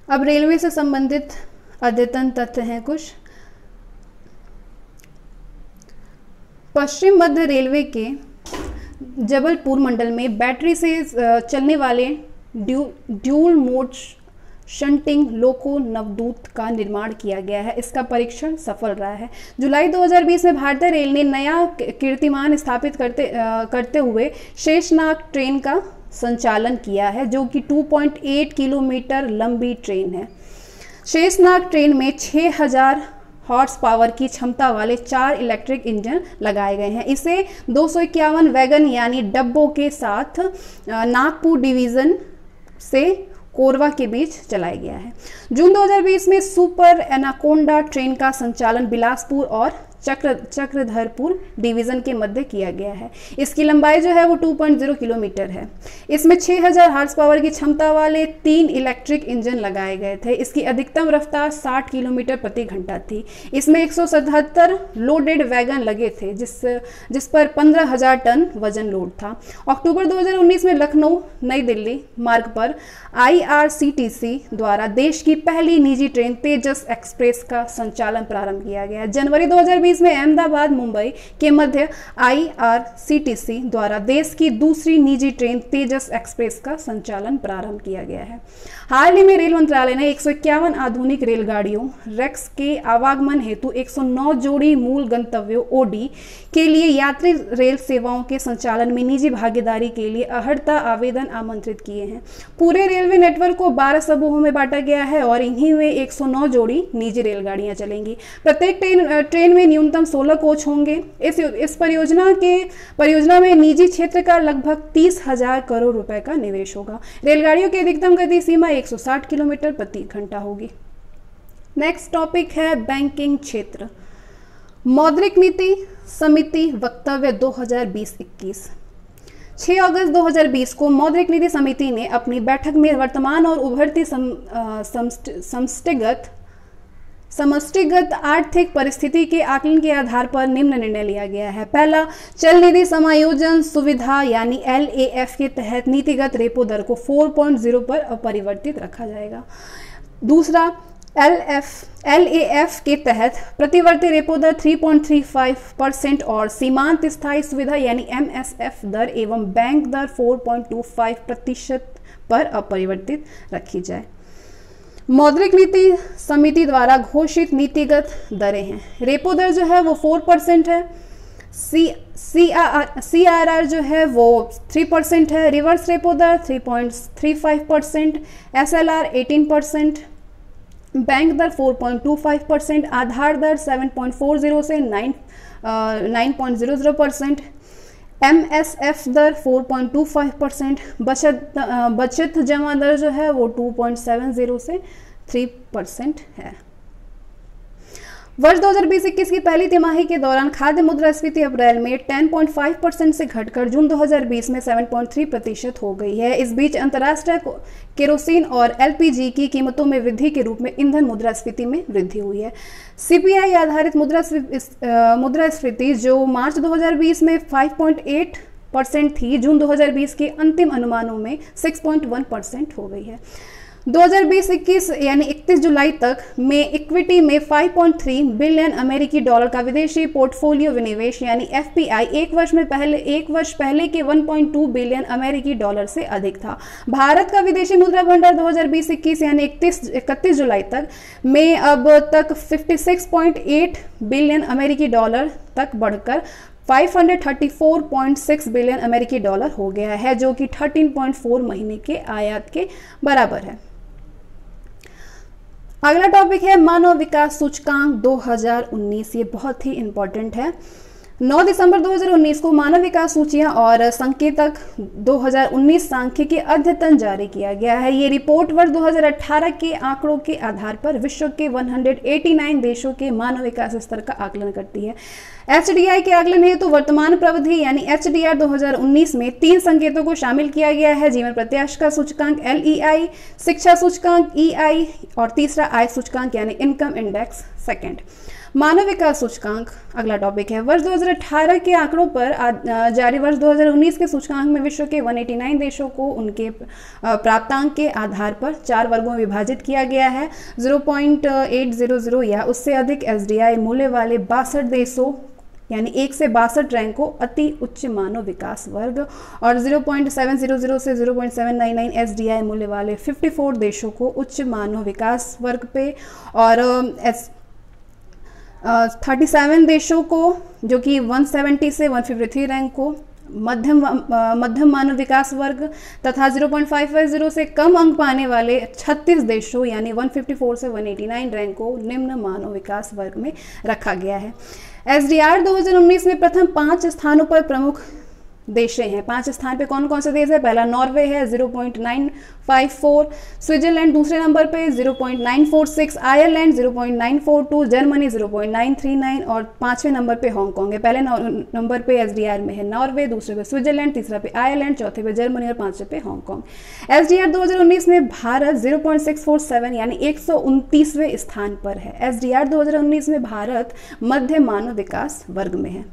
अब रेलवे से संबंधित अद्यतन तथ्य हैं कुछ। पश्चिम मध्य रेलवे के जबलपुर मंडल में बैटरी से चलने वाले ड्यूल मोड शंटिंग लोको नवदूत का निर्माण किया गया है। इसका परीक्षण सफल रहा है। जुलाई 2020 में भारतीय रेल ने नया कीर्तिमान स्थापित करते हुए शेषनाग ट्रेन का संचालन किया है, जो कि 2.8 किलोमीटर लंबी ट्रेन है। शेषनाग ट्रेन में 6000 हॉर्स पावर की क्षमता वाले 4 इलेक्ट्रिक इंजन लगाए गए हैं। इसे 251 वैगन यानी डब्बों के साथ नागपुर डिवीज़न से कोरबा के बीच चलाया गया है। जून 2020 में सुपर एनाकोंडा ट्रेन का संचालन बिलासपुर और चक्रधरपुर डिवीजन के मध्य किया गया है। इसकी लंबाई जो है वो 2.0 किलोमीटर है। इसमें 6000 हार्स पावर की क्षमता वाले 3 इलेक्ट्रिक इंजन लगाए गए थे। इसकी अधिकतम रफ्तार 60 किलोमीटर प्रति घंटा थी। इसमें 177 लोडेड वैगन लगे थे जिस पर 15,000 टन वजन लोड था। अक्टूबर 2019 में लखनऊ नई दिल्ली मार्ग पर IRCTC द्वारा देश की पहली निजी ट्रेन तेजस एक्सप्रेस का संचालन प्रारंभ किया गया। जनवरी 2020 में अहमदाबाद मुंबई के मध्य IRCTC द्वारा देश की दूसरी निजी ट्रेन तेजस एक्सप्रेस का संचालन प्रारंभ किया गया है। हाल ही में रेल मंत्रालय ने 151 आधुनिक रेलगाड़ियों रेक्स के आवागमन हेतु 109 जोड़ी मूल गंतव्यों OD के लिए यात्री रेल सेवाओं के संचालन में निजी भागीदारी के लिए 68 आवेदन आमंत्रित किए हैं। पूरे रेलवे नेटवर्क को 12 समूहों में बांटा गया है और इन्हीं में 109 जोड़ी निजी रेलगाड़ियां चलेंगी। प्रत्येक ट्रेन में न्यूनतम 16 कोच होंगे। इस परियोजना में निजी क्षेत्र का लगभग 30,000 करोड़ रुपए का निवेश होगा। रेलगाड़ियों की अधिकतम गति सीमा 160 किलोमीटर प्रति घंटा होगी। नेक्स्ट टॉपिक है बैंकिंग क्षेत्र। मौद्रिक नीति समिति वक्तव्य 2020-21। 6 अगस्त 2020 को मौद्रिक नीति समिति ने अपनी बैठक में वर्तमान और उभरती समष्टिगत आर्थिक परिस्थिति के आकलन के आधार पर निम्न निर्णय लिया गया है। पहला, चल निधि समायोजन सुविधा यानी LAF के तहत नीतिगत रेपो दर को 4.0 पर अपरिवर्तित रखा जाएगा। दूसरा, LAF के तहत प्रतिवर्ती रेपो दर 3.35% और सीमांत स्थायी सुविधा यानी MSF दर एवं बैंक दर 4.25% पर अपरिवर्तित रखी जाए। मौद्रिक नीति समिति द्वारा घोषित नीतिगत दरें हैं। रेपो दर जो है वो 4% है, CRR जो है वो 3% है, रिवर्स रेपो दर 3.35%, SLR 18%, बैंक दर 4.25%, आधार दर 7.40 से 9.00%, MSF दर 4.25%, बचत जमा दर जो है वो 2.70 से 3% है। वर्ष 2020-21 की पहली तिमाही के दौरान खाद्य मुद्रास्फीति अप्रैल में 10.5% से घटकर जून 2020 में 7.3% हो गई है। इस बीच अंतर्राष्ट्रीय केरोसिन और LPG की कीमतों में वृद्धि के रूप में ईंधन मुद्रास्फीति में वृद्धि हुई है। CPI आधारित मुद्रास्फीति जो मार्च 2020 में 5.8% थी, जून 2020 के अंतिम अनुमानों में 6.1% हो गई है। 2020-21 यानी 31 जुलाई तक में इक्विटी में 5.3 बिलियन अमेरिकी डॉलर का विदेशी पोर्टफोलियो विनिवेश यानी FPI एक वर्ष पहले के 1.2 बिलियन अमेरिकी डॉलर से अधिक था। भारत का विदेशी मुद्रा भंडार 2020-21 यानी 31 जुलाई तक में अब तक 56.8 बिलियन अमेरिकी डॉलर तक बढ़कर 534.6 बिलियन अमेरिकी डॉलर हो गया है, जो कि 13.4 महीने के आयात के बराबर है। अगला टॉपिक है मानव विकास सूचकांक 2019। ये बहुत ही इंपॉर्टेंट है। 9 दिसंबर 2019 को मानव विकास सूचियां और संकेतक 2019 सांख्यिकी अद्यतन जारी किया गया है। ये रिपोर्ट वर्ष 2018 के आंकड़ों के आधार पर विश्व के 189 देशों के मानव विकास स्तर का आकलन करती है। HDI के आकलन हेतु वर्तमान प्रवृत्ति यानी HDR 2019 में 3 संकेतों को शामिल किया गया है। जीवन प्रत्याशा सूचकांक LEI, शिक्षा सूचकांक EI और तीसरा आय सूचकांक यानी इनकम इंडेक्स सेकेंड। मानव विकास सूचकांक अगला टॉपिक है। वर्ष 2018 के आंकड़ों पर जारी वर्ष 2019 के सूचकांक में विश्व के 189 देशों को उनके प्राप्तांक के आधार पर 4 वर्गों में विभाजित किया गया है। 0.800 या उससे अधिक SDI मूल्य वाले 62 देशों यानी 1 से 62 रैंक को अति उच्च मानव विकास वर्ग और 0.700 से 0.799 SDI मूल्य वाले 54 देशों को उच्च मानव विकास वर्ग पे और 37 देशों को जो कि 170 से 153 रैंक को मध्यम मानव विकास वर्ग तथा 0.550 से कम अंक पाने वाले 36 देशों यानी 154 से 189 रैंक को निम्न मानव विकास वर्ग में रखा गया है। SDR 2019 में प्रथम 5 स्थानों पर प्रमुख देश हैं। 5 स्थान पे कौन कौन से देश है? पहला नॉर्वे है 0.954, स्विट्जरलैंड दूसरे नंबर पे 0.946, आयरलैंड 0.942, जर्मनी 0.939 और 5वें नंबर पे हांगकांग है। पहले नंबर पे एसडीआर में है नॉर्वे, दूसरे पे स्विट्जरलैंड, तीसरा पे आयरलैंड, चौथे पे जर्मनी और 5वें पे हांगकांग। एसडीआर 2019 में भारत 0.647 यानी 129वें स्थान पर है। एसडीआर 2019 में भारत मध्य मानव विकास वर्ग में है।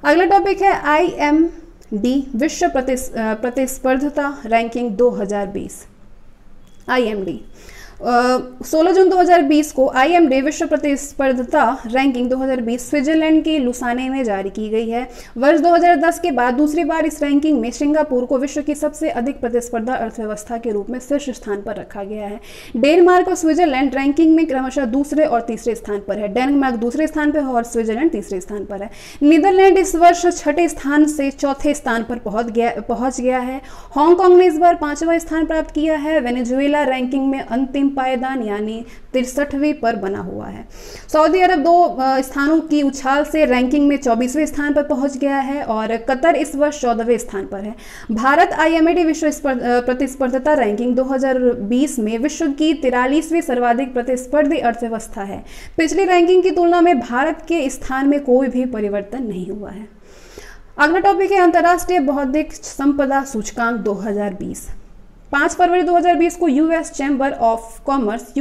अगला टॉपिक है IMD विश्व प्रतिस्पर्धता रैंकिंग 2020। IMD 16 जून 2020 को IMD विश्व प्रतिस्पर्धता रैंकिंग 2020 स्विट्जरलैंड के लुसाने में जारी की गई है। वर्ष 2010 के बाद दूसरी बार इस रैंकिंग में सिंगापुर को विश्व की सबसे अधिक प्रतिस्पर्धा अर्थव्यवस्था के रूप में शीर्ष स्थान पर रखा गया है। डेनमार्क और स्विट्जरलैंड रैंकिंग में क्रमशः दूसरे और तीसरे स्थान पर है। डेनमार्क दूसरे स्थान पर है और स्विट्जरलैंड तीसरे स्थान पर है। नीदरलैंड इस वर्ष छठे स्थान से चौथे स्थान पर पहुंच गया है। हांगकांग ने इस बार 5वां स्थान प्राप्त किया है। वेनेजुएला रैंकिंग में अंतिम पायदान यानी 63वीं पर बना हुआ है। सऊदी अरब 2 स्थानों की उछाल से रैंकिंग में 24वें स्थान पर पहुंच गया है और कतर इस वर्ष 14वें स्थान पर है। भारत IMD विश्व प्रतिस्पर्धता रैंकिंग 2020 में विश्व की 43वीं सर्वाधिक प्रतिस्पर्धी अर्थव्यवस्था है। पिछली रैंकिंग की तुलना में भारत के स्थान में कोई भी परिवर्तन नहीं हुआ है। अगला टॉपिक है अंतर्राष्ट्रीय बौद्धिक संपदा सूचकांक 2020। 5 फरवरी 2020 को यूएस चैम्बर ऑफ कॉमर्स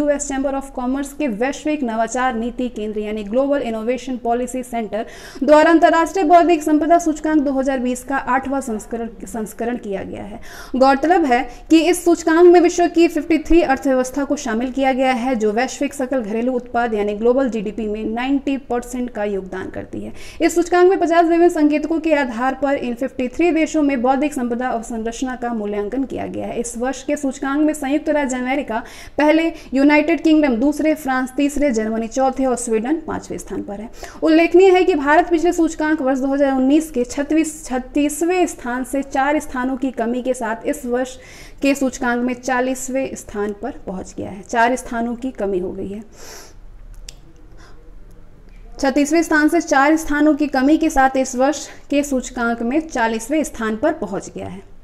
के वैश्विक नवाचार नीति केंद्र यानी ग्लोबल इनोवेशन पॉलिसी सेंटर द्वारा अंतर्राष्ट्रीय बौद्धिक संपदा सूचकांक 2020 का 8वां संस्करण किया गया है। गौरतलब है कि इस सूचकांक में विश्व की 53 अर्थव्यवस्था को शामिल किया गया है जो वैश्विक सकल घरेलू उत्पाद यानी ग्लोबल GDP में 90% का योगदान करती है। इस सूचकांक में 50 विभिन्न संकेतकों के आधार पर इन 53 देशों में बौद्धिक संपदा अवसंरचना का मूल्यांकन किया गया है। इस वर्ष के सूचकांक में संयुक्त राज्य अमेरिका पहले, यूनाइटेड किंगडम दूसरे, फ्रांस तीसरे, जर्मनी चौथे और स्वीडन 5वें स्थान पर है। उल्लेखनीय है कि भारत पिछले सूचकांक वर्ष 2019 के 36वें स्थान से 4 स्थानों की कमी के साथ इस वर्ष के सूचकांक में 40वें स्थान पर पहुंच गया है। 4 स्थानों की कमी हो गई है। 36वें स्थान से 4 स्थानों की कमी के साथ इस वर्ष के सूचकांक में 40वें स्थान पर पहुंच गया है।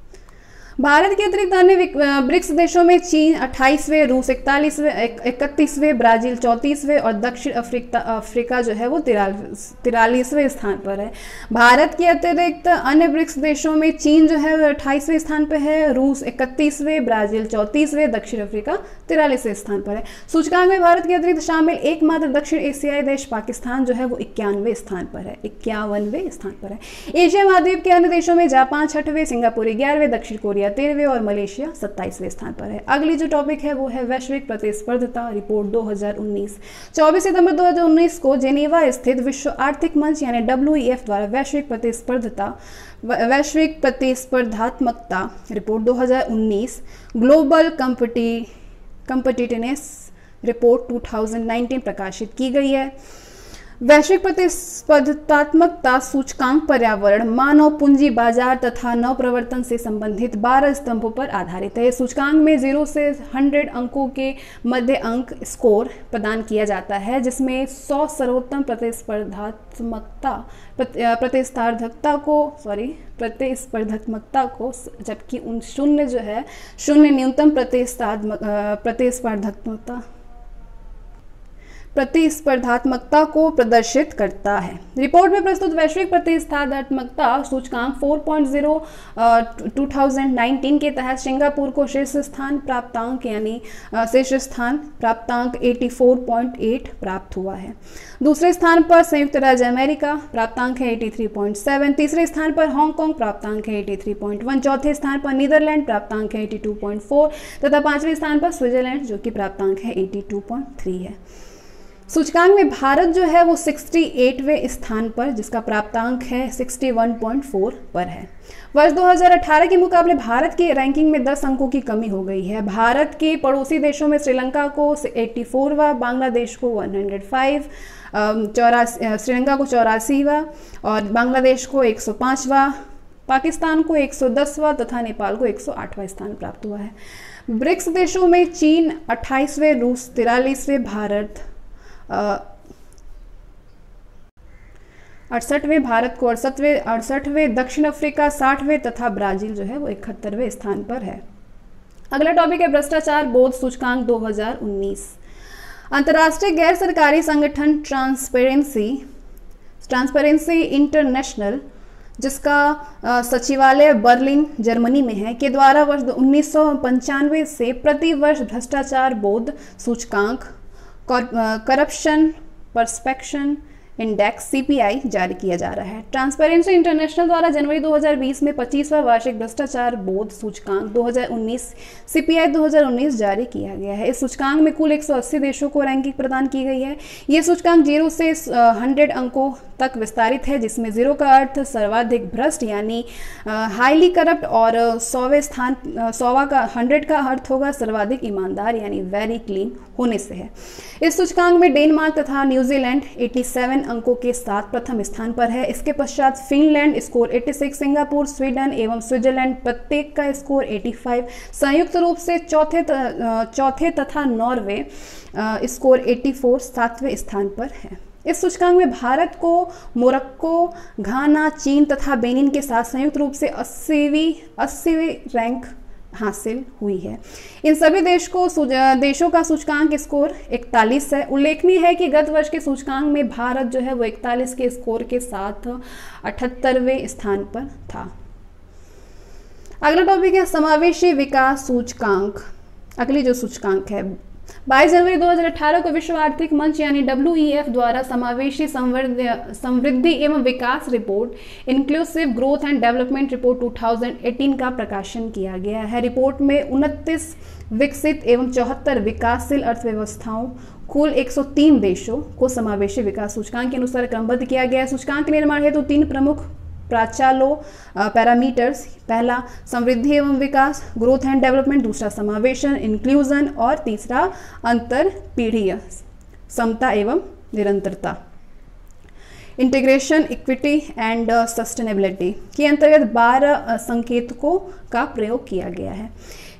भारत के अतिरिक्त अन्य ब्रिक्स देशों में चीन 28वें, रूस 31वें, ब्राजील 34वें और दक्षिण अफ्रीका जो है वो 43वें स्थान पर है। भारत के अतिरिक्त अन्य ब्रिक्स देशों में चीन जो है 28वें स्थान पर है, रूस 31वें, ब्राजील 34वें, दक्षिण अफ्रीका 43वें स्थान पर है। सूचकांक में भारत के अतिरिक्त शामिल एकमात्र दक्षिण एशियाई देश पाकिस्तान जो है वो 51वें स्थान पर है। 51वें स्थान पर है। एशिया महाद्वीप के अन्य देशों में जापान 6वें, सिंगापुर 11वें, दक्षिण कोरिया 13वें और मलेशिया 27वें स्थान पर है। अगली जो टॉपिक है वो है वैश्विक प्रतिस्पर्धता रिपोर्ट 2019। 24 सितंबर 2019 को जेनेवा स्थित विश्व आर्थिक मंच यानी WEF द्वारा वैश्विक प्रतिस्पर्धात्मकता रिपोर्ट 2019 ग्लोबल कॉम्पिटिटिवनेस रिपोर्ट 2019 प्रकाशित की गई है। वैश्विक प्रतिस्पर्धात्मकता सूचकांक पर्यावरण, मानव पूंजी, बाजार तथा नवप्रवर्तन से संबंधित 12 स्तंभों पर आधारित है। सूचकांक में 0 से 100 अंकों के मध्य अंक स्कोर प्रदान किया जाता है, जिसमें 100 सर्वोत्तम प्रतिस्पर्धात्मकता को जबकि 0 जो है 0 न्यूनतम प्रतिस्पर्धात्मकता को प्रदर्शित करता है। रिपोर्ट में प्रस्तुत वैश्विक प्रतिस्पर्धात्मकता सूचकांक 4.0 2019 के तहत सिंगापुर को शीर्ष स्थान प्राप्तांक यानी शीर्ष स्थान प्राप्तांक 84.8 प्राप्त हुआ है। दूसरे स्थान पर संयुक्त राज्य अमेरिका प्राप्तांक है 83.7, तीसरे स्थान पर हांगकांग प्राप्तांक है 83.1, चौथे स्थान पर नीदरलैंड प्राप्तांक है 82.4 तथा 5वें स्थान पर स्विट्जरलैंड जो कि प्राप्तांक है 82.3 है। सूचकांक में भारत जो है वो 68वें स्थान पर जिसका प्राप्तांक है 61.4 पर है। वर्ष 2018 के मुकाबले भारत की रैंकिंग में 10 अंकों की कमी हो गई है। भारत के पड़ोसी देशों में श्रीलंका को 84वां, बांग्लादेश को 105, श्रीलंका को 84वां और बांग्लादेश को 105वां, पाकिस्तान को 110वां तथा नेपाल को 108वां स्थान प्राप्त हुआ है। ब्रिक्स देशों में चीन 28वें, रूस 43वें, भारत 68वें, भारत को 68वें, दक्षिण अफ्रीका 60वें तथा ब्राजील जो है वो 71वें स्थान पर है। अगला टॉपिक है भ्रष्टाचार बोध सूचकांक 2019। अंतर्राष्ट्रीय गैर सरकारी संगठन ट्रांसपेरेंसी इंटरनेशनल, जिसका सचिवालय बर्लिन जर्मनी में है, के द्वारा वर्ष 1995 से प्रति वर्ष भ्रष्टाचार बोध सूचकांक करप्शन परसेप्शन इंडेक्स CPI जारी किया जा रहा है। ट्रांसपेरेंसी इंटरनेशनल द्वारा जनवरी 2020 में 25वां वार्षिक भ्रष्टाचार बोध सूचकांक 2019 CPI 2019 जारी किया गया है। इस सूचकांक में कुल 180 देशों को रैंकिंग प्रदान की गई है। ये सूचकांक 0 से 100 अंकों तक विस्तारित है, जिसमें 0 का अर्थ सर्वाधिक भ्रष्ट यानी हाईली करप्ट और 100 का अर्थ होगा सर्वाधिक ईमानदार यानी वेरी क्लीन होने से है। इस सूचकांक में डेनमार्क तथा न्यूजीलैंड 87 अंकों के साथ प्रथम स्थान पर है। इसके पश्चात फिनलैंड स्कोर 86, सिंगापुर, स्वीडन एवं स्विट्जरलैंड प्रत्येक का स्कोर 85, संयुक्त रूप से चौथे तथा नॉर्वे स्कोर 84 7वें स्थान पर है। इस सूचकांक में भारत को मोरक्को, घाना, चीन तथा बेनिन के साथ संयुक्त रूप से 80वीं रैंक हासिल हुई है। इन सभी देशों का सूचकांक स्कोर 41 है। उल्लेखनीय है कि गत वर्ष के सूचकांक में भारत जो है वो 41 के स्कोर के साथ 78वें स्थान पर था। अगला टॉपिक है समावेशी विकास सूचकांक। अगली जो सूचकांक है 22 जनवरी 2018 को विश्व आर्थिक मंच यानी WEF द्वारा समावेशी समृद्धि एवं विकास report inclusive growth and development report 2018 का प्रकाशन किया गया है। रिपोर्ट में 29 विकसित एवं 74 विकासशील अर्थव्यवस्थाओं कुल 103 देशों को समावेशी विकास सूचकांक के अनुसार क्रमबद्ध किया गया है। सूचकांक के निर्माण हेतु 3 प्रमुख पैरामीटर्स, पहला समृद्धि एवं विकास ग्रोथ एंड डेवलपमेंट, दूसरा समावेशन इंक्लूजन और तीसरा अंतरपीढ़ीय समता एवं निरंतरता इंटीग्रेशन इक्विटी एंड सस्टेनेबिलिटी के अंतर्गत 12 संकेतकों का प्रयोग किया गया है।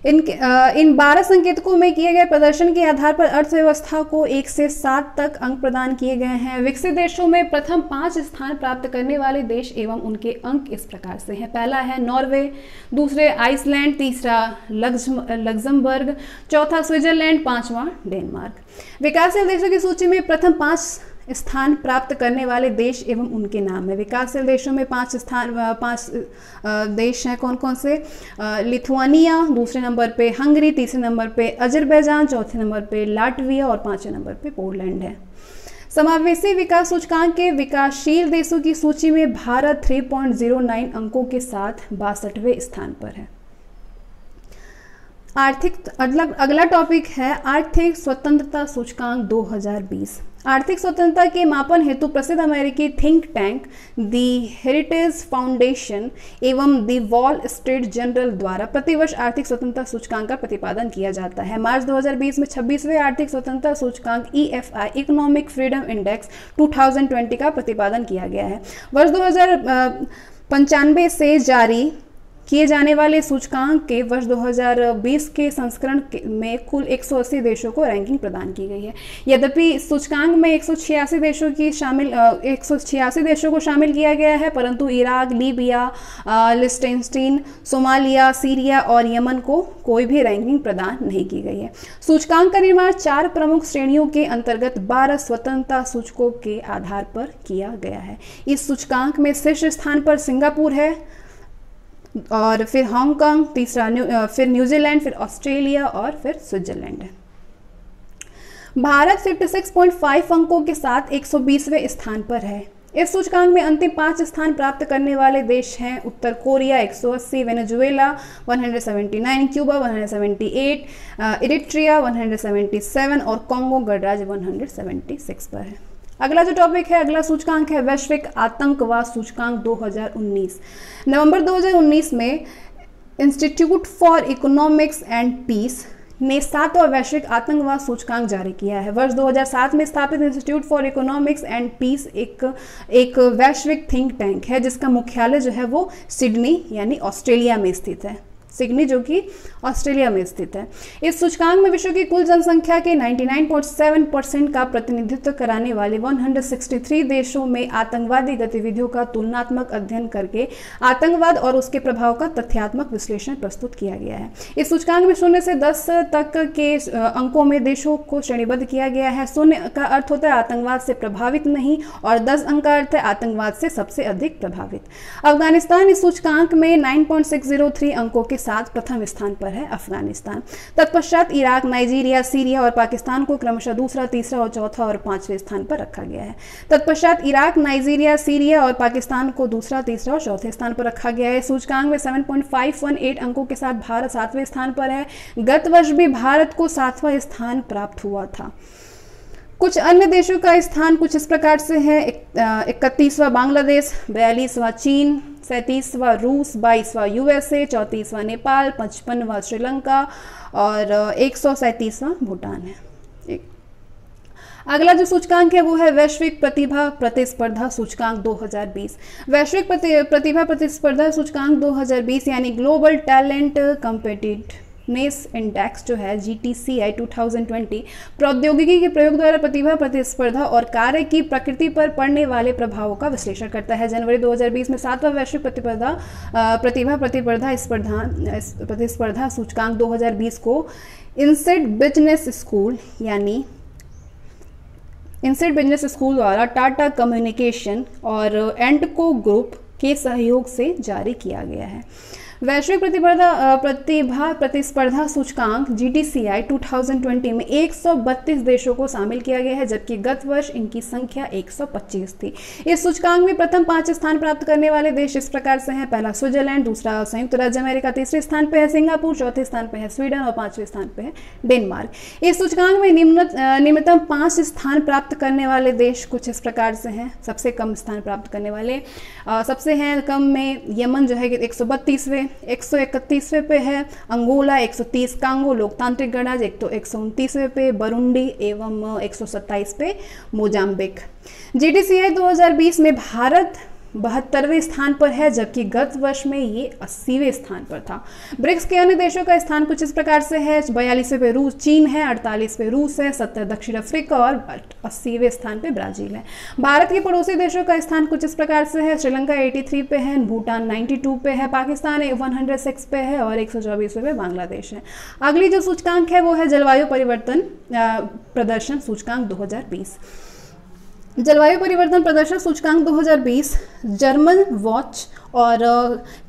इन 12 संकेतकों में किए गए प्रदर्शन के आधार पर अर्थव्यवस्था को 1 से 7 तक अंक प्रदान किए गए हैं। विकसित देशों में प्रथम 5 स्थान प्राप्त करने वाले देश एवं उनके अंक इस प्रकार से हैं। पहला है नॉर्वे, दूसरे आइसलैंड, तीसरा लग्जमबर्ग, चौथा स्विट्जरलैंड, 5वां डेनमार्क। विकासशील देशों की सूची में प्रथम 5 स्थान प्राप्त करने वाले देश एवं उनके नाम है। विकासशील देशों में 5 देश हैं। कौन कौन से? लिथुआनिया, दूसरे नंबर पे हंगरी, तीसरे नंबर पे अजरबैजान, चौथे नंबर पे लाटविया और 5वें नंबर पे पोलैंड है। समावेशी विकास सूचकांक के विकासशील देशों की सूची में भारत 3.09 अंकों के साथ 62वें स्थान पर है। अगला टॉपिक है आर्थिक स्वतंत्रता सूचकांक 2020। आर्थिक स्वतंत्रता के मापन हेतु प्रसिद्ध अमेरिकी थिंक टैंक दी हेरिटेज फाउंडेशन एवं दी वॉल स्ट्रीट जर्नल द्वारा प्रतिवर्ष आर्थिक स्वतंत्रता सूचकांक का प्रतिपादन किया जाता है। मार्च 2020 में 26वें आर्थिक स्वतंत्रता सूचकांक EFI इकोनॉमिक फ्रीडम इंडेक्स 2020 का प्रतिपादन किया गया है। वर्ष 2095 से जारी किए जाने वाले सूचकांक के वर्ष 2020 के संस्करण में कुल 180 देशों को रैंकिंग प्रदान की गई है। यद्यपि इस सूचकांक में 186 देशों को शामिल किया गया है, परंतु इराक, लीबिया, लिस्टेनस्टीन, सोमालिया, सीरिया और यमन को कोई भी रैंकिंग प्रदान नहीं की गई है। सूचकांक का निर्माण 4 प्रमुख श्रेणियों के अंतर्गत 12 स्वतंत्रता सूचकों के आधार पर किया गया है। इस सूचकांक में शीर्ष स्थान पर सिंगापुर है और फिर हांगकांग, फिर न्यूजीलैंड, फिर ऑस्ट्रेलिया और फिर स्विट्जरलैंड है। भारत 56.5 अंकों के साथ 120वें स्थान पर है। इस सूचकांक में अंतिम 5 स्थान प्राप्त करने वाले देश हैं उत्तर कोरिया 180, वेनेजुएला 179, क्यूबा 178, इरिट्रिया 177 और कॉन्गो गणराज्य 176 पर है। अगला जो टॉपिक है, अगला सूचकांक है वैश्विक आतंकवाद सूचकांक 2019। नवंबर 2019 में institute for economics and peace ने 7वां वैश्विक आतंकवाद सूचकांक जारी किया है। वर्ष 2007 में स्थापित institute for economics and peace एक वैश्विक थिंक टैंक है, जिसका मुख्यालय जो है वो सिडनी यानी ऑस्ट्रेलिया में स्थित है। सिडनी जो कि ऑस्ट्रेलिया में स्थित है। इस सूचकांक में विश्व की कुल जनसंख्या के 99.7% का प्रतिनिधित्व कराने वाले 163 देशों में आतंकवादी गतिविधियों का तुलनात्मक अध्ययन करके आतंकवाद और उसके प्रभाव का तथ्यात्मक विश्लेषण प्रस्तुत किया गया है। इस सूचकांक में 0 से 10 तक के अंकों में देशों को श्रेणीबद्ध किया गया है। 0 का अर्थ होता है आतंकवाद से प्रभावित नहीं और 10 अंक का अर्थ है आतंकवाद से सबसे अधिक प्रभावित। अफगानिस्तान इस सूचकांक में 9.603 अंकों के साथ प्रथम स्थान पर है। अफगानिस्तान तत्पश्चात इराक, नाइजीरिया, सीरिया और पाकिस्तान को क्रमशः दूसरा, तीसरा और चौथा और 5वें स्थान पर रखा गया है। तत्पश्चात इराक, नाइजीरिया, सीरिया और पाकिस्तान को दूसरा, तीसरा और चौथे स्थान पर रखा गया है। सूचकांक में 7.518 अंकों के साथ भारत 7वें स्थान पर है। गत वर्ष भी भारत को 7वां स्थान प्राप्त हुआ था। कुछ अन्य देशों का स्थान कुछ इस प्रकार से है। 31वां बांग्लादेश, 42वां चीन, 37वां रूस, 22वां यूएसए, 34वां नेपाल, 55वां श्रीलंका और 137वां भूटान है। अगला जो सूचकांक है वो है वैश्विक प्रतिभा प्रतिस्पर्धा सूचकांक 2020। वैश्विक प्रतिभा प्रतिस्पर्धा सूचकांक 2020 यानी ग्लोबल टैलेंट कॉम्पिटिटिवनेस इंडेक्स जो है GTCI 2020 प्रौद्योगिकी के प्रयोग द्वारा प्रतिभा प्रतिस्पर्धा और कार्य की प्रकृति पर पड़ने वाले प्रभावों का विश्लेषण करता है। जनवरी 2020 में 7वां वैश्विक प्रतिभा प्रतिस्पर्धा सूचकांक 2020 को इनसेट बिजनेस स्कूल द्वारा टाटा कम्युनिकेशन और एंडको ग्रुप के सहयोग से जारी किया गया है। वैश्विक प्रतिभा प्रतिस्पर्धा सूचकांक GTCI 2020 में 132 देशों को शामिल किया गया है, जबकि गत वर्ष इनकी संख्या 125 थी। इस सूचकांक में प्रथम 5 स्थान प्राप्त करने वाले देश इस प्रकार से हैं। पहला स्विट्जरलैंड, दूसरा संयुक्त राज्य अमेरिका, तीसरे स्थान पे है सिंगापुर, चौथे स्थान पे है स्वीडन और 5वें स्थान पे है डेनमार्क। इस सूचकांक में निम्नतम 5 स्थान प्राप्त करने वाले देश कुछ इस प्रकार से हैं। सबसे कम स्थान प्राप्त करने वाले सबसे हैं कम में यमन जो है 132वें, 131वें पे है अंगोला, 130 कांगो लोकतांत्रिक गणराज्य, 129वें पे बरुंडी एवं 127 पे मोजाम्बिक। GTCI 2020 में भारत 72वें स्थान पर है, जबकि गत वर्ष में ये 80वें स्थान पर था। ब्रिक्स के अन्य देशों का स्थान कुछ इस प्रकार से है। 42वें पे रूस चीन है, 48वें रूस है, 70 दक्षिण अफ्रीका और 80वें स्थान पे ब्राजील है। भारत के पड़ोसी देशों का स्थान कुछ इस प्रकार से है। श्रीलंका 83 पे है, भूटान 92 पे है, पाकिस्तान 106 पे है और 124वें पे बांग्लादेश है। अगली जो सूचकांक है वो है जलवायु परिवर्तन प्रदर्शन सूचकांक 2020। जलवायु परिवर्तन प्रदर्शन सूचकांक 2020 जर्मन वॉच और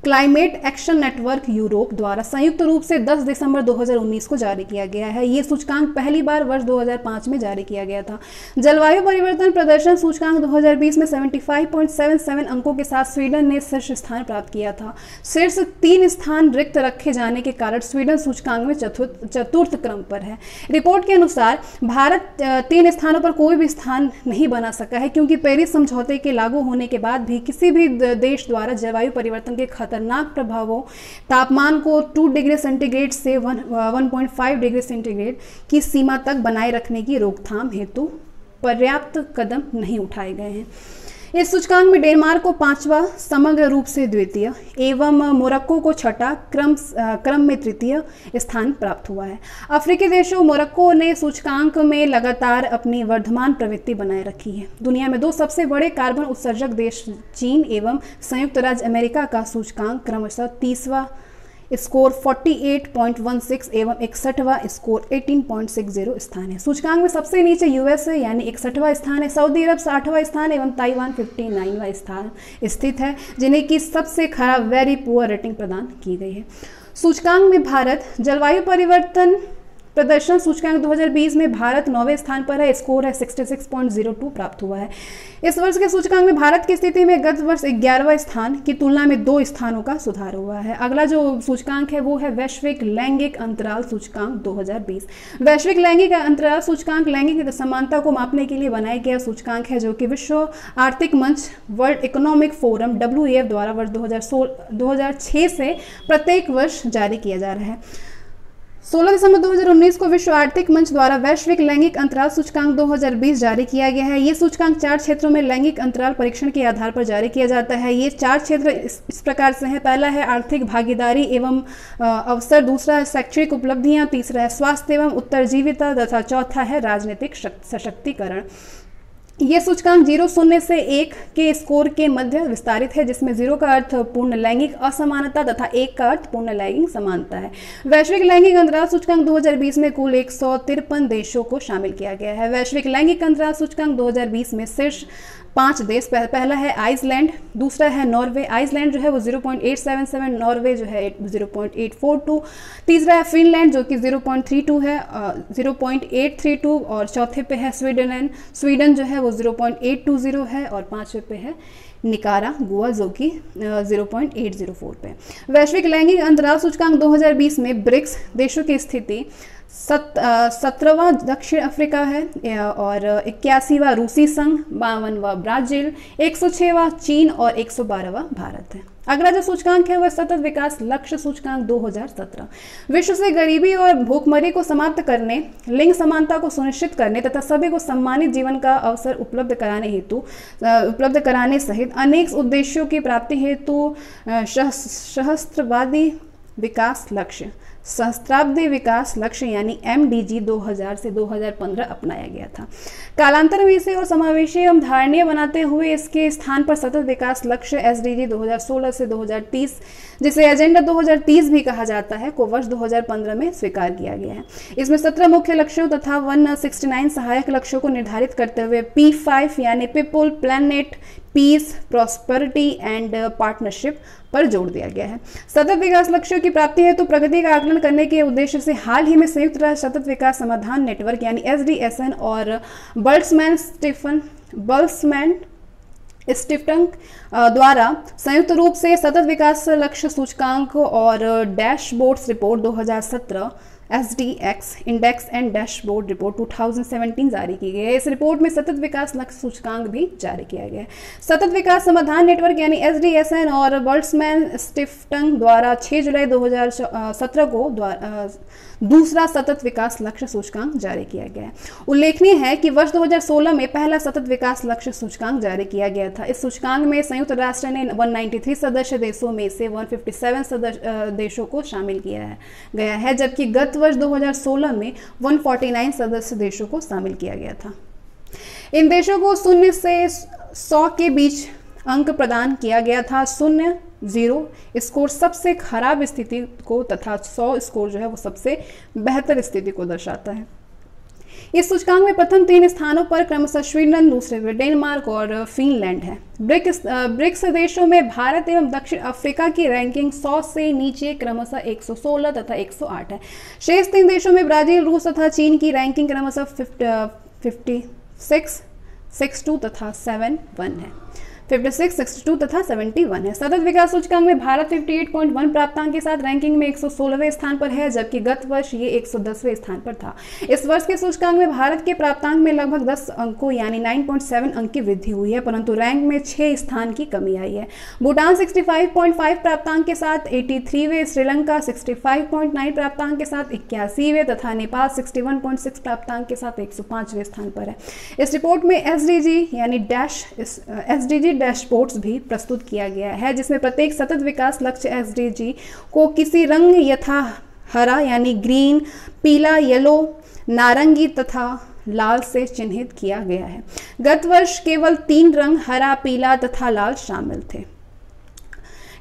क्लाइमेट एक्शन नेटवर्क यूरोप द्वारा संयुक्त रूप से 10 दिसंबर 2019 को जारी किया गया है। ये सूचकांक पहली बार वर्ष 2005 में जारी किया गया था। जलवायु परिवर्तन प्रदर्शन सूचकांक 2020 में 75.77 अंकों के साथ स्वीडन ने शीर्ष स्थान प्राप्त किया था। शीर्ष 3 स्थान रिक्त रखे जाने के कारण स्वीडन सूचकांक में चतुर्थ क्रम पर है। रिपोर्ट के अनुसार भारत 3 स्थानों पर कोई भी स्थान नहीं बना सका है, क्योंकि पेरिस समझौते के लागू होने के बाद भी किसी भी देश द्वारा जलवायु परिवर्तन के खतरनाक प्रभावों, तापमान को 2 डिग्री सेंटीग्रेड से 1.5 डिग्री सेंटीग्रेड की सीमा तक बनाए रखने की रोकथाम हेतु पर्याप्त कदम नहीं उठाए गए हैं। इस सूचकांक में डेनमार्क को 5वां, समग्र रूप से द्वितीय एवं मोरक्को को छठा, क्रम में तृतीय स्थान प्राप्त हुआ है। अफ्रीकी देशों मोरक्को ने सूचकांक में लगातार अपनी वर्धमान प्रवृत्ति बनाए रखी है। दुनिया में 2 सबसे बड़े कार्बन उत्सर्जक देश चीन एवं संयुक्त राज्य अमेरिका का सूचकांक क्रमशः 30वां स्कोर 48.16 एवं 61वां स्कोर 18.60 स्थान है। सूचकांक में सबसे नीचे यूएसए यानी 61वां स्थान है, सऊदी अरब 60वां स्थान एवं ताइवान 59वां स्थान स्थित है, जिन्हें की सबसे खराब वेरी पुअर रेटिंग प्रदान की गई है। सूचकांक में भारत जलवायु परिवर्तन प्रदर्शन सूचकांक 2020 में भारत 9वें स्थान पर है, स्कोर है 66.02 प्राप्त हुआ है। इस वर्ष के सूचकांक में भारत की स्थिति में गत वर्ष 11वां स्थान की तुलना में 2 स्थानों का सुधार हुआ है। अगला जो सूचकांक है वो है वैश्विक लैंगिक अंतराल सूचकांक 2020। वैश्विक लैंगिक अंतराल सूचकांक लैंगिक समानता को मापने के लिए बनाया गया सूचकांक है, जो कि विश्व आर्थिक मंच वर्ल्ड इकोनॉमिक फोरम WEF द्वारा वर्ष 2006 से प्रत्येक वर्ष जारी किया जा रहा है। 16 दिसंबर 2019 को विश्व आर्थिक मंच द्वारा वैश्विक लैंगिक अंतराल सूचकांक 2020 जारी किया गया है। ये सूचकांक 4 क्षेत्रों में लैंगिक अंतराल परीक्षण के आधार पर जारी किया जाता है। ये 4 क्षेत्र इस प्रकार से हैं। पहला है आर्थिक भागीदारी एवं अवसर, दूसरा है शैक्षणिक उपलब्धियां, तीसरा है स्वास्थ्य एवं उत्तरजीविता तथा चौथा है राजनीतिक सशक्तिकरण। ये सूचकांक 0 से 1 के स्कोर के मध्य विस्तारित है, जिसमें 0 का अर्थ पूर्ण लैंगिक असमानता तथा 1 का अर्थ पूर्ण लैंगिक समानता है। वैश्विक लैंगिक अंतराल सूचकांक 2020 में कुल 153 देशों को शामिल किया गया है। वैश्विक लैंगिक अंतराल सूचकांक 2020 में शीर्ष 5 देश, पहला है आइसलैंड, दूसरा है नॉर्वे, आइसलैंड जो है वो 0.877, नॉर्वे जो है 0.842, तीसरा है फिनलैंड जो कि 0.32 है 0.832, और चौथे पे है स्वीडन जो है वो 0.820 है, और 5वें पे है निकारागुआ जो कि 0.804 पे। वैश्विक लैंगिक अंतराल सूचकांक 2020 में ब्रिक्स देशों की स्थिति 17वां दक्षिण अफ्रीका है, और 81वां रूसी संघ, 52वां ब्राजील, 106वां चीन और 112वां भारत है। अगला जो सूचकांक है वह सतत विकास लक्ष्य सूचकांक 2017 विश्व से गरीबी और भूखमरी को समाप्त करने, लिंग समानता को सुनिश्चित करने तथा सभी को सम्मानित जीवन का अवसर उपलब्ध कराने सहित अनेक उद्देश्यों की प्राप्ति हेतु सहस्त्राब्दी विकास लक्ष्य यानी MDG 2000 से 2015 अपनाया गया था। कालांतर में इसे और समावेशी एवं धारणीय बनाते हुए इसके स्थान पर सतत विकास लक्ष्य SDG 2016 से 2030, जिसे एजेंडा 2030 भी कहा जाता है, को वर्ष 2015 में स्वीकार किया गया है। इसमें 17 मुख्य लक्ष्यों तथा 169 सहायक लक्ष्यों को निर्धारित करते हुए P5 यानी people, planet, peace, prosperity and partnership पर जोर दिया गया है। सतत विकास लक्ष्यों की प्राप्ति हेतु प्रगति का आकलन करने के उद्देश्य से हाल ही में संयुक्त राष्ट्र सतत विकास समाधान नेटवर्क यानी SDSN और बर्ल्समैन स्टिफ्टंग द्वारा संयुक्त रूप से सतत विकास लक्ष्य सूचकांक और dashboards report 2017 SDX index and dashboard report 2017 जारी की गई है। इस रिपोर्ट में सतत विकास लक्ष्य सूचकांक भी जारी किया गया है। सतत विकास समाधान नेटवर्क यानी SDSN और बर्ल्समैन स्टिफ्टंग द्वारा 6 जुलाई 2017 को दूसरा सतत विकास लक्ष्य सूचकांक जारी किया गया है। उल्लेखनीय है कि वर्ष 2016 में पहला सतत विकास लक्ष्य सूचकांक जारी किया गया था। इस सूचकांक में संयुक्त राष्ट्र ने 193 सदस्य देशों में से 157 देशों को शामिल किया गया है, जबकि गत वर्ष 2016 में 149 सदस्य देशों को शामिल किया गया था। इन देशों को 0 से 100 के बीच अंक प्रदान किया गया था। 0 स्कोर सबसे खराब स्थिति को तथा 100 स्कोर जो है वो सबसे बेहतर स्थिति को दर्शाता है। इस सूचकांक में प्रथम 3 स्थानों पर क्रमशः स्वीडन, दूसरे पे डेनमार्क और फिनलैंड है। ब्रिक्स देशों में भारत एवं दक्षिण अफ्रीका की रैंकिंग 100 से नीचे क्रमशः 116 तथा 108 है। शेष 3 देशों में ब्राजील, रूस तथा चीन की रैंकिंग क्रमशः 56, 62 तथा 71 है। 56, 62 तथा 71 है। सतत विकास सूचकांक में भारत 58.1 प्राप्तांक के साथ रैंकिंग में 116वें स्थान पर है, जबकि गत वर्ष ये 110वें स्थान पर था। इस वर्ष के सूचकांक में भारत के प्राप्तांक में लगभग 10 अंकों यानी 9.7 अंक की वृद्धि हुई है, परंतु रैंक में 6 स्थान की कमी आई है। भूटान 65.5 प्राप्तांक के साथ 83वें, श्रीलंका 65.9 प्राप्तांक के साथ 81वें तथा नेपाल 61.6 प्राप्तांक के साथ 105वें स्थान पर है। इस रिपोर्ट में SDG डैशबोर्ड्स भी प्रस्तुत किया गया है, जिसमें प्रत्येक सतत विकास लक्ष्य SDG को किसी रंग यथा हरा यानी ग्रीन, पीला, येलो, नारंगी तथा लाल से चिन्हित किया गया है। गत वर्ष केवल 3 रंग हरा, पीला तथा लाल शामिल थे।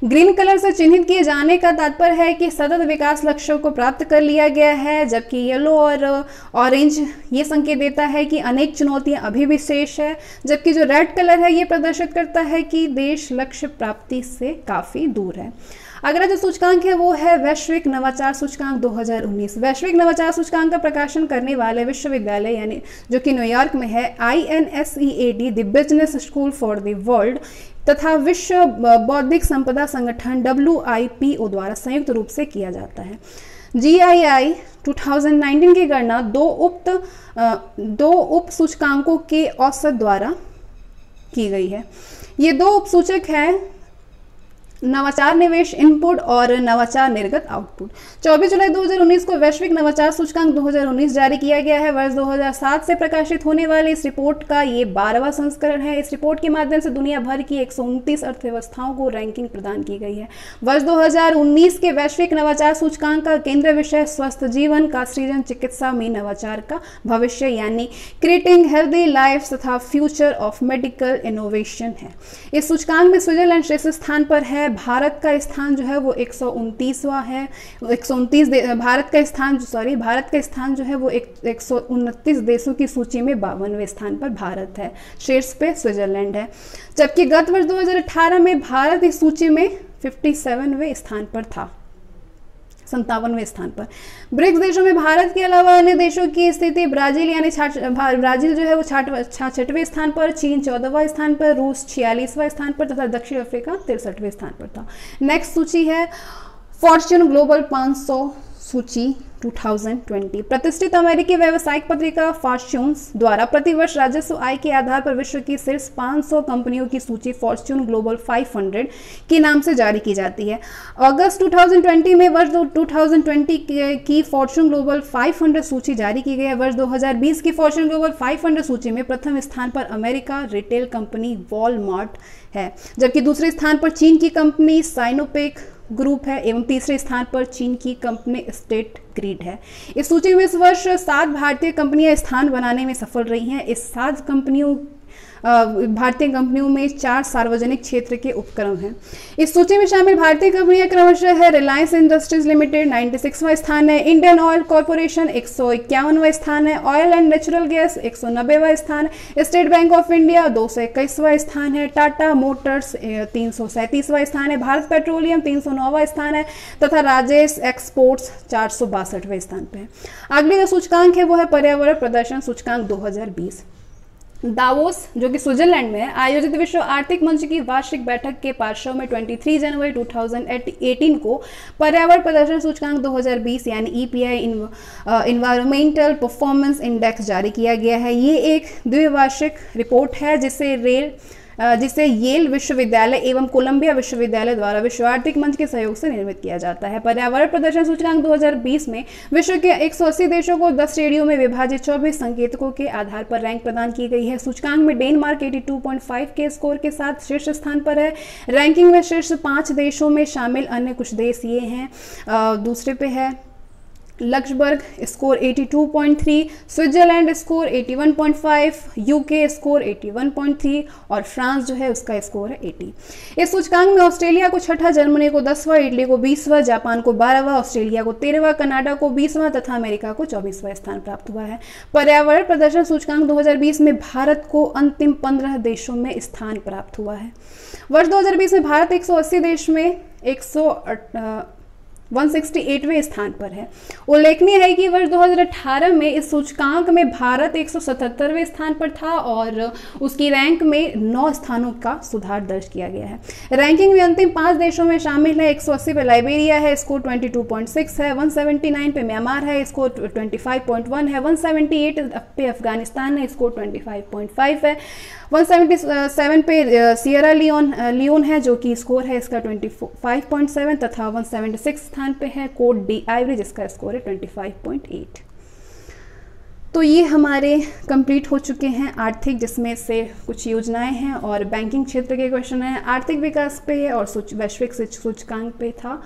ग्रीन कलर से चिन्हित किए जाने का तात्पर्य है कि सतत विकास लक्ष्यों को प्राप्त कर लिया गया है, जबकि येलो और ऑरेंज ये संकेत देता है कि अनेक चुनौतियां अभी भी शेष है, जबकि जो रेड कलर है ये प्रदर्शित करता है कि देश लक्ष्य प्राप्ति से काफ़ी दूर है। अगला जो सूचकांक है वो है वैश्विक नवाचार सूचकांक 2019। वैश्विक नवाचार सूचकांक का प्रकाशन करने वाले विश्वविद्यालय यानी जो कि न्यूयॉर्क में है INSEAD the business school for the world तथा विश्व बौद्धिक संपदा संगठन WIPO द्वारा संयुक्त रूप से किया जाता है। GII 2019 की गणना दो उप सूचकांकों के औसत द्वारा की गई है। ये 2 उप सूचक हैं नवाचार निवेश इनपुट और नवाचार निर्गत आउटपुट। 24 जुलाई 2019 को वैश्विक नवाचार सूचकांक 2019 जारी किया गया है। वर्ष 2007 से प्रकाशित होने वाली इस रिपोर्ट का ये 12वां संस्करण है। इस रिपोर्ट के माध्यम से दुनिया भर की 129 अर्थव्यवस्थाओं को रैंकिंग प्रदान की गई है। वर्ष 2019 के वैश्विक नवाचार सूचकांक का केंद्रीय विषय स्वस्थ जीवन का सृजन, चिकित्सा में नवाचार का भविष्य यानी क्रिएटिंग हेल्दी लाइफ तथा फ्यूचर ऑफ मेडिकल इनोवेशन है। इस सूचकांक में स्विट्जरलैंड शीर्ष स्थान पर है। भारत का स्थान जो है वो 129वां है। 129 भारत का स्थान जो है वो 129 देशों की सूची में 52वें स्थान पर भारत है। शीर्ष पे स्विट्जरलैंड है। जबकि गत वर्ष 2018 में भारत इस सूची में 57वें स्थान पर था, 57वें स्थान पर। ब्रिक्स देशों में भारत के अलावा अन्य देशों की स्थिति ब्राजील यानी ब्राजील जो है वो 66वें स्थान पर, चीन 14वां स्थान पर, रूस 46वां स्थान पर तथा दक्षिण अफ्रीका 63वें स्थान पर था। नेक्स्ट सूची है फॉर्च्यून ग्लोबल 500 सूची 2020। प्रतिष्ठित अमेरिकी व्यावसायिक पत्रिका फॉर्च्यून्स द्वारा प्रतिवर्ष राजस्व आय के आधार पर विश्व की शीर्ष 500 कंपनियों की सूची फॉर्च्यून ग्लोबल 500 के नाम से जारी की जाती है। अगस्त 2020 में वर्ष 2020 की फॉर्च्यून ग्लोबल 500 सूची जारी की गई है। वर्ष 2020 की फॉर्च्यून ग्लोबल 500 सूची में प्रथम स्थान पर अमेरिका रिटेल कंपनी वॉलमार्ट है, जबकि दूसरे स्थान पर चीन की कंपनी साइनोपेक ग्रुप है एवं तीसरे स्थान पर चीन की कंपनी स्टेट ग्रिड है। इस सूची में इस वर्ष 7 भारतीय कंपनियां स्थान बनाने में सफल रही हैं। इस 7 भारतीय कंपनियों में 4 सार्वजनिक क्षेत्र के उपक्रम हैं। इस सूची में शामिल भारतीय कंपनियां क्रमशः है रिलायंस इंडस्ट्रीज लिमिटेड 96वां स्थान है, इंडियन ऑयल कॉर्पोरेशन 151वां स्थान है, ऑयल एंड नेचुरल गैस 190वां स्थान, स्टेट बैंक ऑफ इंडिया 221वां स्थान है, टाटा मोटर्स 337वां स्थान है, भारत पेट्रोलियम 309वां स्थान है तथा राजेश एक्सपोर्ट्स 462वें स्थान पे है। अगली जो सूचकांक है वो है पर्यावरण प्रदर्शन सूचकांक 2020। दावोस जो कि स्विट्जरलैंड में है, आयोजित विश्व आर्थिक मंच की वार्षिक बैठक के पार्श्व में 23 जनवरी 2018 को पर्यावरण प्रदर्शन सूचकांक 2020 यानी EPI इन्वायरमेंटल परफॉर्मेंस इंडेक्स जारी किया गया है। ये एक द्विवार्षिक रिपोर्ट है जिसे येल विश्वविद्यालय एवं कोलंबिया विश्वविद्यालय द्वारा विश्व आर्थिक मंच के सहयोग से निर्मित किया जाता है। पर्यावरण प्रदर्शन सूचकांक 2020 में विश्व के 180 देशों को 10 श्रेणियों में विभाजित 24 संकेतकों के आधार पर रैंक प्रदान की गई है। सूचकांक में डेनमार्क 82.5 के स्कोर के साथ शीर्ष स्थान पर है। रैंकिंग में शीर्ष 5 देशों में शामिल अन्य कुछ देश ये हैं। दूसरे पे है Luxembourg score 82.3, Switzerland score 81.5, UK score 81.3 और फ्रांस जो है उसका स्कोर है 80। इस सूचकांक में ऑस्ट्रेलिया को 6ठा, जर्मनी को 10वां, इटली को 20वां, जापान को 12वां, ऑस्ट्रेलिया को 13वां, कनाडा को 20वां तथा अमेरिका को 24वां स्थान प्राप्त हुआ है। पर्यावरण प्रदर्शन सूचकांक 2020 में भारत को अंतिम 15 देशों में स्थान प्राप्त हुआ है। वर्ष 2020 में भारत 180 देश में 168वें स्थान पर है। उल्लेखनीय है कि वर्ष 2018 में इस सूचकांक में भारत 177वें स्थान पर था और उसकी रैंक में 9 स्थानों का सुधार दर्ज किया गया है। रैंकिंग में अंतिम 5 देशों में शामिल है। 180 पे लाइबेरिया है, स्कोर 22.6 है। 179 पे म्यांमार है, स्कोर 25.1 है। 178 पे अफगानिस्तान है, स्कोर 25.5 है। 177 पे सियरा लियोन है जो कि स्कोर है इसका 25.7 तथा 176 स्थान पे है कोट डी आइवरी जिसका स्कोर है 25.8। तो ये हमारे कंप्लीट हो चुके हैं आर्थिक, जिसमें से कुछ योजनाएं हैं और बैंकिंग क्षेत्र के क्वेश्चन हैं। आर्थिक विकास पे और वैश्विक सूचकांक पे था।